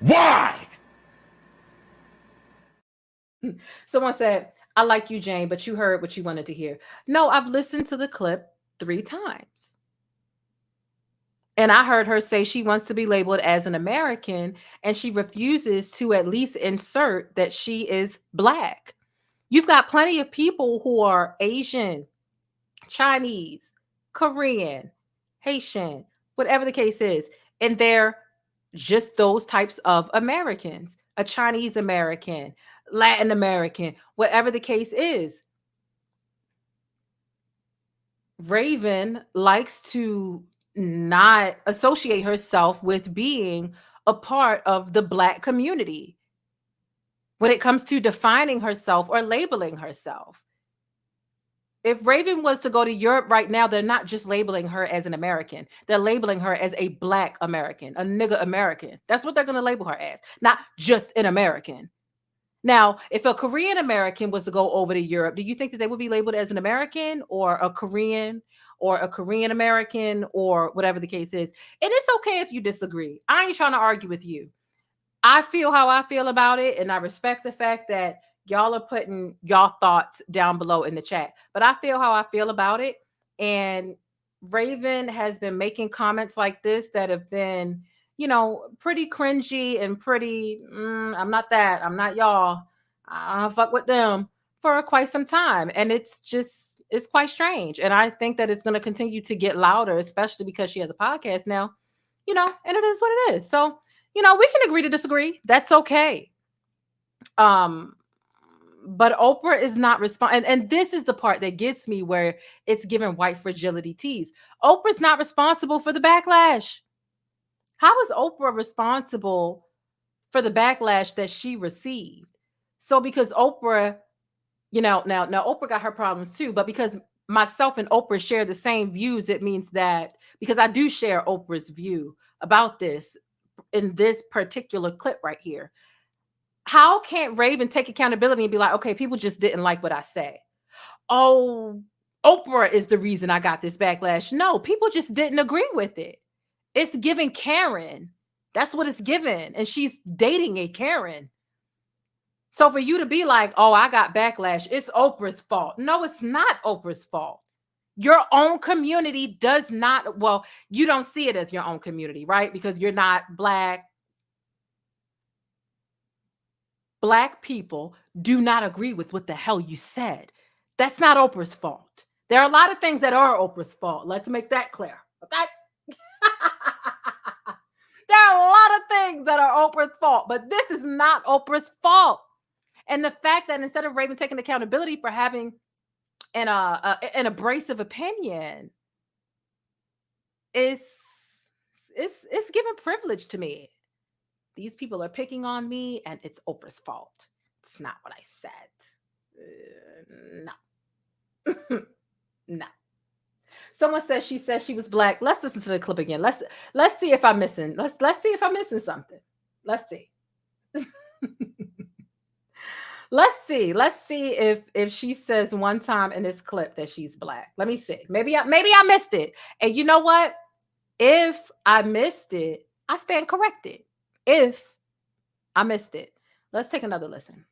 Why? Someone said, I like you, Jane, but you heard what you wanted to hear. No, I've listened to the clip 3 times. And I heard her say she wants to be labeled as an American, and she refuses to at least insert that she is Black. You've got plenty of people who are Asian, Chinese, Korean, Haitian, whatever the case is, and they're just those types of Americans, a Chinese American, Latin American, whatever the case is. Raven likes to not associate herself with being a part of the Black community when it comes to defining herself or labeling herself. If Raven was to go to Europe right now, they're not just labeling her as an American. They're labeling her as a Black American, a nigga American. That's what they're going to label her as, not just an American. Now, if a Korean American was to go over to Europe, do you think that they would be labeled as an American or a Korean or a Korean American or whatever the case is. And it's okay if you disagree. I ain't trying to argue with you. I feel how I feel about it, and I respect the fact that y'all are putting y'all thoughts down below in the chat. But I feel how I feel about it. And Raven has been making comments like this that have been, you know, pretty cringy and pretty, I'm not that. I'm not y'all. I don't fuck with them for quite some time. And it's quite strange. And I think that it's going to continue to get louder, especially because she has a podcast now, you know, and it is what it is. So, you know, we can agree to disagree. That's okay. But Oprah is not responding. And this is the part that gets me, where it's giving white fragility tease. Oprah's not responsible for the backlash. How is Oprah responsible for the backlash that she received? So because Oprah, you know, now Oprah got her problems too, but because myself and Oprah share the same views, it means that, because I do share Oprah's view about this in this particular clip right here. How can't Raven take accountability and be like, okay, people just didn't like what I say. Oh, Oprah is the reason I got this backlash. No, people just didn't agree with it. It's giving Karen. That's what it's given. And she's dating a Karen. So for you to be like, oh, I got backlash, it's Oprah's fault. No, it's not Oprah's fault. Your own community does not, well, you don't see it as your own community, right? Because you're not Black. Black people do not agree with what the hell you said. That's not Oprah's fault. There are a lot of things that are Oprah's fault. Let's make that clear. Okay? There are a lot of things that are Oprah's fault, but this is not Oprah's fault. And the fact that instead of Raven taking accountability for having an abrasive opinion, it's giving privilege to me. These people are picking on me, and it's Oprah's fault. It's not what I said. No. No. Someone says she was Black. Let's listen to the clip again. Let's see if I'm missing. Let's see if I'm missing something. Let's see. Let's see if she says one time in this clip that she's Black. Let me see. Maybe I missed it. And you know what? If I missed it, I stand corrected. If I missed it. Let's take another listen.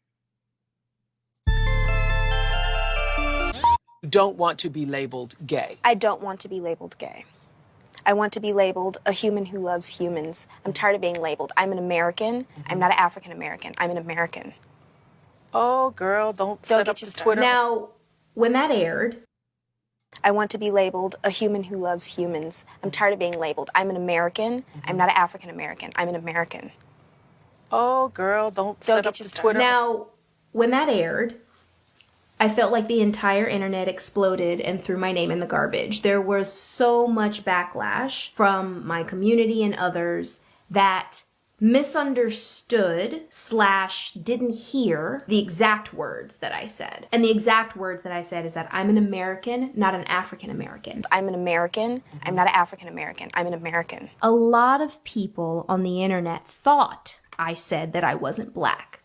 Don't want to be labeled gay. I don't want to be labeled gay. I want to be labeled a human who loves humans. I'm tired of being labeled. I'm an American. I'm not an African American. I'm an American. Oh, girl, don't set up the Twitter. Now, when that aired, I want to be labeled a human who loves humans. I'm tired of being labeled. I'm an American. I'm not an African American. I'm an American. Oh, girl, don't set up the Twitter. Now, when that aired, I felt like the entire internet exploded and threw my name in the garbage. There was so much backlash from my community and others that misunderstood / didn't hear the exact words that I said. And the exact words that I said is that I'm an American, not an African American. I'm an American. I'm not an African American. I'm an American. A lot of people on the internet thought I said that I wasn't Black.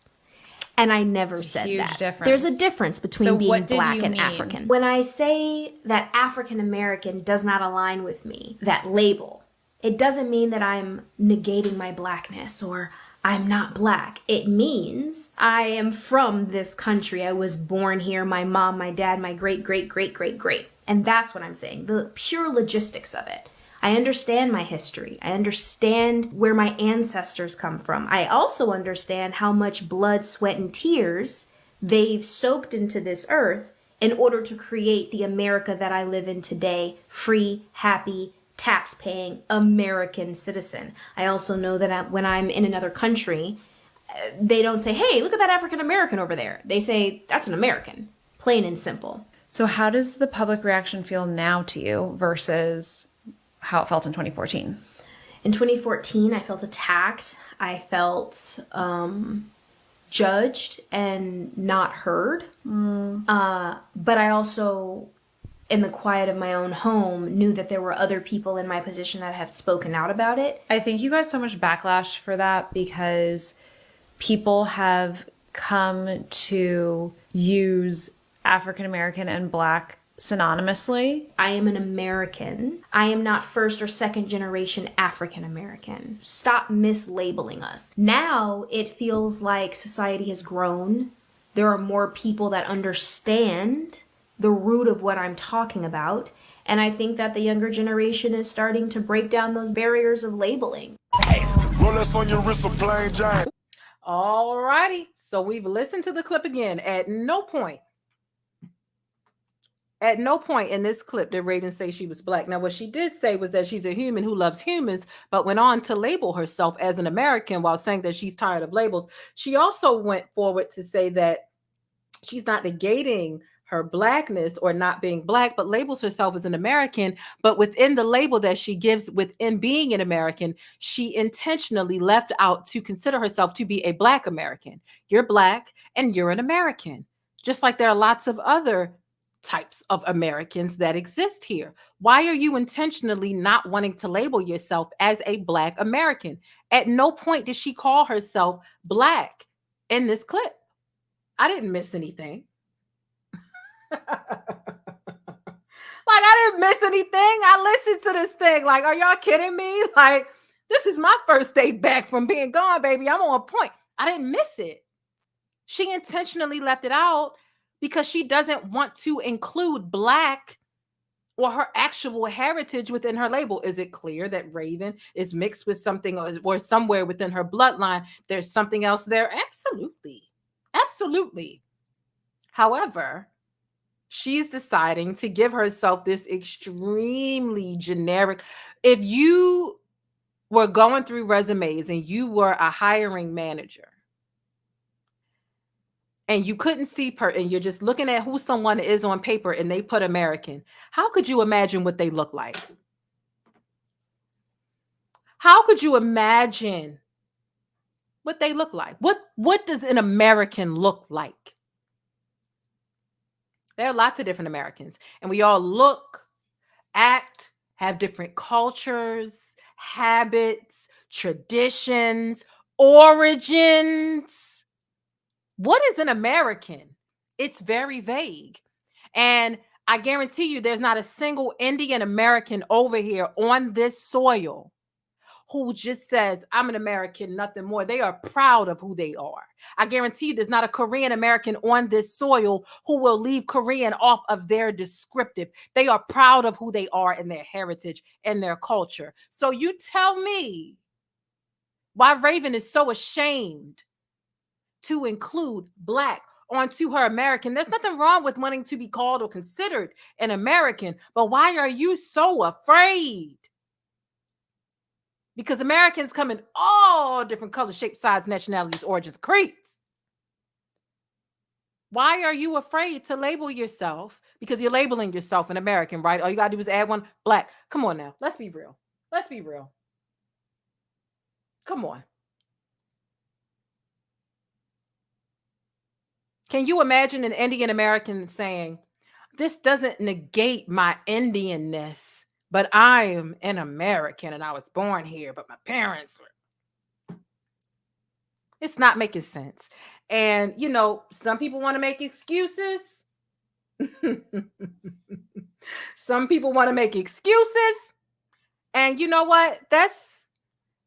And I never said that. Difference. There's a difference between being Black and mean? African. When I say that African American does not align with me, that label, it doesn't mean that I'm negating my Blackness or I'm not Black. It means I am from this country. I was born here. My mom, my dad, my great, great, great, great, great. And that's what I'm saying. The pure logistics of it. I understand my history. I understand where my ancestors come from. I also understand how much blood, sweat, and tears they've soaked into this earth in order to create the America that I live in today, free, happy, tax-paying American citizen. I also know that when I'm in another country, they don't say, hey, look at that African American over there. They say, that's an American, plain and simple. So how does the public reaction feel now to you versus how it felt in 2014? In 2014, I felt attacked. I felt judged and not heard. But I also, in the quiet of my own home, knew that there were other people in my position that have spoken out about it. I think you got so much backlash for that because people have come to use African American and Black synonymously. I am an American. I am not first or second generation African American. Stop mislabeling us. Now it feels like society has grown. There are more people that understand the root of what I'm talking about. And I think that the younger generation is starting to break down those barriers of labeling. Rolex on your wrist, a plain Jane. All righty. So we've listened to the clip again. At no point in this clip did Raven say she was black. Now, what she did say was that she's a human who loves humans, but went on to label herself as an American while saying that she's tired of labels. She also went forward to say that she's not negating her blackness or not being black, but labels herself as an American. But within the label that she gives within being an American, she intentionally left out to consider herself to be a black American. You're black and you're an American. Just like there are lots of other types of Americans that exist here. Why are you intentionally not wanting to label yourself as a black American? At no point did she call herself black in this clip. I didn't miss anything. Like, I didn't miss anything. I listened to this thing. Like, are y'all kidding me? Like, this is my first day back from being gone, baby. I'm on point. I didn't miss it. She intentionally left it out because she doesn't want to include black or her actual heritage within her label. Is it clear that Raven is mixed with something or somewhere within her bloodline? There's something else there? Absolutely. Absolutely. However, she's deciding to give herself this extremely generic. If you were going through resumes and you were a hiring manager and you couldn't see and you're just looking at who someone is on paper and they put American, how could you imagine what they look like? How could you imagine what they look like? What does an American look like? There are lots of different Americans, and we all look, act, have different cultures, habits, traditions, origins. What is an American? It's very vague. And I guarantee you there's not a single Indian American over here on this soil who just says, I'm an American, nothing more. They are proud of who they are. I guarantee you there's not a Korean American on this soil who will leave Korean off of their descriptive. They are proud of who they are and their heritage and their culture. So you tell me why Raven is so ashamed to include black onto her American. There's nothing wrong with wanting to be called or considered an American, but why are you so afraid? Because Americans come in all different colors, shapes, sizes, nationalities, origins, creeds. Why are you afraid to label yourself? Because you're labeling yourself an American, right? All you got to do is add one, black. Come on now. Let's be real. Let's be real. Come on. Can you imagine an Indian American saying, this doesn't negate my Indianness, but I am an American and I was born here, but my parents were. It's not making sense. And, you know, some people want to make excuses. Some people want to make excuses. And you know what? You have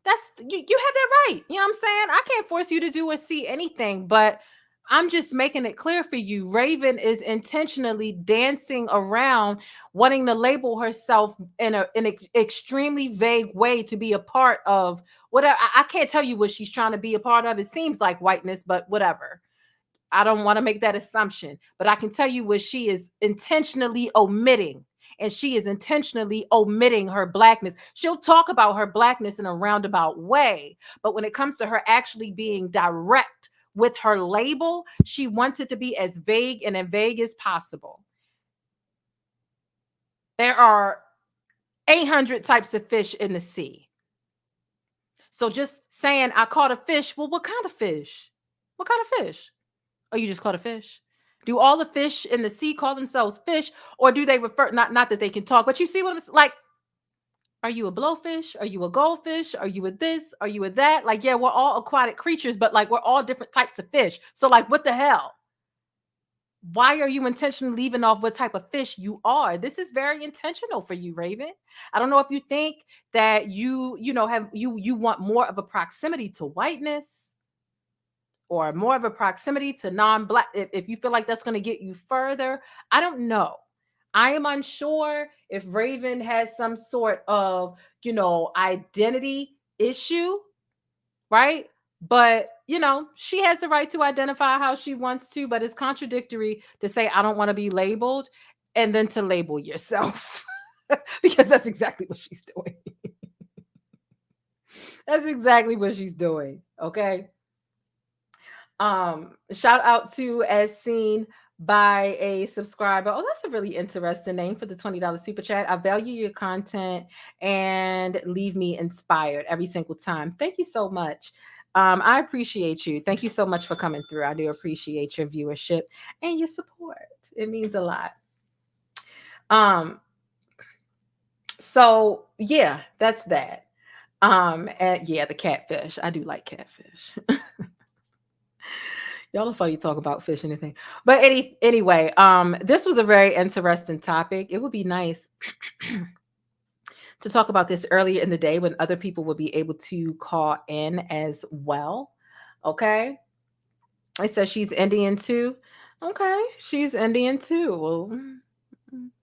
that right. You know what I'm saying? I can't force you to do or see anything, but I'm just making it clear for you. Raven is intentionally dancing around, wanting to label herself in an extremely vague way to be a part of whatever. I can't tell you what she's trying to be a part of. It seems like whiteness, but whatever. I don't want to make that assumption, but I can tell you what she is intentionally omitting. And she is intentionally omitting her blackness. She'll talk about her blackness in a roundabout way, but when it comes to her actually being direct with her label, she wants it to be as vague and as vague as possible. There are 800 types of fish in the sea. So just saying, I caught a fish, well, what kind of fish? What kind of fish? Oh, you just caught a fish? Do all the fish in the sea call themselves fish, or do they refer, not that they can talk, but you see what I'm like? Are you a blowfish? Are you a goldfish? Are you a this? Are you a that? Like, yeah, we're all aquatic creatures, but like we're all different types of fish. So like, what the hell? Why are you intentionally leaving off what type of fish you are? This is very intentional for you, Raven. I don't know if you think that you want more of a proximity to whiteness or more of a proximity to non-black. If you feel like that's going to get you further, I don't know. I am unsure if Raven has some sort of, identity issue, right? But, she has the right to identify how she wants to, but it's contradictory to say, I don't want to be labeled, and then to label yourself, because that's exactly what she's doing. That's exactly what she's doing. Okay. Shout out to As Seen by a subscriber. Oh, that's a really interesting name for the $20 super chat. I value your content and leave me inspired every single time. Thank you so much. I appreciate you. Thank you so much for coming through. I do appreciate your viewership and your support. It means a lot. So yeah, that's that. And yeah, the catfish. I do like catfish. Y'all are funny talk about fish and anything. But anyway, this was a very interesting topic. It would be nice to talk about this earlier in the day when other people will be able to call in as well. Okay. It says she's Indian too. Okay. She's Indian too. Well,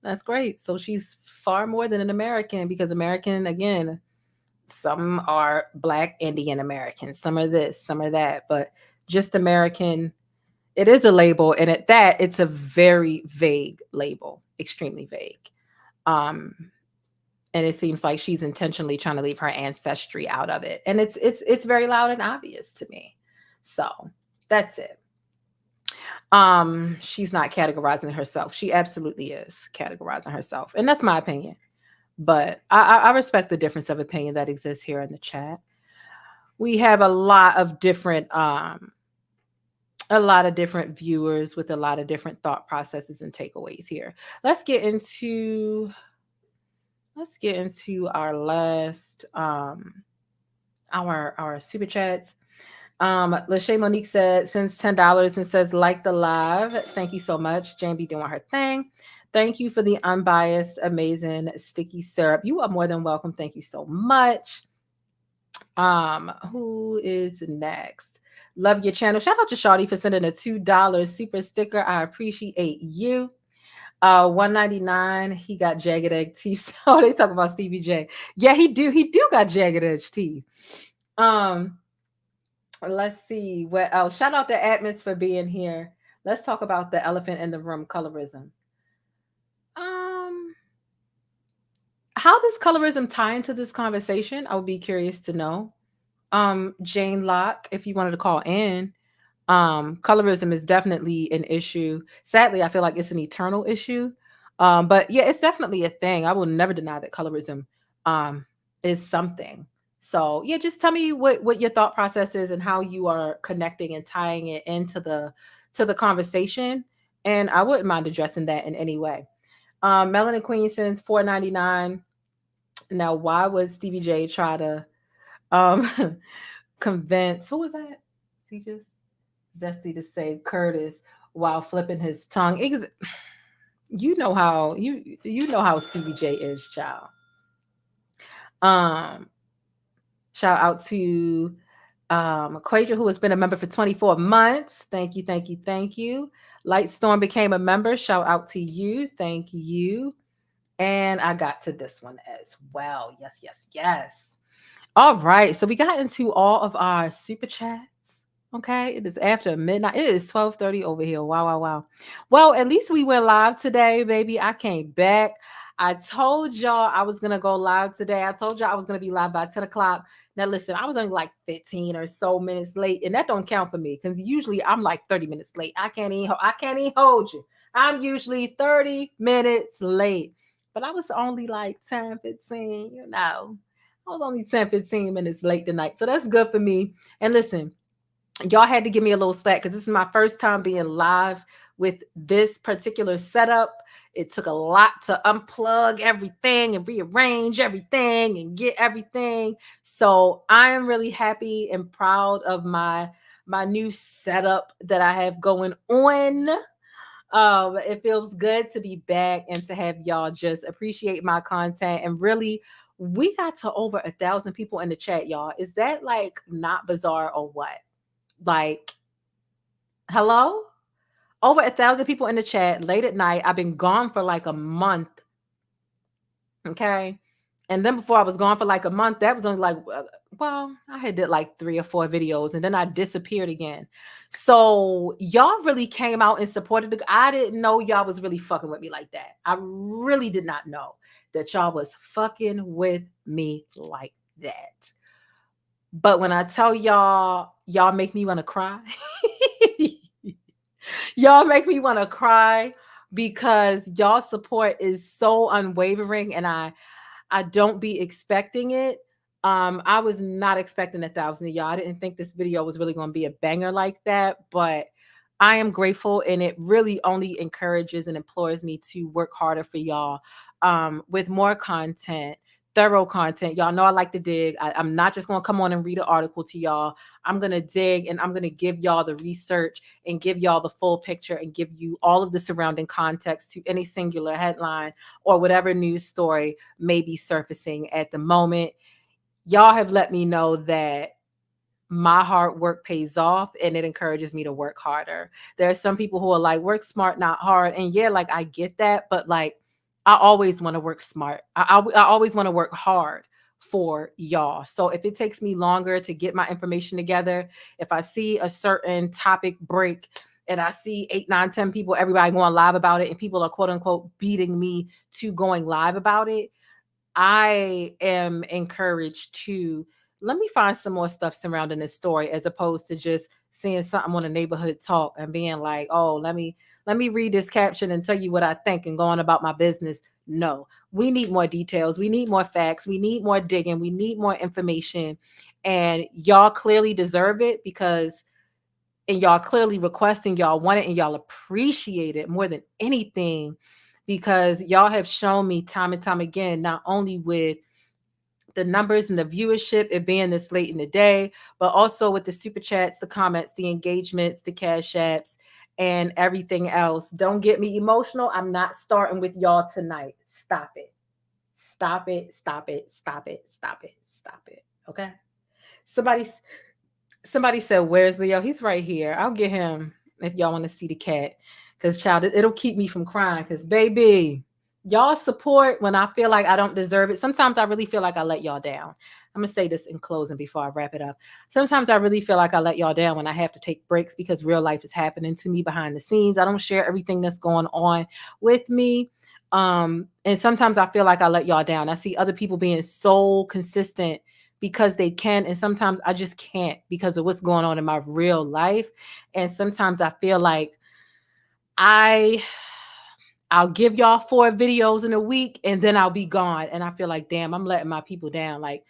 that's great. So she's far more than an American, because American, again, some are Black Indian Americans. Some are this, some are that. But just American, it is a label. And at that, it's a very vague label, extremely vague. And it seems like she's intentionally trying to leave her ancestry out of it. And it's very loud and obvious to me. So that's it. She's not categorizing herself. She absolutely is categorizing herself. And that's my opinion. But I respect the difference of opinion that exists here in the chat. We have a lot of different viewers with a lot of different thought processes and takeaways here. Let's get into our last our super chats. Lachey Monique said, sends $10 and says, like the live. Thank you so much. Jane be doing her thing. Thank you for the unbiased, amazing sticky syrup. You are more than welcome. Thank you so much. Who is next? Love your channel. Shout out to Shawty for sending a $2 super sticker. I appreciate you. $1.99. He got jagged edge teeth. So they talk about Stevie J. Yeah, he do got jagged edge teeth. Let's see what else. Shout out to Admins for being here. Let's talk about the elephant in the room, colorism. How does colorism tie into this conversation? I would be curious to know. Jane Locke, if you wanted to call in. Colorism is definitely an issue. Sadly, I feel like it's an eternal issue. But yeah, it's definitely a thing. I will never deny that colorism is something. So yeah, just tell me what your thought process is and how you are connecting and tying it into the conversation. And I wouldn't mind addressing that in any way. Melanin Queen sends $4.99. Now, why would Stevie J try to convince, who was that? He just zesty to say Curtis while flipping his tongue. You know how Stevie J is, child. Shout out to Quaja, who has been a member for 24 months. Thank you, thank you, thank you. Lightstorm became a member. Shout out to you. Thank you. And I got to this one as well. Yes, yes, yes. All right. So we got into all of our super chats. Okay. It is after midnight. It is 12:30 over here. Wow, wow, wow. Well, at least we went live today, baby. I came back. I told y'all I was going to go live today. I told y'all I was going to be live by 10 o'clock. Now, listen, I was only like 15 or so minutes late, and that don't count for me because usually I'm like 30 minutes late. I can't even hold you. I'm usually 30 minutes late, but I was only like 10, 15, you know. I was only 10, 15 minutes late tonight, so that's good for me. And listen, y'all had to give me a little slack because this is my first time being live with this particular setup. It took a lot to unplug everything and rearrange everything and get everything. So I am really happy and proud of my new setup that I have going on. It feels good to be back and to have y'all just appreciate my content. And really, we got to over 1,000 people in the chat, y'all. Is that like not bizarre or what? Like, hello? Over 1,000 people in the chat late at night. I've been gone for like a month. Okay. And then before I was gone for like a month, that was only like, well, I had did like 3 or 4 videos and then I disappeared again. So y'all really came out and supported. I didn't know y'all was really fucking with me like that. I really did not know that y'all was fucking with me like that. But when I tell y'all, y'all make me want to cry. Y'all make me want to cry because y'all support is so unwavering and I don't be expecting it. I was not expecting 1,000 of y'all. I didn't think this video was really going to be a banger like that, but I am grateful and it really only encourages and implores me to work harder for y'all with more content, thorough content. Y'all know I like to dig. I'm not just going to come on and read an article to y'all. I'm going to dig and I'm going to give y'all the research and give y'all the full picture and give you all of the surrounding context to any singular headline or whatever news story may be surfacing at the moment. Y'all have let me know that my hard work pays off and it encourages me to work harder. There are some people who are like, work smart, not hard. And yeah, like I get that, but like I always want to work smart. I always want to work hard for y'all. So if it takes me longer to get my information together, if I see a certain topic break and I see 8, 9, 10 people, everybody going live about it, and people are quote unquote beating me to going live about it, I am encouraged to let me find some more stuff surrounding this story as opposed to just seeing something on a neighborhood talk and being like, oh, let me read this caption and tell you what I think and go on about my business. No, we need more details. We need more facts. We need more digging. We need more information. And y'all clearly deserve it because, and y'all clearly requesting, y'all want it and y'all appreciate it more than anything because y'all have shown me time and time again, not only with the numbers and the viewership, it being this late in the day, but also with the super chats, the comments, the engagements, the cash apps, and everything else. Don't get me emotional. I'm not starting with y'all tonight. Stop it. Stop it. Stop it. Stop it. Stop it. Stop it. Okay. Somebody said, where's Leo? He's right here. I'll get him if y'all want to see the cat. Because child, it'll keep me from crying. Because baby, y'all support when I feel like I don't deserve it. Sometimes I really feel like I let y'all down. I'm going to say this in closing before I wrap it up. Sometimes I really feel like I let y'all down when I have to take breaks because real life is happening to me behind the scenes. I don't share everything that's going on with me. And sometimes I feel like I let y'all down. I see other people being so consistent because they can. And sometimes I just can't because of what's going on in my real life. And sometimes I feel like I'll give y'all 4 videos in a week and then I'll be gone. And I feel like, damn, I'm letting my people down. Like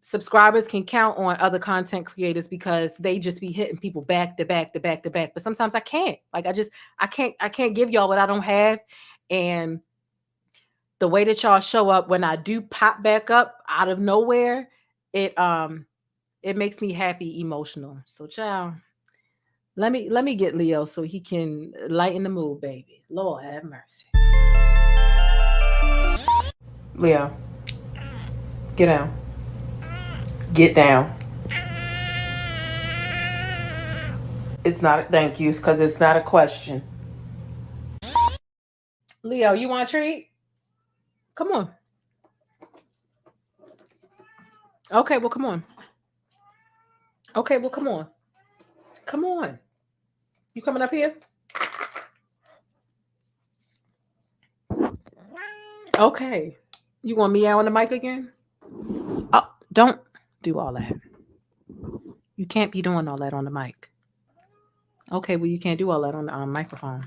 subscribers can count on other content creators because they just be hitting people back to back to back to back. But sometimes I can't. Like I can't give y'all what I don't have. And the way that y'all show up when I do pop back up out of nowhere, it makes me happy, emotional. So child, let me get Leo so he can lighten the mood, baby. Lord have mercy. Leo, get down. Get down. It's not a thank you because it's not a question. Leo, you want a treat? Come on. Okay, well, come on. Okay, well, come on. Come on. You coming up here? Okay. You want meow on the mic again? Oh, don't do all that. You can't be doing all that on the mic. Okay, well, you can't do all that on the microphone.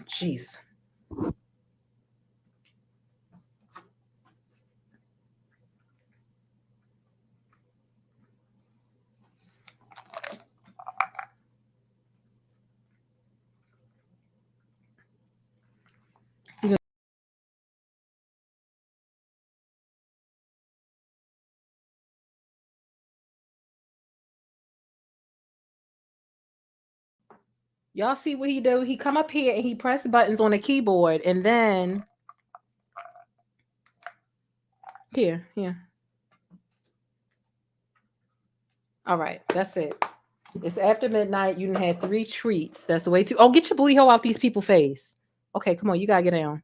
Jeez. Y'all see what he do? He come up here and he press buttons on the keyboard, and then here. All right, that's it. It's after midnight. You done had 3 treats. That's way too. Oh, get your booty hole out these people's face. Okay, come on. You gotta get down.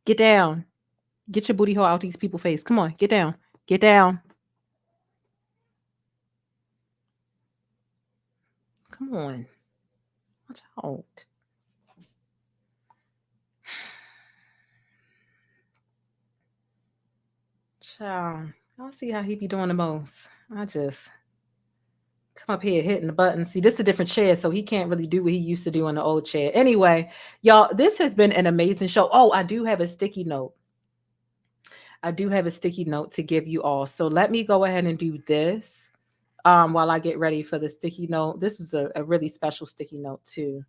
Get down. Get your booty hole out these people's face. Come on, get down. Get down. Come on. Watch out. Child, y'all see how he be doing the most. I just come up here hitting the button. See, this is a different chair, so he can't really do what he used to do in the old chair. Anyway, y'all, this has been an amazing show. Oh, I do have a sticky note. I do have a sticky note to give you all. So let me go ahead and do this while I get ready for the sticky note. This is a really special sticky note too.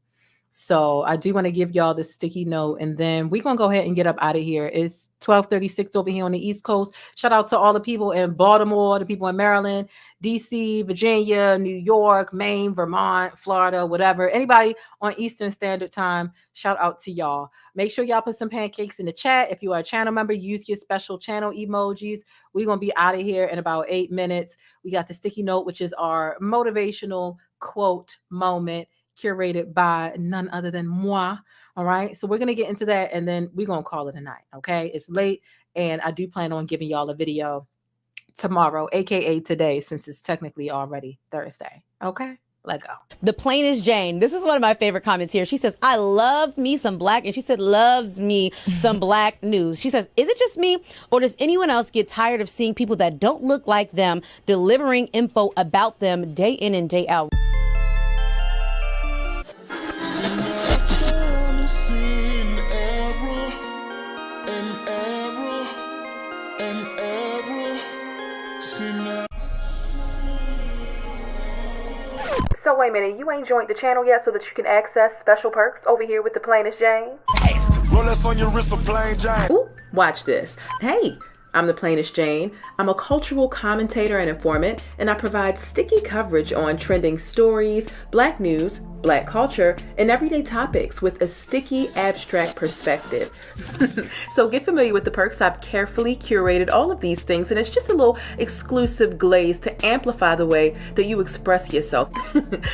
So I do want to give y'all the sticky note, and then we're going to go ahead and get up out of here. It's 12:36 over here on the East Coast. Shout out to all the people in Baltimore, the people in Maryland, DC, Virginia, New York, Maine, Vermont, Florida, whatever. Anybody on Eastern Standard Time, shout out to y'all. Make sure y'all put some pancakes in the chat. If you are a channel member, use your special channel emojis. We're going to be out of here in about 8 minutes. We got the sticky note, which is our motivational quote moment, curated by none other than moi. All right. So we're going to get into that, and then we're going to call it a night. Okay. It's late, and I do plan on giving y'all a video tomorrow, aka today, since it's technically already Thursday. Okay. Let go. The plainest Jane. This is one of my favorite comments here. She says, I loves me some black, and she said, loves me some black news. She says, is it just me, or does anyone else get tired of seeing people that don't look like them delivering info about them day in and day out? So wait a minute, you ain't joined the channel yet so that you can access special perks over here with the plainest Jane? Rolex on your wrist, a plain Jane. Ooh, watch this. Hey, I'm the plainest Jane. I'm a cultural commentator and informant, and I provide sticky coverage on trending stories, black news, black culture, and everyday topics with a sticky, abstract perspective. So get familiar with the perks. I've carefully curated all of these things, and it's just a little exclusive glaze to amplify the way that you express yourself.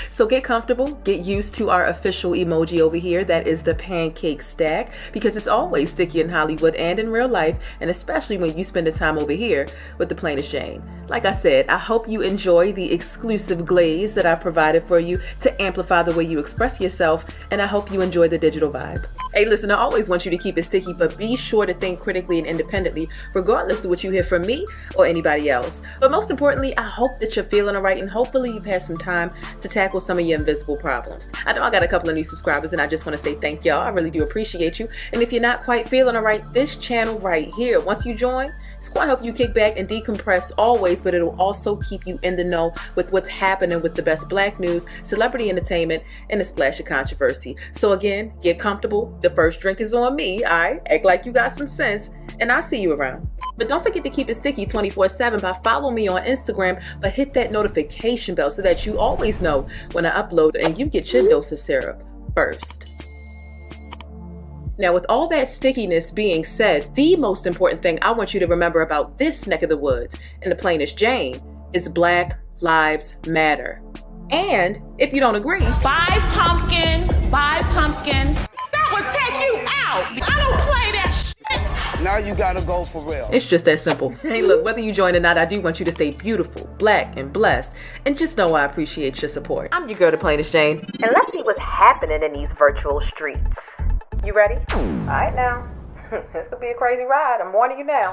So get comfortable, get used to our official emoji over here. That is the pancake stack, because it's always sticky in Hollywood and in real life, and especially when you spend the time over here with the plainest Jane. Like I said, I hope you enjoy the exclusive glaze that I've provided for you to amplify the way you express yourself, and I hope you enjoy the digital vibe. Hey, listen, I always want you to keep it sticky, but be sure to think critically and independently, regardless of what you hear from me or anybody else. But most importantly, I hope that you're feeling all right, and hopefully you've had some time to tackle some of your invisible problems. I know I got a couple of new subscribers, and I just want to say thank y'all. I really do appreciate you. And if you're not quite feeling all right, this channel right here, once you join, it's going to help you kick back and decompress always, but it'll also keep you in the know with what's happening with the best black news, celebrity entertainment, and a splash of controversy. So again, get comfortable. The first drink is on me, all right? Act like you got some sense, and I'll see you around. But don't forget to keep it sticky 24/7 by following me on Instagram, but hit that notification bell so that you always know when I upload and you get your dose of syrup first. Now, with all that stickiness being said, the most important thing I want you to remember about this neck of the woods and the plainest Jane is Black Lives Matter. And if you don't agree, Buy pumpkin. That would take you out. I don't play that shit. Now you gotta go for real. it's just that simple. Hey, look, whether you join or not, I do want you to stay beautiful, black, and blessed. And just know I appreciate your support. I'm your girl, the plainest Jane. And let's see what's happening in these virtual streets. You ready? All right now. This could be a crazy ride. I'm warning you now.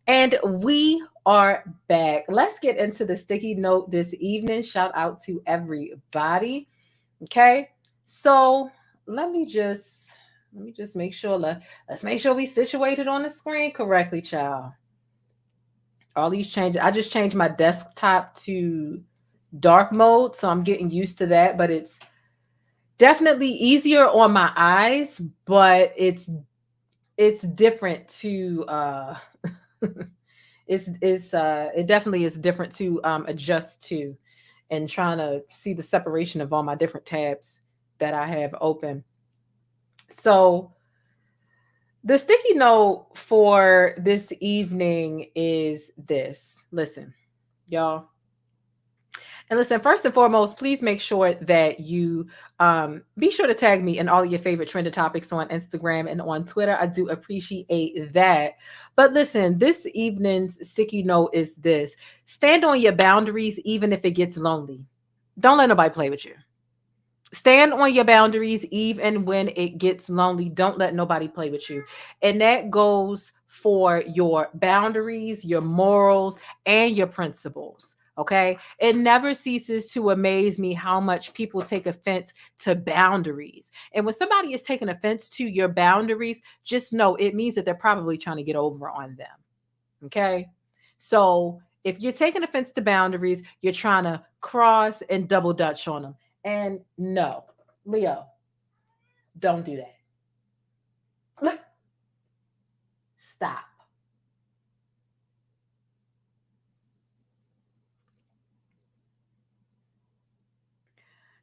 And we are back. Let's get into the sticky note this evening. Shout out to everybody. Okay, so let me just make sure. Let's make sure we situated on the screen correctly, child. All these changes. I just changed my desktop to dark mode, so I'm getting used to that, but it's definitely easier on my eyes, but it's different to it definitely is different to adjust to, and trying to see the separation of all my different tabs that I have open. So the sticky note for this evening is this. Listen, y'all. And listen, first and foremost, please make sure that you be sure to tag me in all of your favorite trending topics on Instagram and on Twitter. I do appreciate that. But listen, this evening's sticky note is this. Stand on your boundaries, even if it gets lonely. Don't let nobody play with you. Stand on your boundaries, even when it gets lonely. Don't let nobody play with you. And that goes for your boundaries, your morals, and your principles. Okay. It never ceases to amaze me how much people take offense to boundaries. And when somebody is taking offense to your boundaries, just know it means that they're probably trying to get over on them. Okay. So if you're taking offense to boundaries, you're trying to cross and double dutch on them. And no, Leo, don't do that. Stop.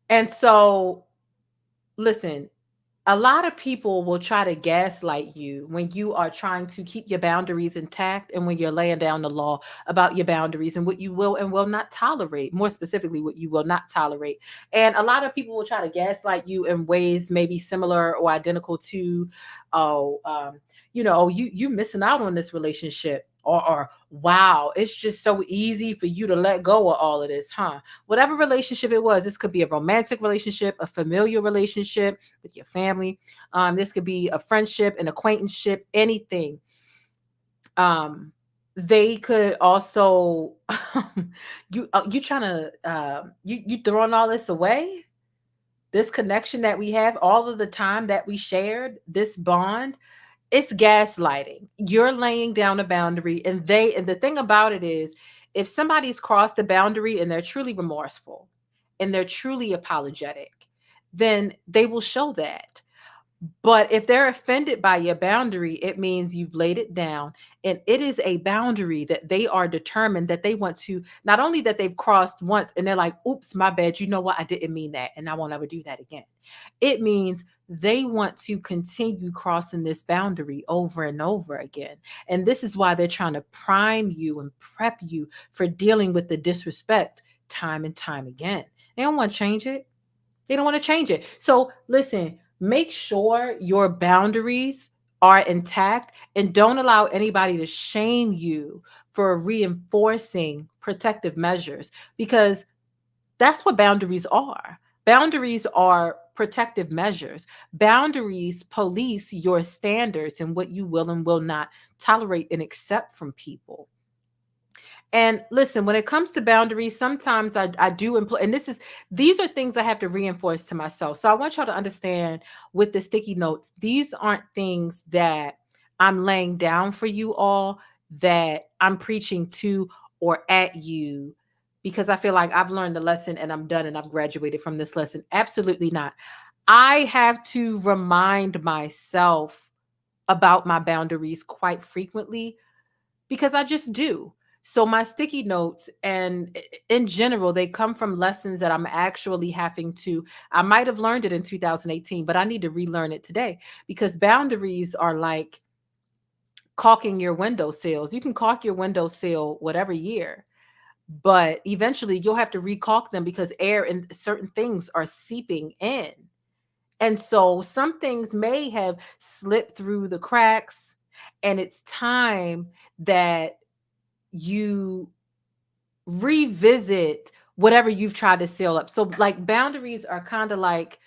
And so, listen, a lot of people will try to gaslight you when you are trying to keep your boundaries intact, and when you're laying down the law about your boundaries and what you will and will not tolerate, more specifically, what you will not tolerate. And a lot of people will try to gaslight you in ways maybe similar or identical to, you missing out on this relationship. Or wow, it's just so easy for you to let go of all of this, huh? Whatever relationship it was, this could be a romantic relationship, a familial relationship with your family. This could be a friendship, an acquaintanceship, anything. They could also you trying to you throwing all this away, this connection that we have, all of the time that we shared, this bond. It's gaslighting. You're laying down a boundary, and the thing about it is, if somebody's crossed the boundary and they're truly remorseful and they're truly apologetic, then they will show that. But if they're offended by your boundary, it means you've laid it down, and it is a boundary that they are determined that they want to, not only that they've crossed once and they're like, oops, my bad. You know what? I didn't mean that, and I won't ever do that again. It means they want to continue crossing this boundary over and over again. And this is why they're trying to prime you and prep you for dealing with the disrespect time and time again. They don't want to change it. They don't want to change it. So listen, make sure your boundaries are intact, and don't allow anybody to shame you for reinforcing protective measures, because that's what boundaries are. Boundaries are protective measures. Boundaries police your standards and what you will and will not tolerate and accept from people. And listen, when it comes to boundaries, sometimes I do employ, and these are things I have to reinforce to myself. So I want y'all to understand with the sticky notes, these aren't things that I'm laying down for you all, that I'm preaching to or at you, because I feel like I've learned the lesson and I'm done and I've graduated from this lesson. Absolutely not. I have to remind myself about my boundaries quite frequently, because I just do. So my sticky notes, and in general, they come from lessons that I'm actually having to, I might have learned it in 2018, but I need to relearn it today, because boundaries are like caulking your windowsills. You can caulk your windowsill whatever year, but eventually you'll have to recaulk them because air and certain things are seeping in. And so some things may have slipped through the cracks, and it's time that you revisit whatever you've tried to seal up. So like boundaries are kind of like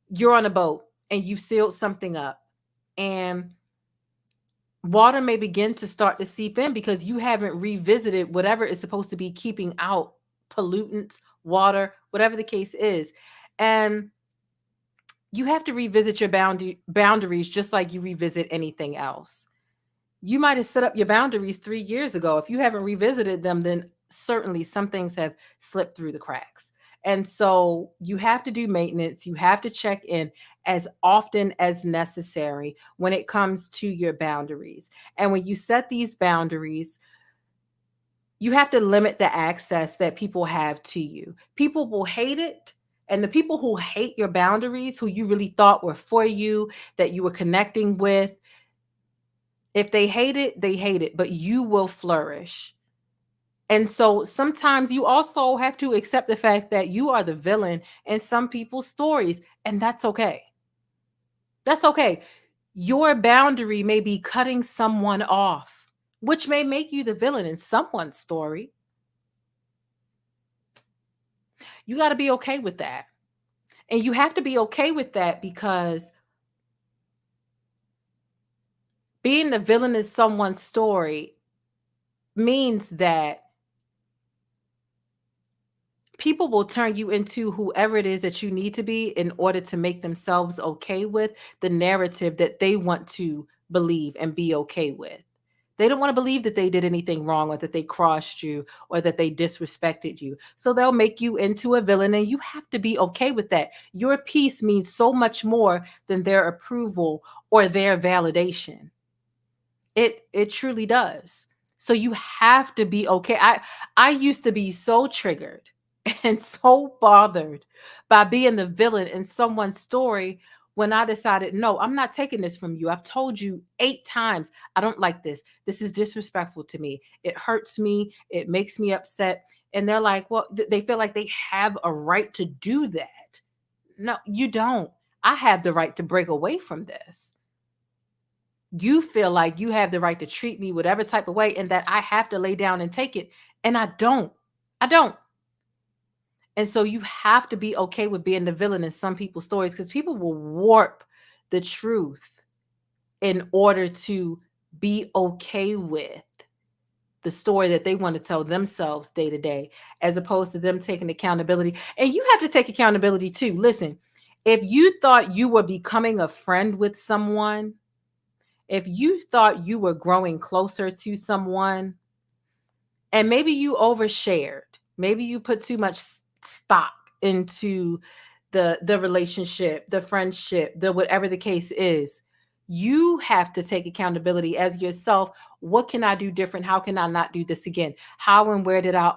you're on a boat and you've sealed something up, and water may begin to start to seep in because you haven't revisited whatever is supposed to be keeping out pollutants, water, whatever the case is. And you have to revisit your boundaries just like you revisit anything else. You might have set up your boundaries 3 years ago. If you haven't revisited them, then certainly some things have slipped through the cracks. And so you have to do maintenance. You have to check in as often as necessary when it comes to your boundaries. And when you set these boundaries, you have to limit the access that people have to you. People will hate it. And the people who hate your boundaries, who you really thought were for you, that you were connecting with, if they hate it, they hate it, but you will flourish. And so sometimes you also have to accept the fact that you are the villain in some people's stories, and that's okay. That's okay. Your boundary may be cutting someone off, which may make you the villain in someone's story. You got to be okay with that. And you have to be okay with that because being the villain in someone's story means that people will turn you into whoever it is that you need to be in order to make themselves okay with the narrative that they want to believe and be okay with. They don't want to believe that they did anything wrong or that they crossed you or that they disrespected you. So they'll make you into a villain, and you have to be okay with that. Your peace means so much more than their approval or their validation. It truly does. So you have to be okay. I used to be so triggered and so bothered by being the villain in someone's story when I decided, no, I'm not taking this from you. I've told you 8 times, I don't like this. This is disrespectful to me. It hurts me. It makes me upset. And they're like, well, they feel like they have a right to do that. No, you don't. I have the right to break away from this. You feel like you have the right to treat me whatever type of way and that I have to lay down and take it. And I don't. I don't. And so you have to be okay with being the villain in some people's stories, because people will warp the truth in order to be okay with the story that they want to tell themselves day to day, as opposed to them taking accountability. And you have to take accountability too. Listen, if you thought you were becoming a friend with someone, if you thought you were growing closer to someone, and maybe you overshared, maybe you put too much stock into the relationship, the friendship, the whatever the case is, you have to take accountability as yourself. What can I do different? How can I not do this again? How and where did I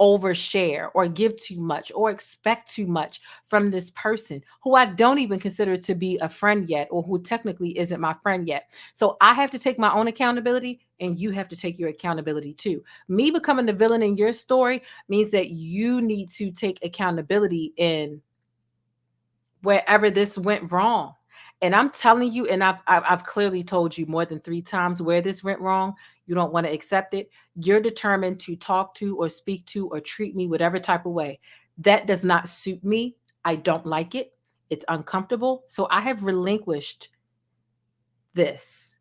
overshare or give too much or expect too much from this person who I don't even consider to be a friend yet, or who technically isn't my friend yet? So I have to take my own accountability, and you have to take your accountability too. Me becoming the villain in your story means that you need to take accountability in wherever this went wrong. And I'm telling you, and I've clearly told you more than 3 times where this went wrong. You don't want to accept it. You're determined to talk to or speak to or treat me whatever type of way. That does not suit me. I don't like it. It's uncomfortable. So I have relinquished this.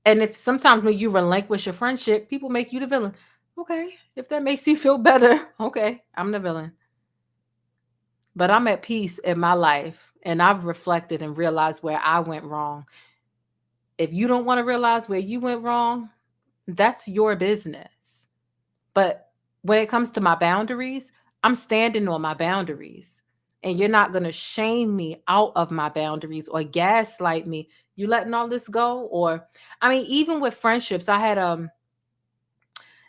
And if sometimes when you relinquish a friendship, people make you the villain. Okay, if that makes you feel better, okay, I'm the villain. But I'm at peace in my life, and I've reflected and realized where I went wrong. If you don't want to realize where you went wrong, that's your business. But when it comes to my boundaries, I'm standing on my boundaries. And you're not going to shame me out of my boundaries or gaslight me. You letting all this go? Or, I mean, even with friendships, I had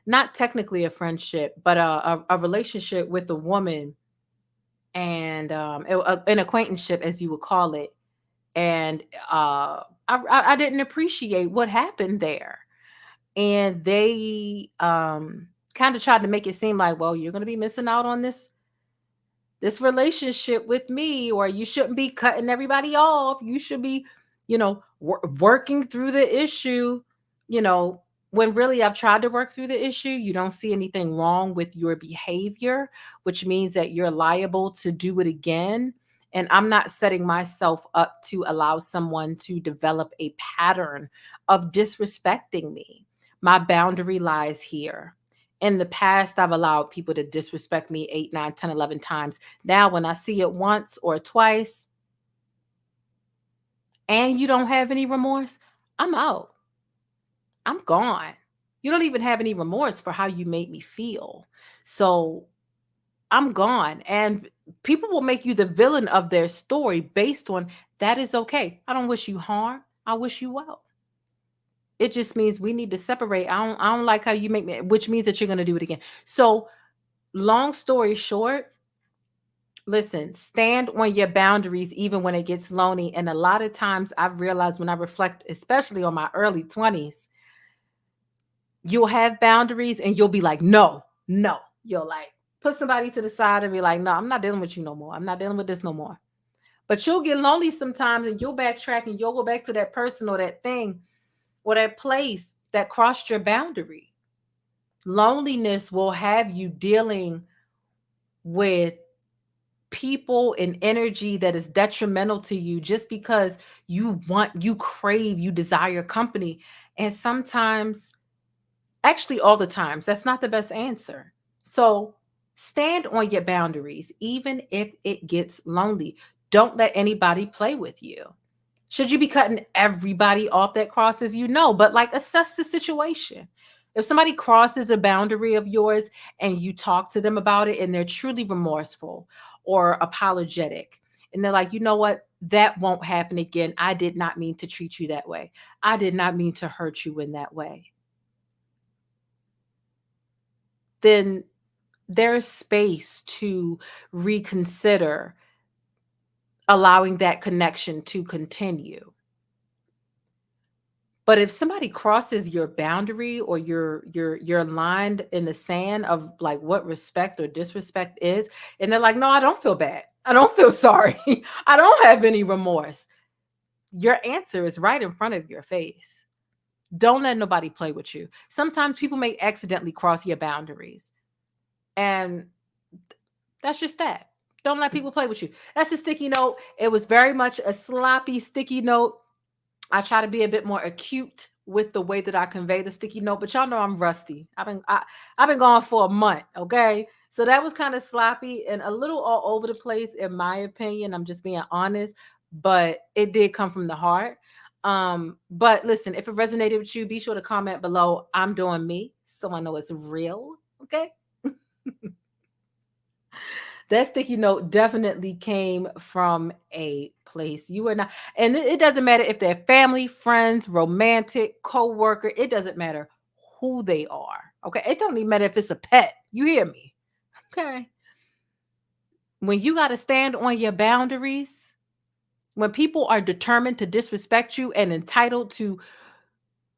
not technically a friendship, but a relationship with a woman, and an acquaintanceship, as you would call it. And I didn't appreciate what happened there. And they kind of tried to make it seem like, well, you're going to be missing out on this relationship with me, or you shouldn't be cutting everybody off. You should be, working through the issue, when really I've tried to work through the issue. You don't see anything wrong with your behavior, which means that you're liable to do it again. And I'm not setting myself up to allow someone to develop a pattern of disrespecting me. My boundary lies here. In the past, I've allowed people to disrespect me 8, 9, 10, 11 times. Now, when I see it once or twice, and you don't have any remorse, I'm out. I'm gone. You don't even have any remorse for how you made me feel. So I'm gone. And people will make you the villain of their story based on that is okay. I don't wish you harm. I wish you well. It just means we need to separate. I don't like how you make me, which means that you're going to do it again. So long story short, listen, stand on your boundaries even when it gets lonely. And a lot of times I've realized when I reflect, especially on my early 20s, you'll have boundaries and you'll be like, no. You'll like put somebody to the side and be like, no, I'm not dealing with you no more. I'm not dealing with this no more. But you'll get lonely sometimes and you'll backtrack and you'll go back to that person or that thing or that place that crossed your boundary. Loneliness will have you dealing with people and energy that is detrimental to you just because you crave, you desire company. And sometimes, actually all the times, that's not the best answer. So stand on your boundaries, even if it gets lonely. Don't let anybody play with you. Should you be cutting everybody off that crosses you? No, but like assess the situation. If somebody crosses a boundary of yours and you talk to them about it and they're truly remorseful or apologetic and they're like, you know what, that won't happen again. I did not mean to treat you that way. I did not mean to hurt you in that way. Then there's space to reconsider allowing that connection to continue. But if somebody crosses your boundary or you're lined in the sand of like what respect or disrespect is, and they're like, no, I don't feel bad. I don't feel sorry. I don't have any remorse. Your answer is right in front of your face. Don't let nobody play with you. Sometimes people may accidentally cross your boundaries. And that's just that. Don't let people play with you. That's a sticky note. It was very much a sloppy sticky note. I try to be a bit more acute with the way that I convey the sticky note, but y'all know I'm rusty. I've been gone for a month, okay? So that was kind of sloppy and a little all over the place, in my opinion. I'm just being honest, but it did come from the heart. But listen, if it resonated with you, be sure to comment below. I'm doing me, so I know it's real, okay? That sticky note definitely came from a place you are not, and it doesn't matter if they're family, friends, romantic, co-worker. It doesn't matter who they are. Okay. It don't even matter if it's a pet. You hear me? Okay. When you got to stand on your boundaries, when people are determined to disrespect you and entitled to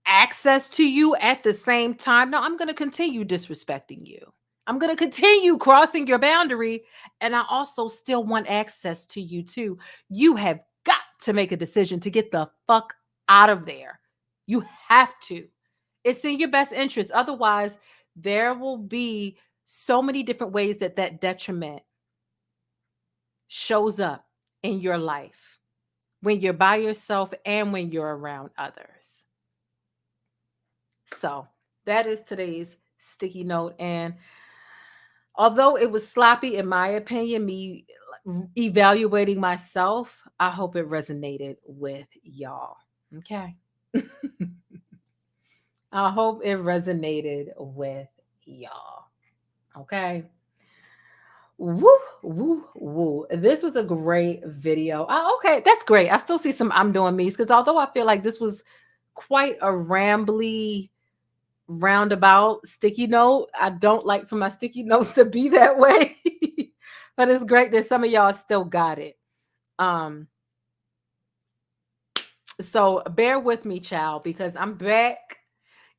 access to you at the same time, no, I'm going to continue disrespecting you. I'm going to continue crossing your boundary. And I also still want access to you too. You have got to make a decision to get the fuck out of there. You have to. It's in your best interest. Otherwise, there will be so many different ways that that detriment shows up in your life when you're by yourself and when you're around others. So that is today's sticky note. And although it was sloppy, in my opinion, me evaluating myself, I hope it resonated with y'all. Okay. I hope it resonated with y'all. Okay. Woo, woo, woo. This was a great video. Okay, that's great. I still see some I'm doing me's because although I feel like this was quite a rambly, roundabout sticky note, I don't like for my sticky notes to be that way. But it's great that some of y'all still got it. So bear with me, child, because I'm back.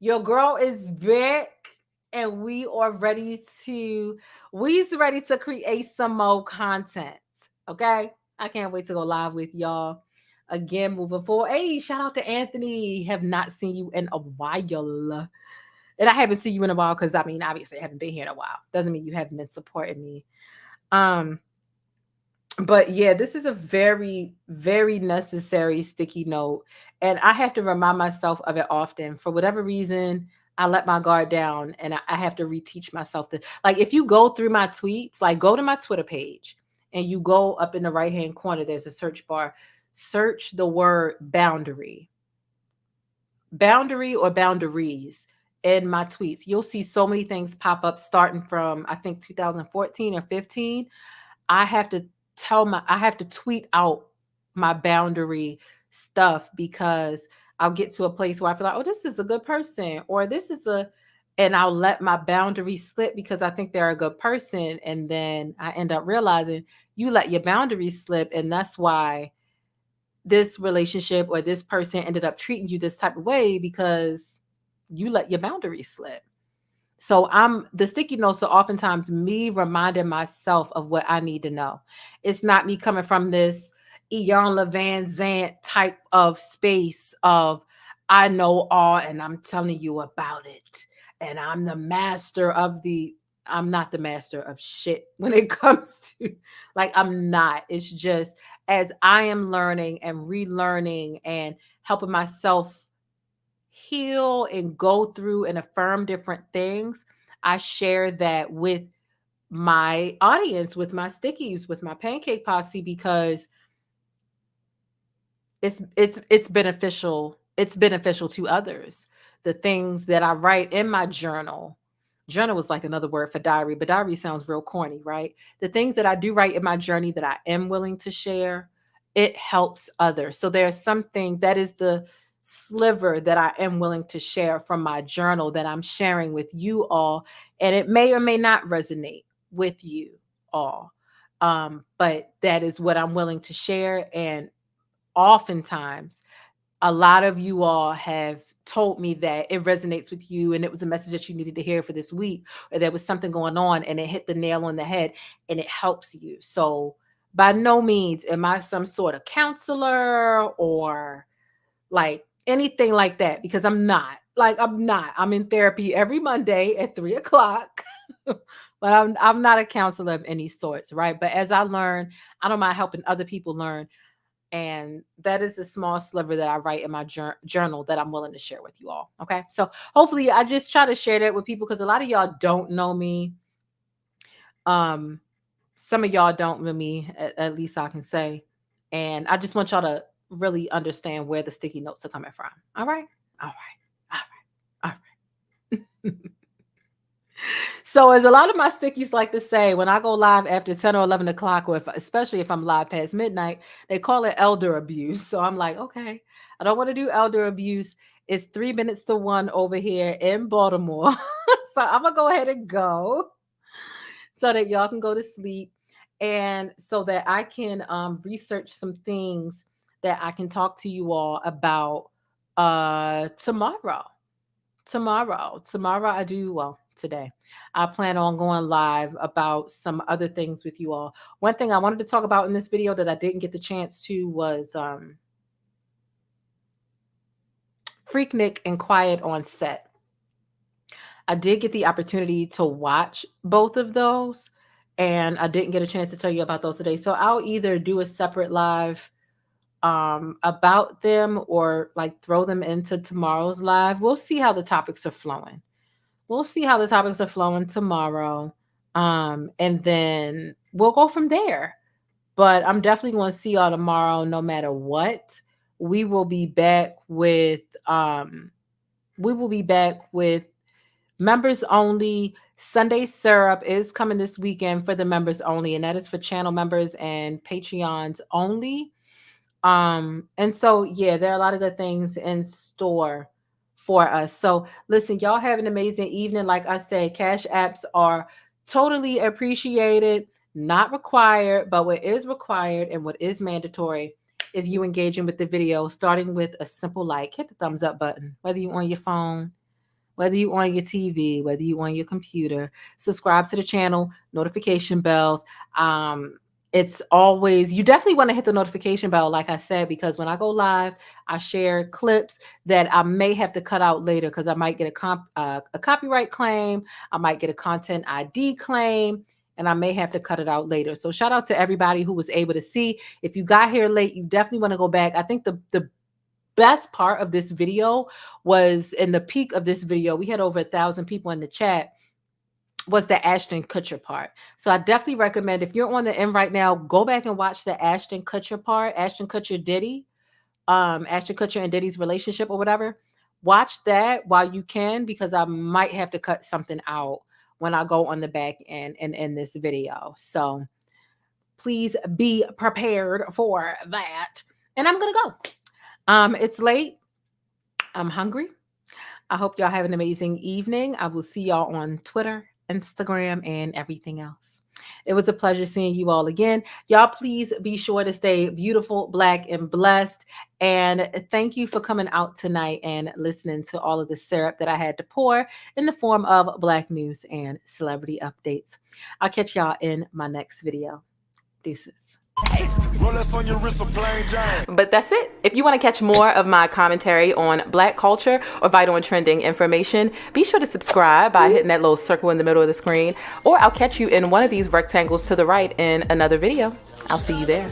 Your girl is back, and we's ready to create some more content. Okay, I can't wait to go live with y'all again moving forward. Hey, shout out to Anthony. Have not seen you in a while. And I haven't seen you in a while because, I mean, obviously I haven't been here in a while. Doesn't mean you haven't been supporting me. But yeah, this is a very, very necessary sticky note. And I have to remind myself of it often. For whatever reason, I let my guard down and I have to reteach myself this. Like if you go through my tweets, like go to my Twitter page and you go up in the right-hand corner, there's a search bar. Search the word boundary. Boundary or boundaries. in my tweets. You'll see so many things pop up starting from, I think, 2014 or 15. I have to tweet out my boundary stuff because I'll get to a place where I feel like, oh, this is a good person, or and I'll let my boundary slip because I think they're a good person. And then I end up realizing you let your boundaries slip. And that's why this relationship or this person ended up treating you this type of way, because you let your boundaries slip. So the sticky notes are oftentimes me reminding myself of what I need to know. It's not me coming from this Iyanla Van Zant type of space of I know all and I'm telling you about it. And I'm the master of I'm not the master of shit when it comes to, like, I'm not. It's just as I am learning and relearning and helping myself heal and go through and affirm different things, I share that with my audience, with my stickies, with my pancake posse, because it's beneficial. It's beneficial to others. The things that I write in my journal is like another word for diary, but diary sounds real corny, right? The things that I do write in my journey that I am willing to share, it helps others. So there's something that is the sliver that I am willing to share from my journal that I'm sharing with you all. And it may or may not resonate with you all. But that is what I'm willing to share. And oftentimes, a lot of you all have told me that it resonates with you and it was a message that you needed to hear for this week, or there was something going on and it hit the nail on the head and it helps you. So by no means am I some sort of counselor or like anything like that, because I'm not. I'm in therapy every Monday at 3:00, but I'm not a counselor of any sorts, right? But as I learn, I don't mind helping other people learn. And that is a small sliver that I write in my journal that I'm willing to share with you all. Okay. So hopefully I just try to share that with people, because a lot of y'all don't know me. Some of y'all don't know me, at least I can say. And I just want y'all to really understand where the sticky notes are coming from. All right. All right. All right. All right. So as a lot of my stickies like to say, when I go live after 10 or 11 o'clock, or especially if I'm live past midnight, they call it elder abuse. So I'm like, okay, I don't want to do elder abuse. It's 3 minutes to 1 over here in Baltimore. So I'm going to go ahead and go so that y'all can go to sleep, and so that I can research some things that I can talk to you all about tomorrow. Tomorrow I do, well, today. I plan on going live about some other things with you all. One thing I wanted to talk about in this video that I didn't get the chance to was Freaknik and Quiet on Set. I did get the opportunity to watch both of those, and I didn't get a chance to tell you about those today. So I'll either do a separate live about them, or like throw them into tomorrow's live. We'll see how the topics are flowing. Tomorrow. And then we'll go from there. But I'm definitely going to see y'all tomorrow no matter what. We will be back with members only. Sunday Syrup is coming this weekend for the members only, and that is for channel members and Patreons only. And so yeah, there are a lot of good things in store for us. So listen, y'all have an amazing evening. Like I said, cash apps are totally appreciated, not required, but what is required and what is mandatory is you engaging with the video, starting with a simple like. Hit the thumbs up button, whether you on your phone, whether you on your TV, whether you on your computer. Subscribe to the channel, notification bells. It's always, you definitely want to hit the notification bell, like I said, because when I go live, I share clips that I may have to cut out later, because I might get a copyright claim, I might get a content ID claim, and I may have to cut it out later. So shout out to everybody who was able to see. If you got here late, you definitely want to go back. I think the best part of this video was, in the peak of this video, we had over 1,000 people in the chat, was the Ashton Kutcher part. So I definitely recommend, if you're on the end right now, go back and watch the Ashton Kutcher part, Ashton Kutcher Diddy, Ashton Kutcher and Diddy's relationship or whatever. watch that while you can, because I might have to cut something out when I go on the back end and in this video. So please be prepared for that. And I'm going to go. It's late. I'm hungry. I hope y'all have an amazing evening. I will see y'all on Twitter, Instagram, and everything else. It was a pleasure seeing you all again. Y'all, please be sure to stay beautiful, Black, and blessed. And thank you for coming out tonight and listening to all of the syrup that I had to pour in the form of Black news and celebrity updates. I'll catch y'all in my next video. Deuces. But that's it. If you want to catch more of my commentary on Black culture or vital and trending information, be sure to subscribe by hitting that little circle in the middle of the screen, or I'll catch you in one of these rectangles to the right in another video. I'll see you there.